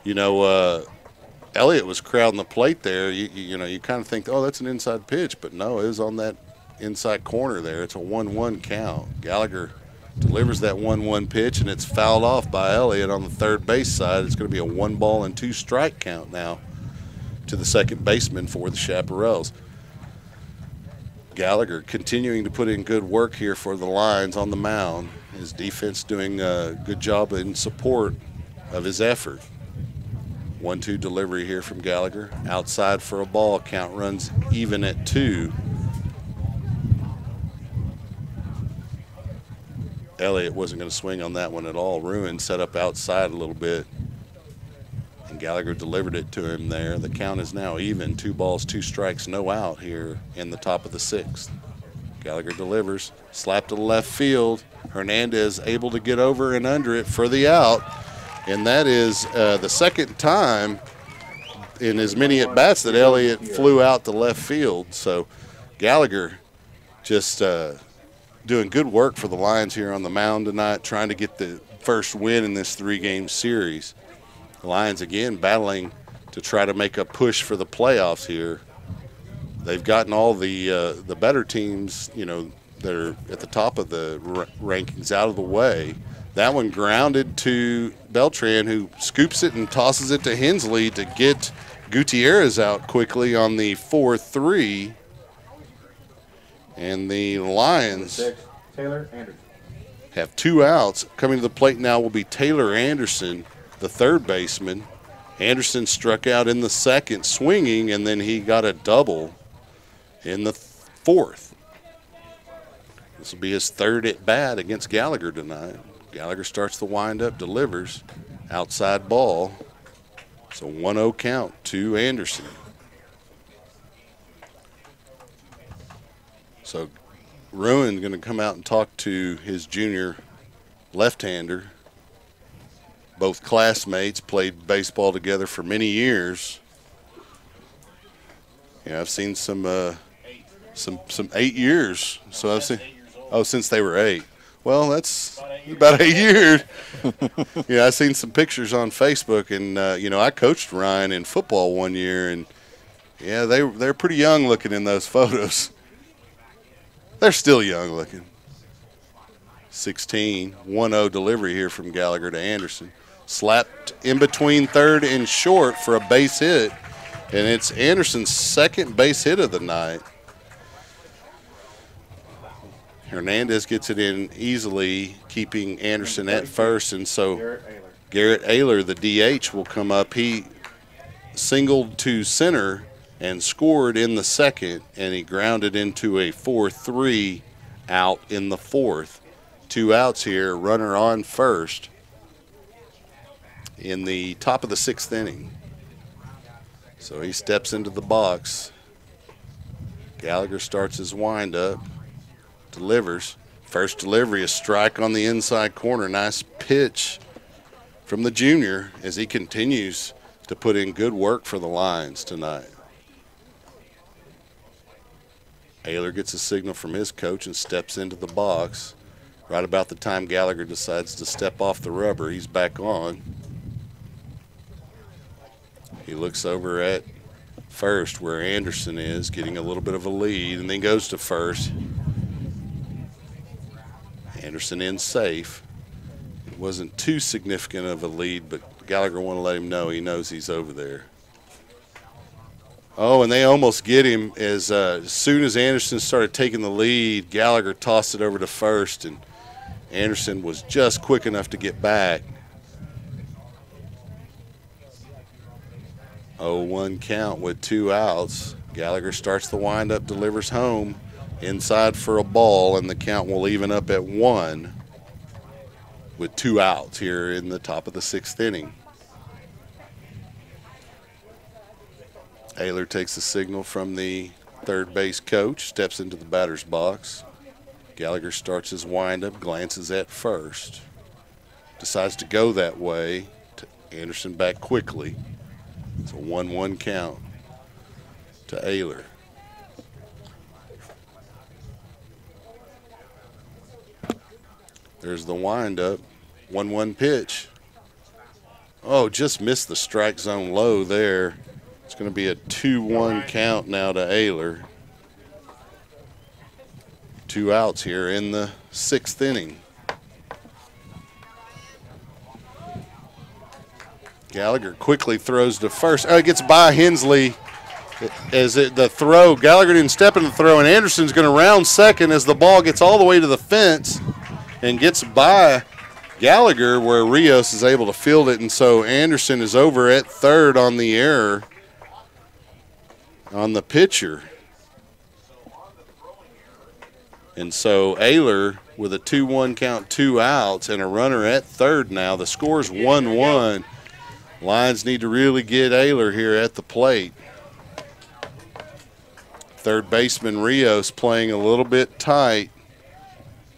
Elliott was crowding the plate there. You kind of think, oh, that's an inside pitch, but no, it was on that inside corner there. It's a 1-1 count. Gallagher delivers that 1-1 pitch, and it's fouled off by Elliott on the 3rd base side. It's going to be a 1 ball and 2 strike count now to the second baseman for the Chaparrals. Gallagher continuing to put in good work here for the Lions on the mound. His defense doing a good job in support of his effort. 1-2 delivery here from Gallagher. Outside for a ball. Count runs even at 2. Elliott wasn't going to swing on that one at all. Ruin set up outside a little bit, and Gallagher delivered it to him there. The count is now even. 2 balls, 2 strikes, no out here in the top of the 6th. Gallagher delivers, slap to the left field. Hernandez able to get over and under it for the out, and that is the 2nd time in as many at-bats that Elliott flew out to left field. So Gallagher just doing good work for the Lions here on the mound tonight, trying to get the first win in this 3-game series. The Lions, again, battling to try to make a push for the playoffs here. They've gotten all the better teams, you know, that are at the top of the rankings out of the way. That one grounded to Beltran, who scoops it and tosses it to Hensley to get Gutierrez out quickly on the 4-3. And the Lions have 2 outs. Coming to the plate now will be Taylor Anderson, the third baseman. Anderson struck out in the second swinging, and then he got a double in the fourth. This will be his third at bat against Gallagher tonight. Gallagher starts the windup, delivers, outside ball. It's a 1-0 count to Anderson. So Ruin going to come out and talk to his junior left-hander. Both classmates, played baseball together for many years. Yeah, I've seen some 8 years. So I've seen, since they were 8. Well, that's about 8 years. Yeah, I've seen some pictures on Facebook, and you know, I coached Ryan in football one year, and yeah, they're pretty young looking in those photos. They're still young looking. 16, 1-0 delivery here from Gallagher to Anderson. Slapped in between third and short for a base hit, and it's Anderson's second base hit of the night. Hernandez gets it in easily, keeping Anderson at first, and so Garrett Ayler, the DH, will come up. He singled to center and scored in the second, and he grounded into a 4-3 out in the fourth. 2 outs here, runner on first in the top of the 6th inning. So he steps into the box. Gallagher starts his windup. Delivers. First delivery, a strike on the inside corner. Nice pitch from the junior as he continues to put in good work for the Lions tonight. Ayler gets a signal from his coach and steps into the box. Right about the time Gallagher decides to step off the rubber, he's back on. He looks over at first where Anderson is, getting a little bit of a lead, and then goes to first. Anderson in safe. It wasn't too significant of a lead, but Gallagher wanted to let him know he knows he's over there. Oh, and they almost get him as soon as Anderson started taking the lead, Gallagher tossed it over to first, and Anderson was just quick enough to get back. 0-1 count with 2 outs. Gallagher starts the windup, delivers home. Inside for a ball, and the count will even up at 1 with 2 outs here in the top of the 6th inning. Ayler takes the signal from the third base coach, steps into the batter's box. Gallagher starts his windup, glances at first. Decides to go that way. Anderson back quickly. It's a 1-1 count to Ayler. There's the windup. 1-1 pitch. Oh, just missed the strike zone low there. It's going to be a 2-1 count now to Ayler. 2 outs here in the 6th inning. Gallagher quickly throws to first. Oh, it gets by Hensley as the throw. Gallagher didn't step in the throw, and Anderson's going to round second as the ball gets all the way to the fence and gets by Gallagher, where Rios is able to field it, and so Anderson is over at third on the error on the pitcher. And so Ayler with a 2-1 count, 2 outs, and a runner at third now. The score's 1-1. Lions need to really get Ayler here at the plate. Third baseman Rios playing a little bit tight.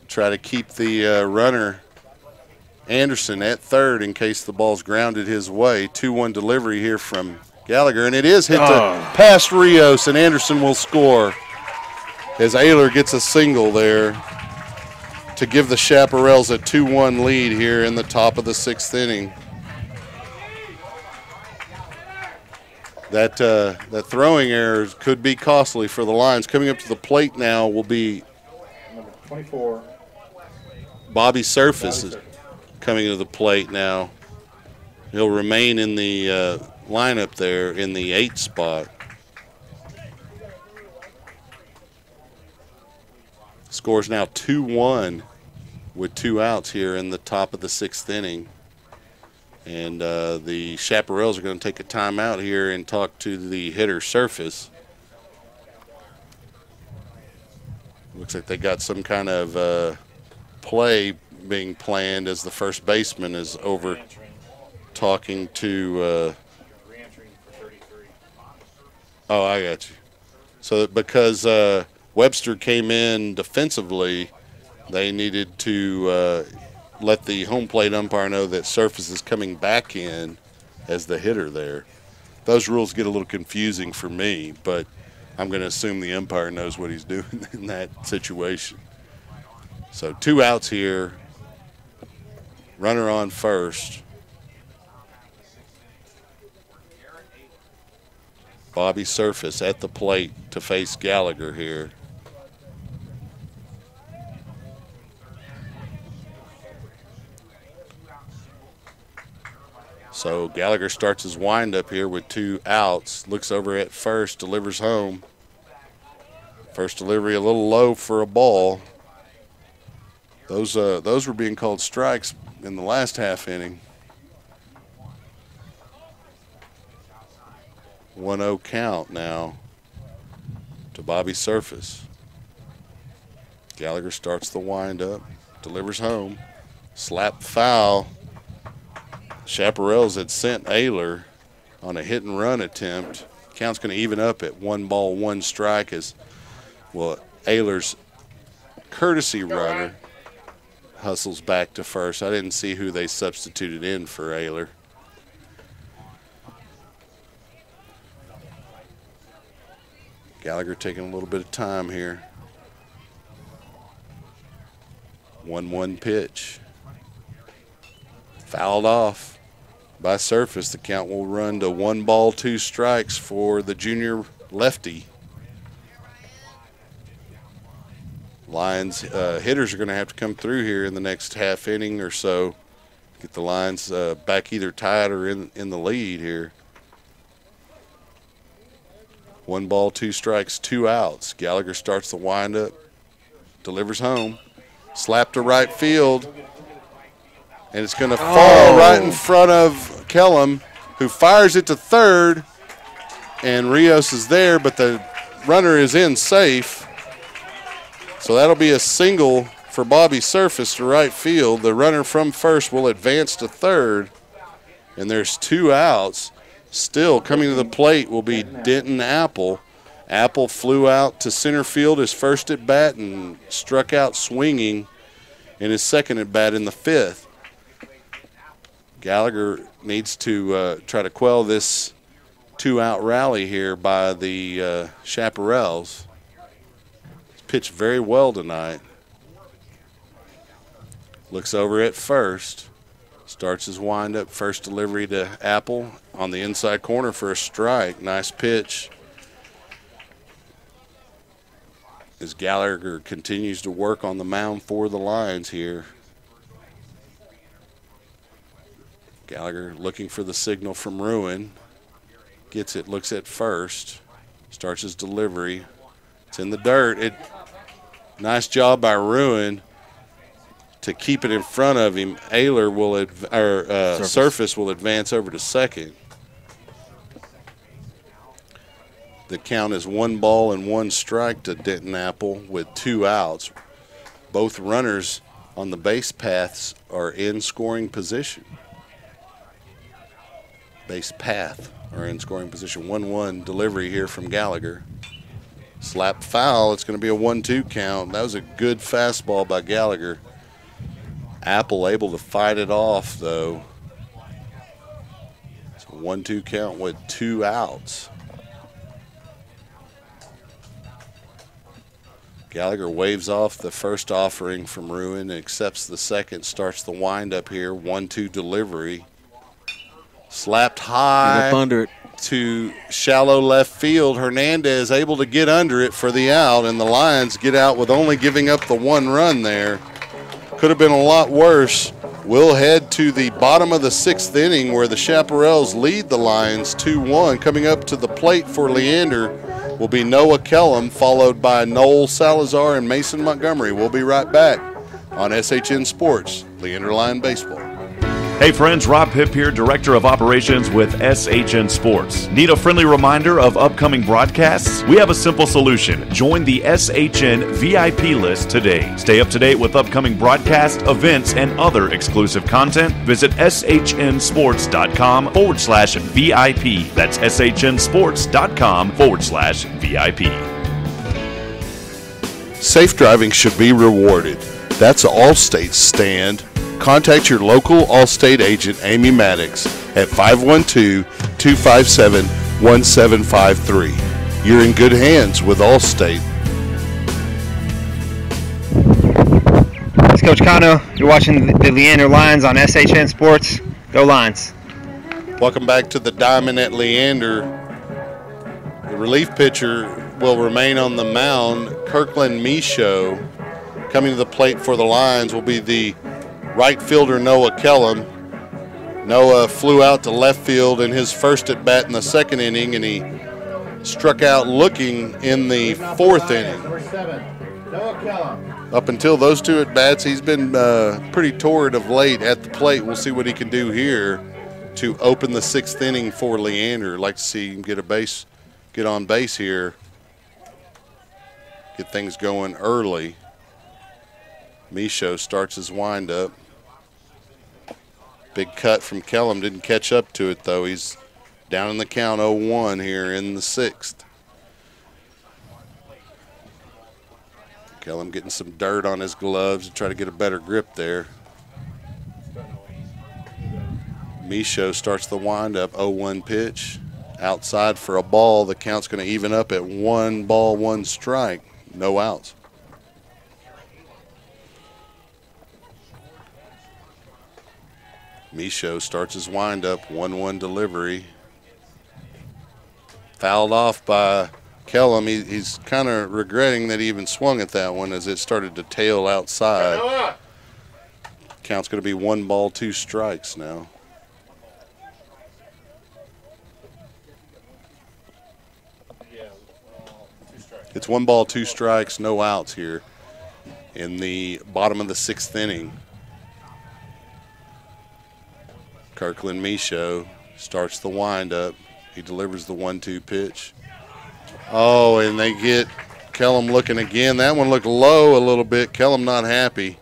Try to keep the runner Anderson at third in case the ball's grounded his way. 2-1 delivery here from Gallagher, and it is hit past Rios, and Anderson will score as Ayler gets a single there to give the Chaparrals a 2-1 lead here in the top of the 6th inning. That throwing error could be costly for the Lions. Coming up to the plate now will be Number 24. Bobby Surface is coming to the plate now. He'll remain in the lineup there in the 8th spot. Score's now 2-1 with 2 outs here in the top of the 6th inning. And the Chaparrals are going to take a timeout here and talk to the hitter Surface. Looks like they got some kind of play being planned as the first baseman is over talking to oh, I got you. So because Webster came in defensively, they needed to let the home plate umpire know that Surface is coming back in as the hitter there. Those rules get a little confusing for me, but I'm going to assume the umpire knows what he's doing in that situation. So 2 outs here. Runner on first. Bobby Surface at the plate to face Gallagher here. So Gallagher starts his windup here with 2 outs. Looks over at first, delivers home. First delivery a little low for a ball. Those were being called strikes in the last half inning. 1-0 count now to Bobby Surface. Gallagher starts the windup, delivers home. Slap foul. Chaparrals had sent Ayler on a hit and run attempt. Count's going to even up at 1 ball, 1 strike as, well, Ayler's courtesy runner hustles back to first. I didn't see who they substituted in for Ayler. Gallagher taking a little bit of time here. 1-1 pitch. Fouled off by Surface. The count will run to 1 ball, 2 strikes for the junior lefty. Lions hitters are going to have to come through here in the next half inning or so. Get the Lions back either tied or in the lead here. 1 ball, 2 strikes, 2 outs. Gallagher starts the windup, delivers home. Slap to right field. And it's going to fall right in front of Kellum, who fires it to third. And Rios is there, but the runner is in safe. So that'll be a single for Bobby Surface to right field. The runner from first will advance to third. And there's 2 outs. Still coming to the plate will be Denton Apple. Apple flew out to center field his first at bat and struck out swinging in his second at bat in the 5th. Gallagher needs to try to quell this 2-out rally here by the Chaparrals. He's pitched very well tonight. Looks over at first. Starts his windup. First delivery to Apple on the inside corner for a strike. Nice pitch. As Gallagher continues to work on the mound for the Lions here. Gallagher looking for the signal from Ruin. Gets it, looks at first. Starts his delivery. It's in the dirt. Nice job by Ruin to keep it in front of him. Ayler will, Surface will advance over to second. The count is 1 ball and 1 strike to Denton Apple with 2 outs. Both runners on the base paths are in scoring position. Base path are in scoring position. 1-1 delivery here from Gallagher. Slap foul. It's going to be a 1-2 count. That was a good fastball by Gallagher. Apple able to fight it off, though. So 1-2 count with 2 outs. Gallagher waves off the first offering from Ruin and accepts the second, starts the windup here. 1-2 delivery. Slapped high up under it to shallow left field. Hernandez able to get under it for the out, and the Lions get out with only giving up the 1 run there. Could have been a lot worse. We'll head to the bottom of the 6th inning where the Chaparrals lead the Lions 2-1. Coming up to the plate for Leander will be Noah Kellum, followed by Noel Salazar and Mason Montgomery. We'll be right back on SHN Sports, Leander Lion Baseball. Hey friends, Rob Hipp here, Director of Operations with SHN Sports. Need a friendly reminder of upcoming broadcasts? We have a simple solution. Join the SHN VIP list today. Stay up to date with upcoming broadcasts, events, and other exclusive content. Visit shnsports.com/VIP. That's shnsports.com/VIP. Safe driving should be rewarded. That's Allstate's stand. Contact your local Allstate agent, Amy Maddox, at 512-257-1753. You're in good hands with Allstate. It's Coach Kano. You're watching the Leander Lions on SHN Sports. Go Lions. Welcome back to the Diamond at Leander. The relief pitcher will remain on the mound. Kirkland Michaud. Coming to the plate for the Lions will be the right fielder Noah Kellum. Noah flew out to left field in his first at bat in the 2nd inning, and he struck out looking in the 4th inning. Number 7, Noah Kellum. Up until those 2 at bats, he's been pretty torrid of late at the plate. We'll see what he can do here to open the 6th inning for Leander. Like to see him get on base here, get things going early. Michaud starts his windup. Big cut from Kellum, didn't catch up to it though. He's down in the count 0-1 here in the 6th. Kellum getting some dirt on his gloves to try to get a better grip there. Michaud starts the windup, 0-1 pitch. Outside for a ball. The count's going to even up at 1 ball, 1 strike. No outs. Michaud starts his windup, 1-1 delivery. Fouled off by Kellum. He's kind of regretting that he even swung at that one as it started to tail outside. Count's going to be 1 ball, 2 strikes now. It's 1 ball, 2 strikes, no outs here in the bottom of the 6th inning. Kirkland Michaud starts the windup. He delivers the 1-2 pitch. Oh, and they get Kellum looking again. That one looked low a little bit. Kellum not happy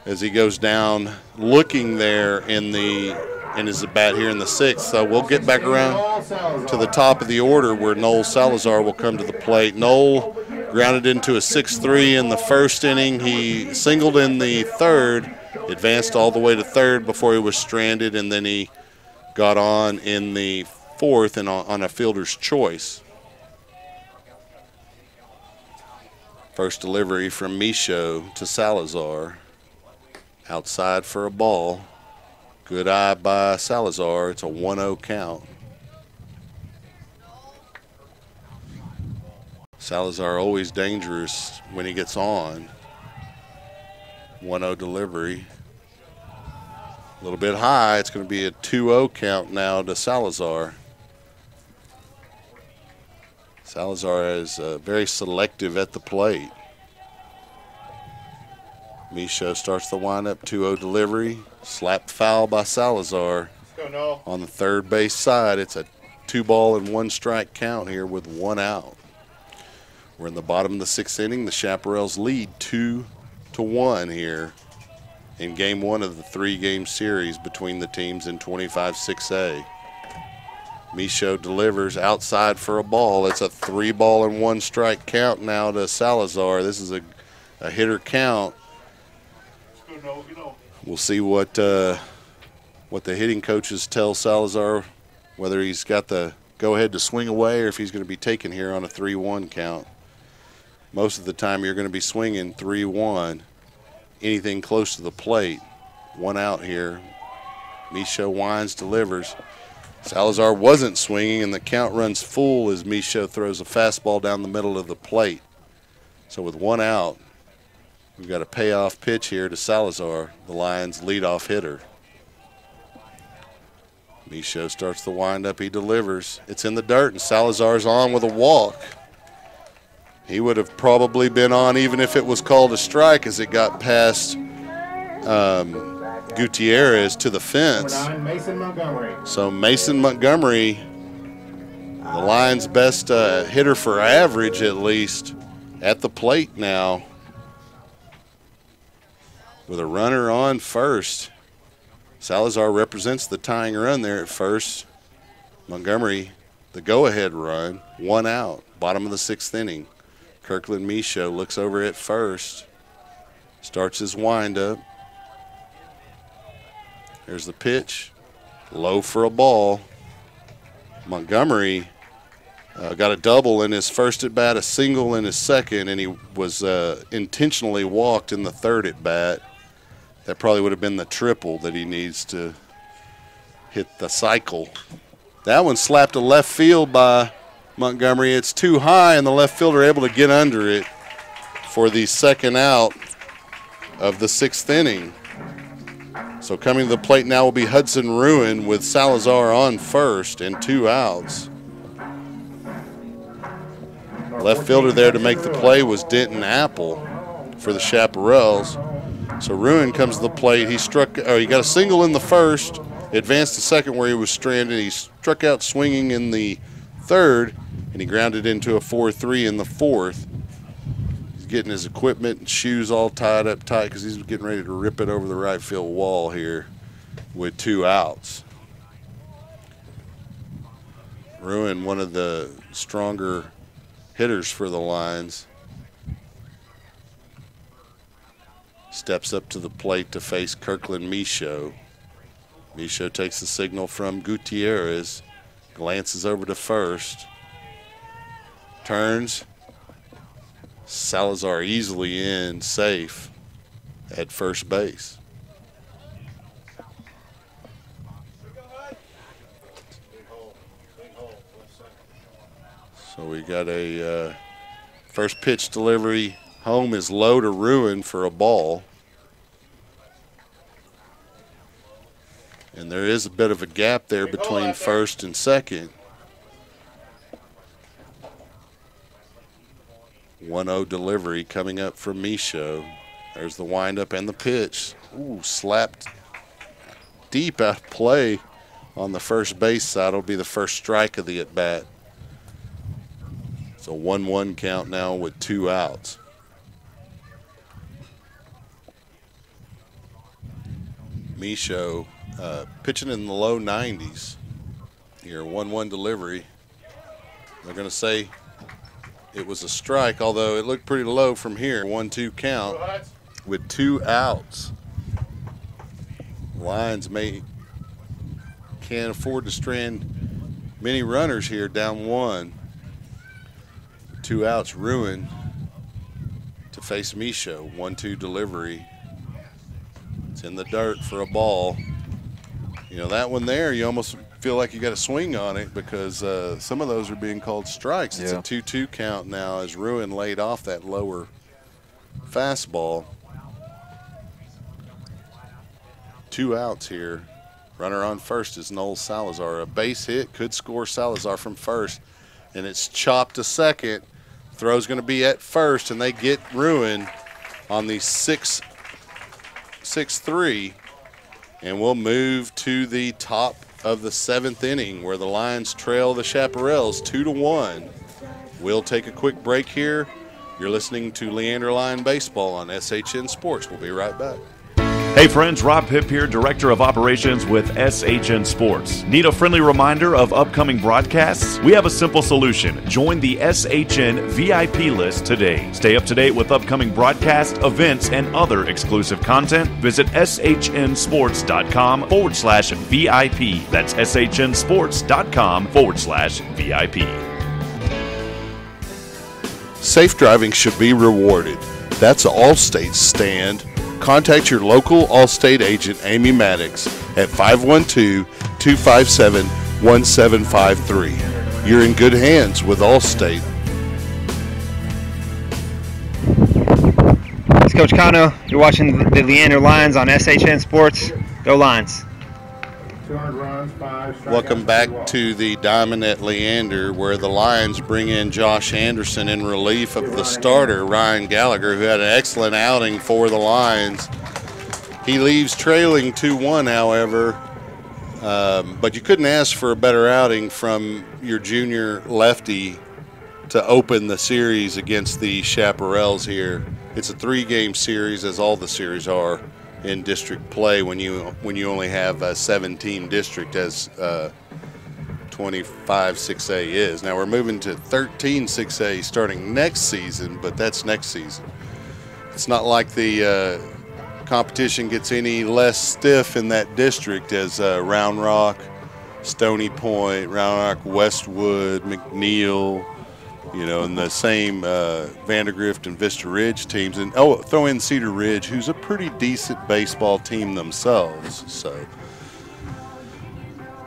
as he goes down looking there in his bat here in the 6th. So we'll get back around to the top of the order where Noel Salazar will come to the plate. Noel grounded into a 6-3 in the 1st inning. He singled in the 3rd. Advanced all the way to 3rd before he was stranded, and then he got on in the 4th and on a fielder's choice. First delivery from Michaud to Salazar. Outside for a ball. Good eye by Salazar. It's a 1-0 count. Salazar always dangerous when he gets on. 1-0 delivery. A little bit high. It's going to be a 2-0 count now to Salazar. Salazar is very selective at the plate. Michaud starts the windup, 2-0 delivery. Slapped foul by Salazar on the 3rd base side. It's a 2 ball and 1 strike count here with 1 out. We're in the bottom of the 6th inning. The Chaparrals lead 2-1 here in game 1 of the 3-game series between the teams in 25-6A. Michaud delivers outside for a ball. It's a 3 ball and 1 strike count now to Salazar. This is a hitter count. We'll see what the hitting coaches tell Salazar whether he's got the go-ahead to swing away or if he's going to be taken here on a 3-1 count. Most of the time you're going to be swinging 3-1, anything close to the plate. 1 out here. Michaud winds, delivers. Salazar wasn't swinging, and the count runs full as Michaud throws a fastball down the middle of the plate. So with 1 out, we've got a payoff pitch here to Salazar, the Lions' leadoff hitter. Michaud starts the windup. He delivers. It's in the dirt, and Salazar's on with a walk. He would have probably been on even if it was called a strike as it got past Gutierrez to the fence. Mason Montgomery. So Mason Montgomery, the Lions' best hitter for average at least, at the plate now with a runner on first. Salazar represents the tying run there at first. Montgomery, the go-ahead run, 1 out, bottom of the 6th inning. Kirkland Michaud looks over at first, starts his windup. There's the pitch, low for a ball. Montgomery got a double in his first at bat, a single in his second, and he was intentionally walked in the 3rd at bat. That probably would have been the triple that he needs to hit the cycle. That one slapped to left field by Montgomery. It's too high, and the left fielder able to get under it for the 2nd out of the 6th inning. So coming to the plate now will be Hudson Ruin with Salazar on first and 2 outs. Left fielder there to make the play was Denton Apple for the Chaparrals. So Ruin comes to the plate. He got a single in the first, advanced to second where he was stranded. He struck out swinging in the 3rd, and he grounded into a 4-3 in the 4th. He's getting his equipment and shoes all tied up tight because he's getting ready to rip it over the right field wall here with 2 outs. Ruin, one of the stronger hitters for the Lions, steps up to the plate to face Kirkland Michaud. Michaud takes the signal from Gutierrez, glances over to first, turns. Salazar easily in, safe at first base. So we got a first pitch delivery. Home is low to Ruin for a ball. And there is a bit of a gap there between first and second. 1-0 delivery coming up from Michaud. There's the windup and the pitch. Ooh, slapped deep out of play on the first base side. It'll be the first strike of the at-bat. It's a 1-1 count now with 2 outs. Michaud pitching in the low 90s here. 1-1 delivery. They're going to say it was a strike, although it looked pretty low from here. 1-2 count with 2 outs. Lions can't afford to strand many runners here, down 1. 2 outs, Ruin to face Michaud. 1-2 delivery. It's in the dirt for a ball. You know, that one there, you almost feel like you got to swing on it because some of those are being called strikes. It's a 2-2 count now as Ruin laid off that lower fastball. 2 outs here. Runner on first is Noel Salazar. A base hit could score Salazar from first, and it's chopped to second. Throw's going to be at first, and they get Ruin on the 6-3, and we'll move to the top of the 7th inning where the Lions trail the Chaparrals 2-1. We'll take a quick break here. You're listening to Leander Lion Baseball on SHN Sports. We'll be right back. Hey friends, Rob Hipp here, Director of Operations with SHN Sports. Need a friendly reminder of upcoming broadcasts? We have a simple solution. Join the SHN VIP list today. Stay up to date with upcoming broadcasts, events, and other exclusive content. Visit shnsports.com/VIP. That's shnsports.com/VIP. Safe driving should be rewarded. That's Allstate's stand. Contact your local Allstate agent, Amy Maddox, at 512-257-1753. You're in good hands with Allstate. It's Coach Kano. You're watching the Leander Lions on SHN Sports. Go Lions. 200 runs, 5 strikeouts. Welcome back to the Diamond at Leander, where the Lions bring in Josh Anderson in relief of the starter, Ryan Gallagher, who had an excellent outing for the Lions. He leaves trailing 2-1, however, but you couldn't ask for a better outing from your junior lefty to open the series against the Chaparrals here. It's a 3-game series, as all the series are in district play when you only have a 17 district, as 25 6A is. Now we're moving to 13 6A starting next season, but that's next season. It's not like the competition gets any less stiff in that district as Round Rock, Stony Point, Round Rock, Westwood, McNeil, and the same Vandergrift and Vista Ridge teams. And throw in Cedar Ridge, who's a pretty decent baseball team themselves. So,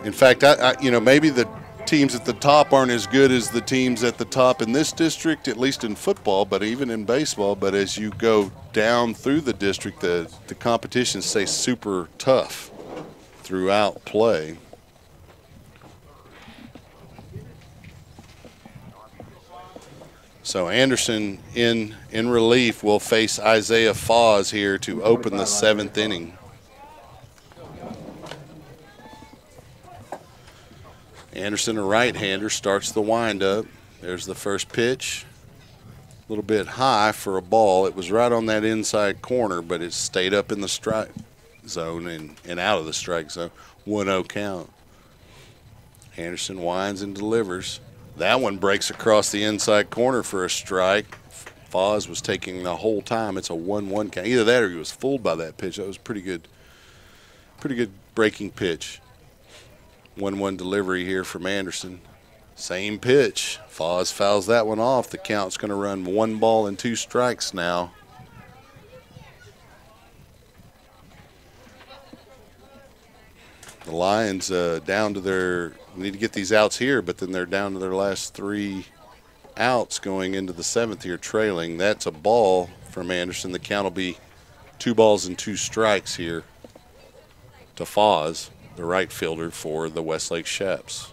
in fact, maybe the teams at the top aren't as good as the teams at the top in this district, at least in football, but even in baseball. But as you go down through the district, the competition stays super tough throughout play. So Anderson in relief will face Isaiah Foz here to open the 7th inning. Anderson, a right-hander, starts the windup. There's the first pitch. A little bit high for a ball. It was right on that inside corner, but it stayed up in the strike zone and out of the strike zone. 1-0 count. Anderson winds and delivers. That one breaks across the inside corner for a strike. Foz was taking the whole time. It's a 1-1 count. Either that or he was fooled by that pitch. That was pretty good breaking pitch. 1-1 delivery here from Anderson. Same pitch. Foz fouls that one off. The count's going to run 1 ball and 2 strikes now. The Lions down to their – need to get these outs here, but then they're down to their last 3 outs going into the 7th here, trailing. That's a ball from Anderson. The count will be 2 balls and 2 strikes here to Foz, the right fielder for the Westlake Chaps.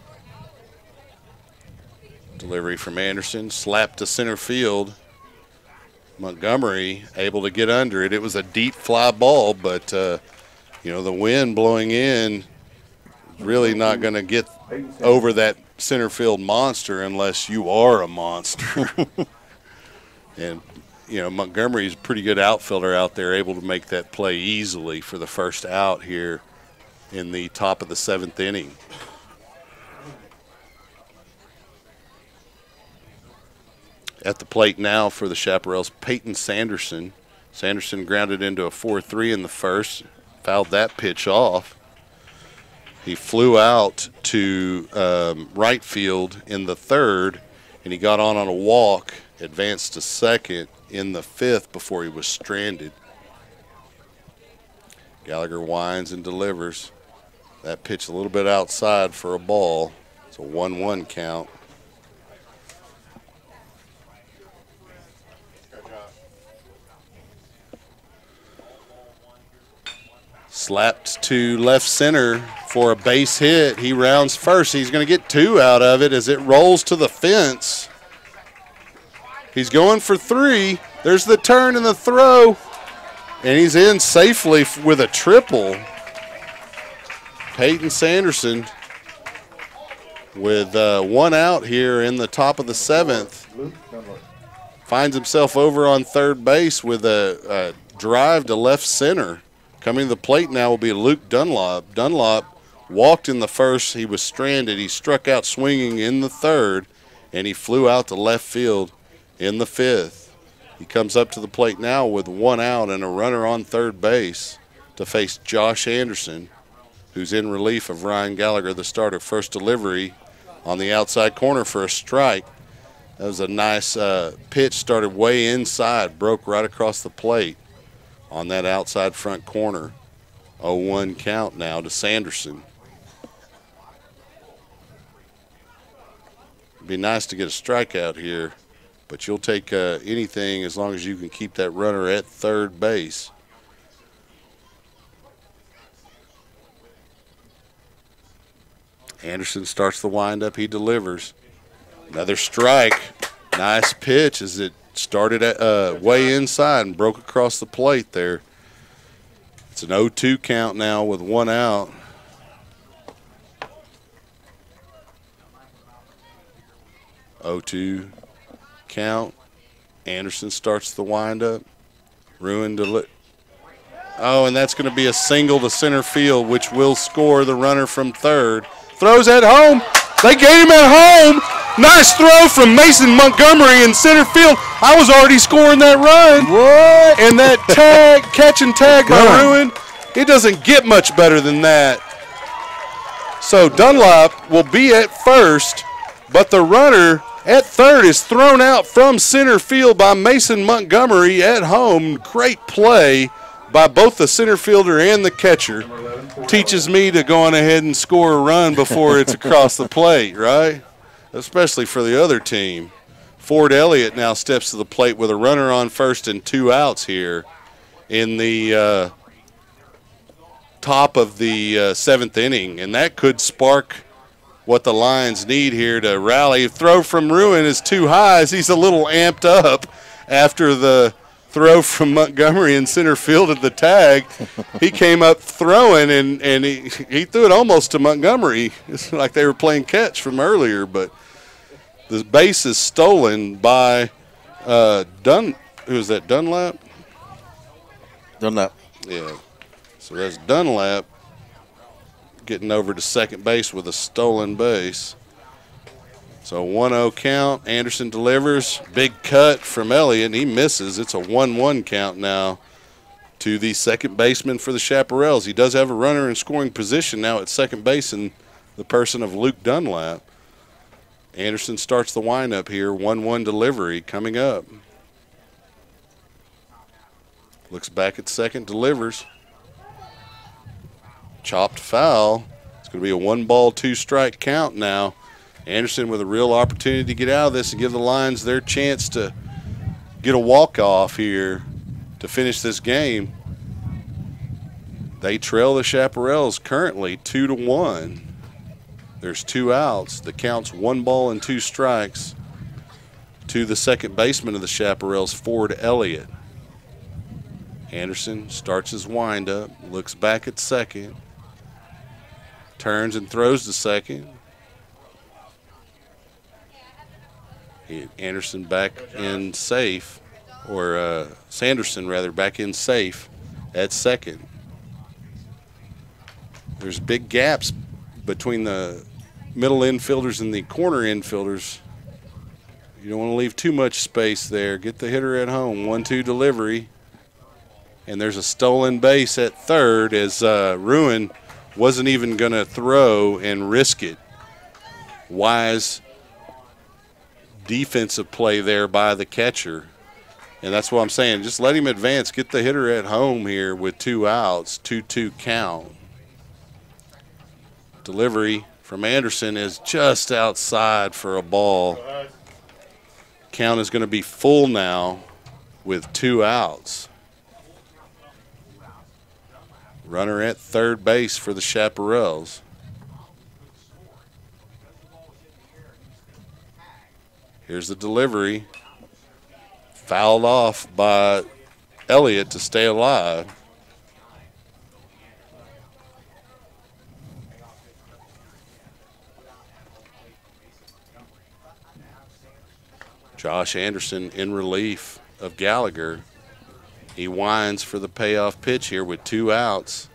Delivery from Anderson, slapped to center field. Montgomery able to get under it. It was a deep fly ball, but, the wind blowing in really not going to get over that center field monster unless you are a monster. And, Montgomery's a pretty good outfielder out there, able to make that play easily for the first out here in the top of the 7th inning. At the plate now for the Chaparrals, Peyton Sanderson. Sanderson grounded into a 4-3 in the first, fouled that pitch off. He flew out to right field in the 3rd, and he got on a walk, advanced to 2nd in the 5th before he was stranded. Gallagher winds and delivers. That pitch a little bit outside for a ball. It's a 1-1 count. Slapped to left center for a base hit. He rounds first. He's going to get 2 out of it as it rolls to the fence. He's going for 3. There's the turn and the throw. And he's in safely with a triple. Peyton Sanderson with 1 out here in the top of the 7th. Finds himself over on 3rd base with a drive to left center Coming to the plate now will be Luke Dunlop. Dunlop walked in the first. He was stranded. He struck out swinging in the third, and he flew out to left field in the fifth. He comes up to the plate now with 1 out and a runner on third base to face Josh Anderson, who's in relief of Ryan Gallagher, the starter. First delivery on the outside corner for a strike. That was a nice pitch, started way inside, broke right across the plate on that outside front corner. 0-1 count now to Sanderson. It'd be nice to get a strikeout here, but you'll take anything as long as you can keep that runner at third base. Anderson starts the windup. He delivers. Another strike. Nice pitch as it started at, way inside and broke across the plate there. It's an 0-2 count now with 1 out. (0-2) count. Anderson starts the windup. Ruin to oh, and that's going to be a single to center field, which will score the runner from third. Throws at home. They get him at home. Nice throw from Mason Montgomery in center field. I was already scoring that run. What? And that tag, catch and tag by Ruin, it doesn't get much better than that. So Dunlop will be at first, but the runner at third is thrown out from center field by Mason Montgomery at home. Great play by both the center fielder and the catcher. Teaches me to go on ahead and score a run before it's across the plate, right? Especially for the other team. Ford Elliott now steps to the plate with a runner on first and 2 outs here in the top of the 7th inning, and that could spark what the Lions need here to rally. Throw from Ruin is too high as he's a little amped up after the throw from Montgomery in center field at the tag. He came up throwing, and he threw it almost to Montgomery. It's like they were playing catch from earlier, but the base is stolen by who is that, Dunlap? Dunlap. Yeah. So that's Dunlap getting over to second base with a stolen base. So 1-0 count. Anderson delivers. Big cut from Elliott, and he misses. It's a 1-1 count now to the second baseman for the Chaparrals. He does have a runner in scoring position now at second base in the person of Luke Dunlap. Anderson starts the windup here. 1-1 delivery coming up. Looks back at second, delivers. Chopped foul. It's going to be a 1-ball, 2-strike count now. Anderson with a real opportunity to get out of this and give the Lions their chance to get a walk-off here to finish this game. They trail the Chaparrals currently 2-1. There's 2 outs. The count's 1 ball and 2 strikes to the second baseman of the Chaparrals, Ford Elliott. Anderson starts his windup, looks back at second, turns and throws to second. Anderson back in safe, or Sanderson rather, back in safe at second. There's big gaps between the middle infielders and the corner infielders. You don't want to leave too much space there. Get the hitter at home. 1-2 delivery. And there's a stolen base at third as Ruin wasn't even going to throw and risk it. Wise defensive play there by the catcher. And that's what I'm saying. Just let him advance. Get the hitter at home here with 2 outs. 2-2 count. Delivery from Anderson is just outside for a ball. Count is going to be full now with 2 outs. Runner at third base for the Chaparrals. Here's the delivery. Fouled off by Elliott to stay alive. Josh Anderson in relief of Gallagher He winds for the payoff pitch here with 2 outs.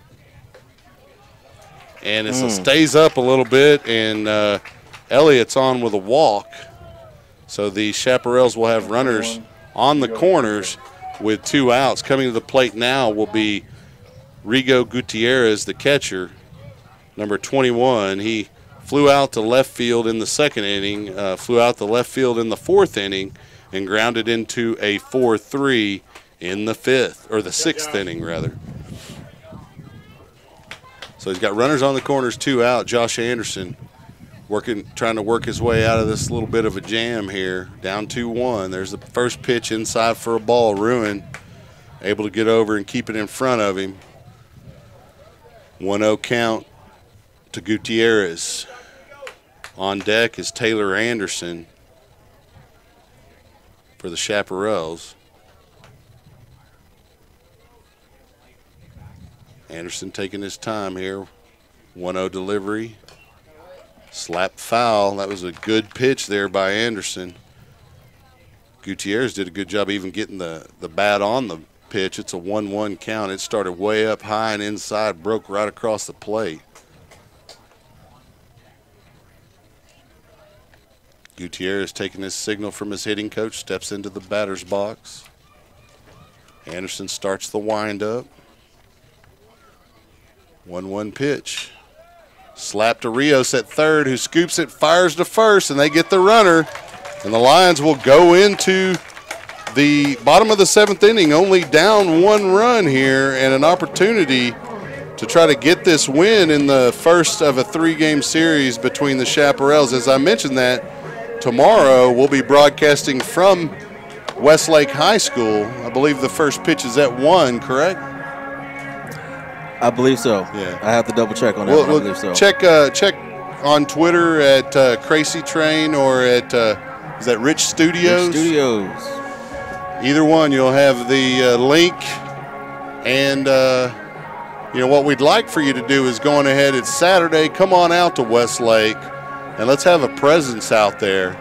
And it stays up a little bit, and Elliott's on with a walk. So the Chaparrals will have runners on the corners with 2 outs. Coming to the plate now will be Rigo Gutierrez, the catcher, number 21. He flew out to left field in the 2nd inning, flew out to left field in the 4th inning, and grounded into a 4-3 in the 5th, or the 6th inning, rather. So he's got runners on the corners, 2 out. Josh Anderson trying to work his way out of this little bit of a jam here. Down 2-1. There's the first pitch inside for a ball. Ruin able to get over and keep it in front of him. 1-0 count to Gutierrez. On deck is Taylor Anderson for the Chaparrals. Anderson taking his time here. 1-0 delivery. Slap foul. That was a good pitch there by Anderson. Gutierrez did a good job even getting the bat on the pitch. It's a 1-1 count. It started way up high and inside, broke right across the plate. Gutierrez taking his signal from his hitting coach, steps into the batter's box. Anderson starts the windup. 1-1 pitch. Slap to Rios at third, who scoops it, fires to first, and they get the runner. And the Lions will go into the bottom of the 7th inning, only down 1 run here, and an opportunity to try to get this win in the first of a 3-game series between the Chaparrals. As I mentioned that, tomorrow we'll be broadcasting from Westlake High School. I believe the first pitch is at 1, correct? I believe so. Yeah. I have to double check on that. I believe so. Check on Twitter at Kracy Train or at is that Rich Studios? Rich Studios. Either one, you'll have the link. And what we'd like for you to do is going ahead. It's Saturday. Come on out to Westlake, and let's have a presence out there.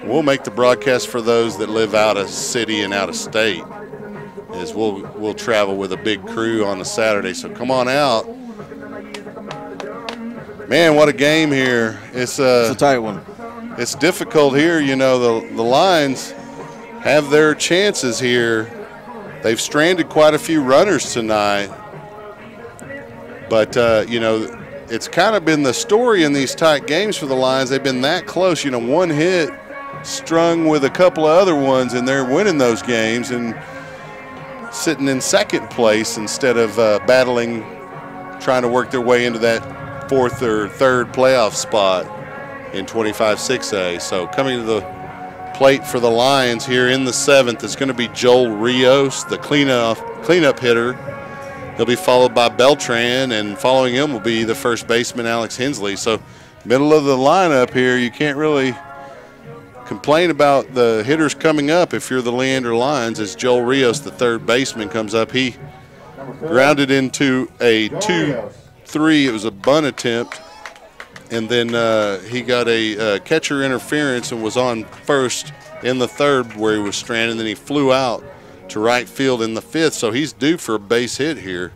We'll make the broadcast for those that live out of city and out of state. Is we'll travel with a big crew on a Saturday, so come on out. Man, what a game here. It's a tight one. It's difficult here. The Lions have their chances here. They've stranded quite a few runners tonight. But, it's kind of been the story in these tight games for the Lions. They've been that close, 1 hit strung with a couple of other ones, and they're winning those games and sitting in 2nd place instead of battling, trying to work their way into that 4th or 3rd playoff spot in 25-6A. So coming to the plate for the Lions here in the 7th is going to be Joel Rios, the cleanup hitter. He'll be followed by Beltran, and following him will be the first baseman, Alex Hensley. So middle of the lineup here, you can't really complain about the hitters coming up if you're the Leander Lions. As Joel Rios, the 3rd baseman, comes up. He grounded into a 2-3. It was a bunt attempt, and then he got a catcher interference and was on first in the 3rd where he was stranded. Then he flew out to right field in the 5th, so he's due for a base hit here.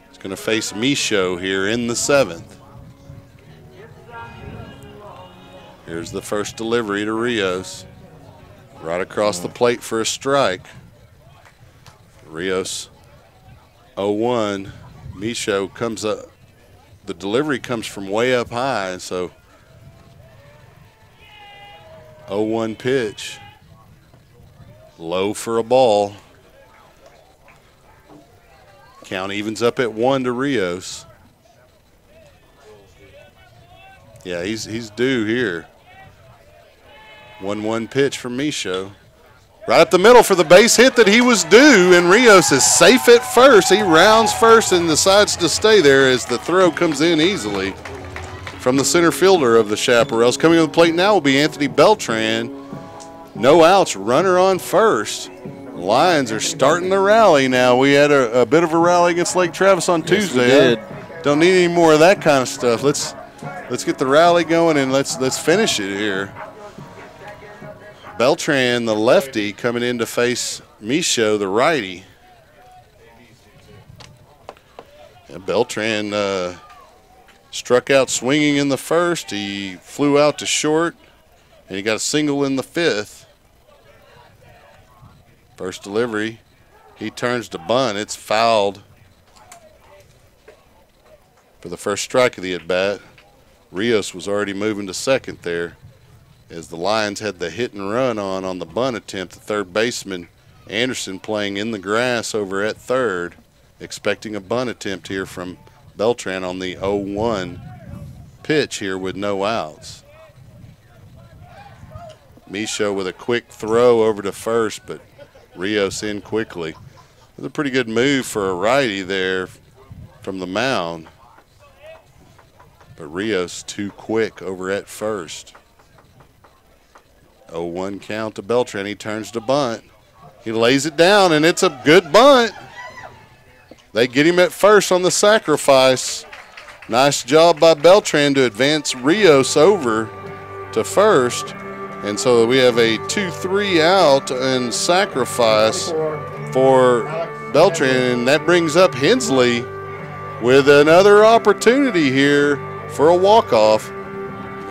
He's going to face Michaud here in the 7th. Here's the first delivery to Rios. Right across the plate for a strike. Rios 0-1. Michaud comes up. The delivery comes from way up high, so 0-1 pitch. Low for a ball. Count evens up at 1 to Rios. Yeah, he's due here. 1-1 pitch from Michaud. Right up the middle for the base hit that he was due, and Rios is safe at first. He rounds first and decides to stay there as the throw comes in easily from the center fielder of the Chaparrals. Coming to the plate now will be Anthony Beltran. No outs, runner on first. Lions are starting to rally now. We had a bit of a rally against Lake Travis on Tuesday. We did. Don't need any more of that kind of stuff. Let's get the rally going and let's finish it here. Beltran, the lefty, coming in to face Michaud, the righty. And Beltran struck out swinging in the first. He flew out to short, and he got a single in the fifth. First delivery, he turns to bunt. It's fouled for the first strike of the at-bat. Rios was already moving to second there as the Lions had the hit and run on the bunt attempt. The third baseman, Anderson, playing in the grass over at third, expecting a bunt attempt here from Beltran on the 0-1 pitch here with no outs. Michaud with a quick throw over to first, but Rios in quickly. It was a pretty good move for a righty there from the mound, but Rios too quick over at first. 0-1 count to Beltran. He turns to bunt. He lays it down, and it's a good bunt. They get him at first on the sacrifice. Nice job by Beltran to advance Rios over to first. And so we have a 2-3 out and sacrifice for Beltran. And that brings up Hensley with another opportunity here for a walk-off.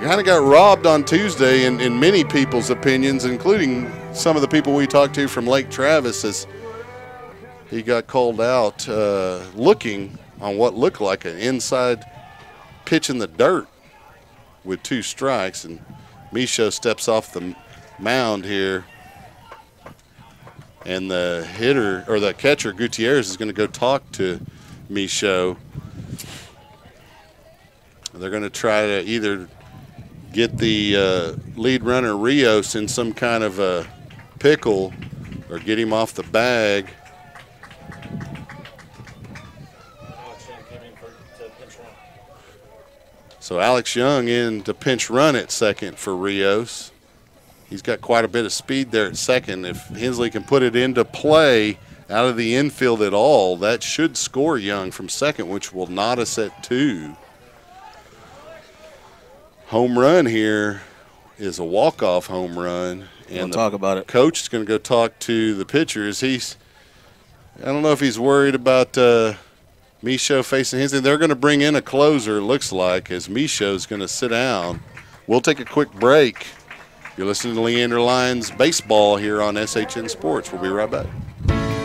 Kind of got robbed on Tuesday in many people's opinions, including some of the people we talked to from Lake Travis, as he got called out looking on what looked like an inside pitch in the dirt with 2 strikes. And Michaud steps off the mound here, and the hitter, or the catcher, Gutierrez, is going to go talk to Michaud. They're going to try to either get the lead runner Rios in some kind of a pickle or get him off the bag. So Alex Young in to pinch run at second for Rios. He's got quite a bit of speed there at second. If Hensley can put it into play out of the infield at all, that should score Young from second, which will knot us at 2. Home run here is a walk-off home run. And talk about it. Coach is going to go talk to the pitcher. I don't know if he's worried about Michaud facing Hensley. They're going to bring in a closer, it looks like, as Michaud's going to sit down. We'll take a quick break. You're listening to Leander Lions Baseball here on SHN Sports. We'll be right back.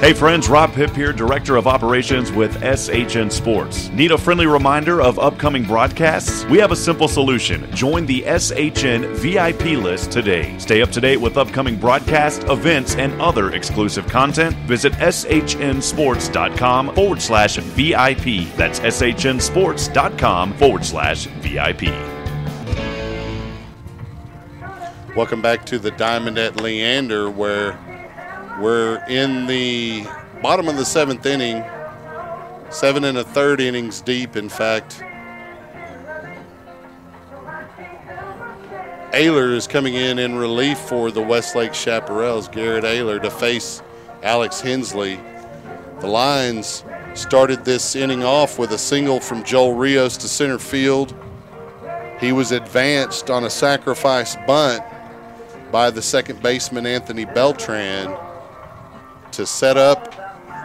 Hey friends, Rob Pipp here, Director of Operations with SHN Sports. Need a friendly reminder of upcoming broadcasts? We have a simple solution. Join the SHN VIP list today. Stay up to date with upcoming broadcast, events, and other exclusive content. Visit shnsports.com/VIP. That's shnsports.com/VIP. Welcome back to the Diamond at Leander, where we're in the bottom of the 7th inning, 7 1/3 innings deep, in fact. Ayler is coming in relief for the Westlake Chaparrals, Garrett Ayler, to face Alex Hensley. The Lions started this inning off with a single from Joel Rios to center field. He was advanced on a sacrifice bunt by the second baseman, Anthony Beltran, to set up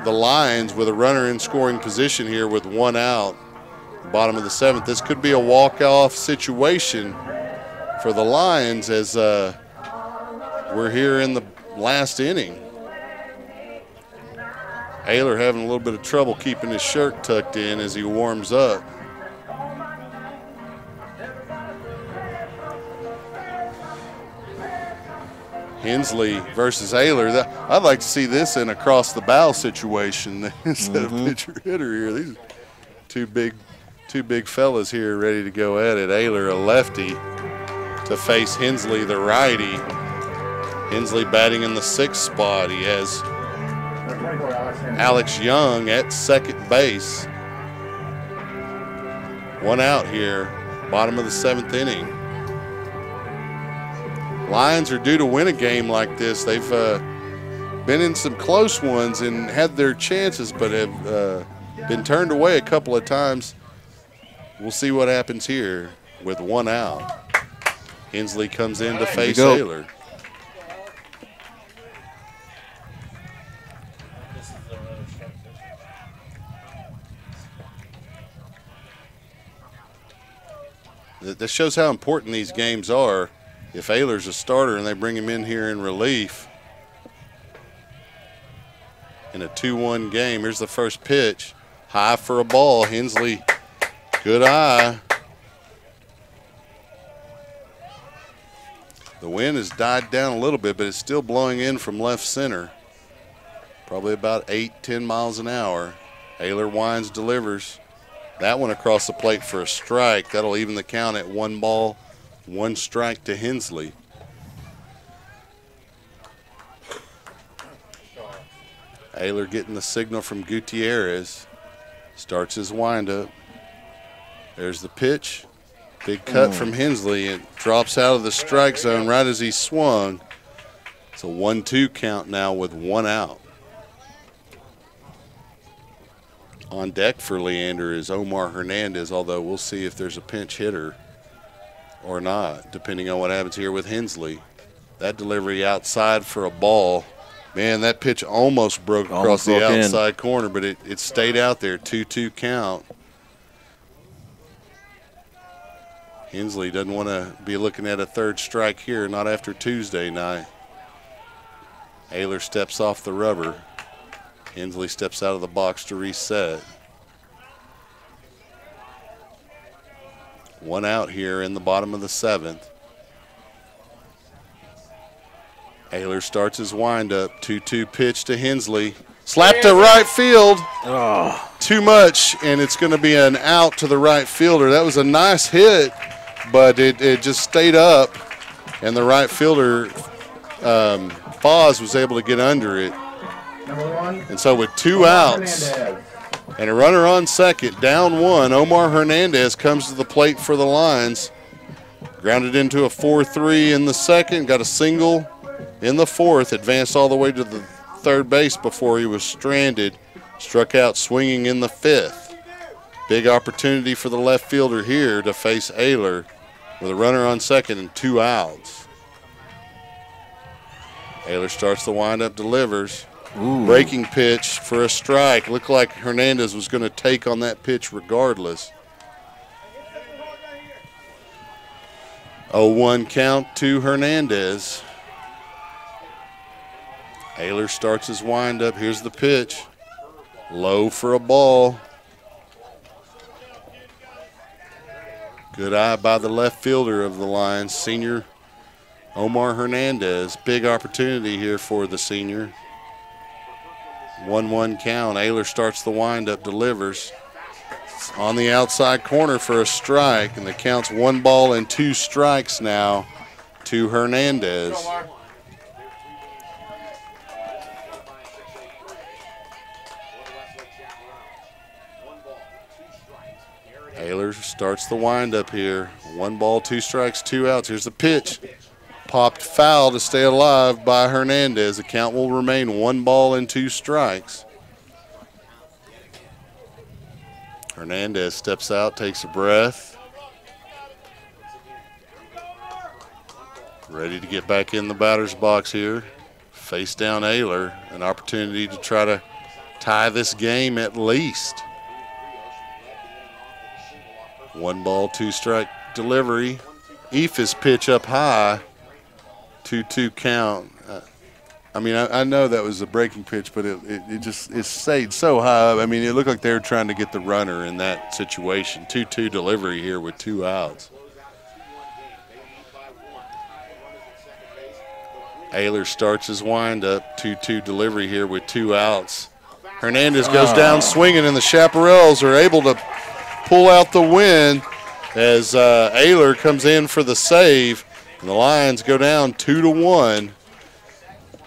the Lions with a runner in scoring position here with 1 out, bottom of the 7th. This could be a walk-off situation for the Lions as we're here in the last inning. Ayler having a little bit of trouble keeping his shirt tucked in as he warms up. Hensley versus Ayler. I'd like to see this in a cross the bow situation instead of pitcher hitter here. These two big fellas here ready to go at it. Ayler, a lefty, to face Hensley, the righty. Hensley batting in the 6th spot. He has Alex Young at second base. 1 out here, bottom of the 7th inning. Lions are due to win a game like this. They've been in some close ones and had their chances, but have been turned away a couple of times. We'll see what happens here with 1 out. Hensley comes in to face Ayler. That shows how important these games are. If Ayler's a starter and they bring him in here in relief in a 2-1 game, here's the first pitch. High for a ball. Hensley, good eye. The wind has died down a little bit, but it's still blowing in from left center. Probably about 8-10 miles an hour. Ayler winds, delivers. That one across the plate for a strike. That'll even the count at 1 ball, 1 strike to Hensley. Ayler getting the signal from Gutierrez. Starts his windup. There's the pitch. Big cut from Hensley. It drops out of the strike zone right as he swung. It's a 1-2 count now with 1 out. On deck for Leander is Omar Hernandez, although we'll see if there's a pinch hitter or not, depending on what happens here with Hensley. That delivery outside for a ball. Man, that pitch almost broke across the outside corner, but it stayed out there. 2-2 count. Hensley doesn't want to be looking at a 3rd strike here, not after Tuesday night. Ayler steps off the rubber. Hensley steps out of the box to reset. 1 out here in the bottom of the 7th. Ayler starts his windup. 2-2 pitch to Hensley. Slapped to right field. Oh. Too much, and it's going to be an out to the right fielder. That was a nice hit, but it just stayed up, and the right fielder, Foz, was able to get under it. And so with 2 outs and a runner on second, down 1, Omar Hernandez comes to the plate for the Lions. Grounded into a 4-3 in the 2nd, got a single in the 4th, advanced all the way to the 3rd base before he was stranded, struck out swinging in the 5th. Big opportunity for the left fielder here to face Ayler with a runner on second and 2 outs. Ayler starts the windup, delivers. Ooh. Breaking pitch for a strike. Looked like Hernandez was going to take on that pitch regardless. 0-1 count to Hernandez. Ayler starts his windup. Here's the pitch. Low for a ball. Good eye by the left fielder of the Lions, senior Omar Hernandez. Big opportunity here for the senior. 1-1 count. Ayler starts the windup, delivers. It's on the outside corner for a strike, and the count's 1 ball and 2 strikes now to Hernandez. Ayler starts the windup here. 1 ball, 2 strikes, 2 outs. Here's the pitch. Popped foul to stay alive by Hernandez. The count will remain 1 ball and 2 strikes. Hernandez steps out, takes a breath. Ready to get back in the batter's box here. Face down Ayler. An opportunity to try to tie this game at least. 1 ball, 2 strike delivery. Ephus pitch up high. 2-2 count. I mean, I know that was a breaking pitch, but it stayed so high. I mean, it looked like they were trying to get the runner in that situation. 2-2 delivery here with 2 outs. Ayler starts his windup. 2-2 delivery here with 2 outs. Hernandez goes down swinging, and the Chaparrals are able to pull out the win as Ayler comes in for the save. And the Lions go down 2-1.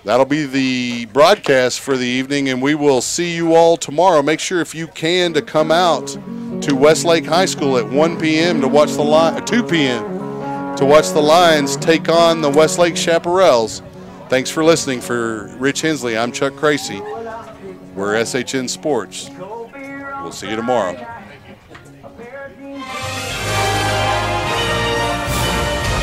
That'll be the broadcast for the evening, and we will see you all tomorrow. Make sure, if you can, to come out to Westlake High School at 1 p.m. to watch the 2 p.m. to watch the Lions take on the Westlake Chaparrals. Thanks for listening. For Rich Hensley, I'm Chuck Kracy. We're SHN Sports. We'll see you tomorrow.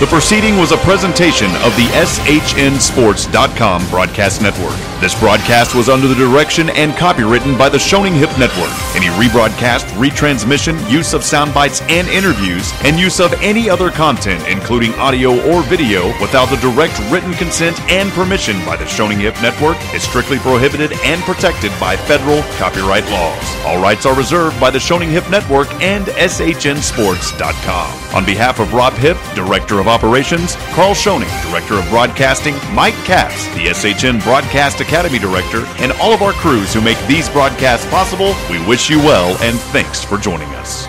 The proceeding was a presentation of the SHNSports.com broadcast network. This broadcast was under the direction and copywritten by the Shoning Hip Network. Any rebroadcast, retransmission, use of sound bites and interviews, and use of any other content, including audio or video, without the direct written consent and permission by the Shoning Hip Network is strictly prohibited and protected by federal copyright laws. All rights are reserved by the Shoning Hip Network and SHNSports.com. On behalf of Rob Hip, Director of Operations, Carl Shoning, Director of Broadcasting, Mike Katz, the SHN Broadcast Academy Director, and all of our crews who make these broadcasts possible, we wish you well and thanks for joining us.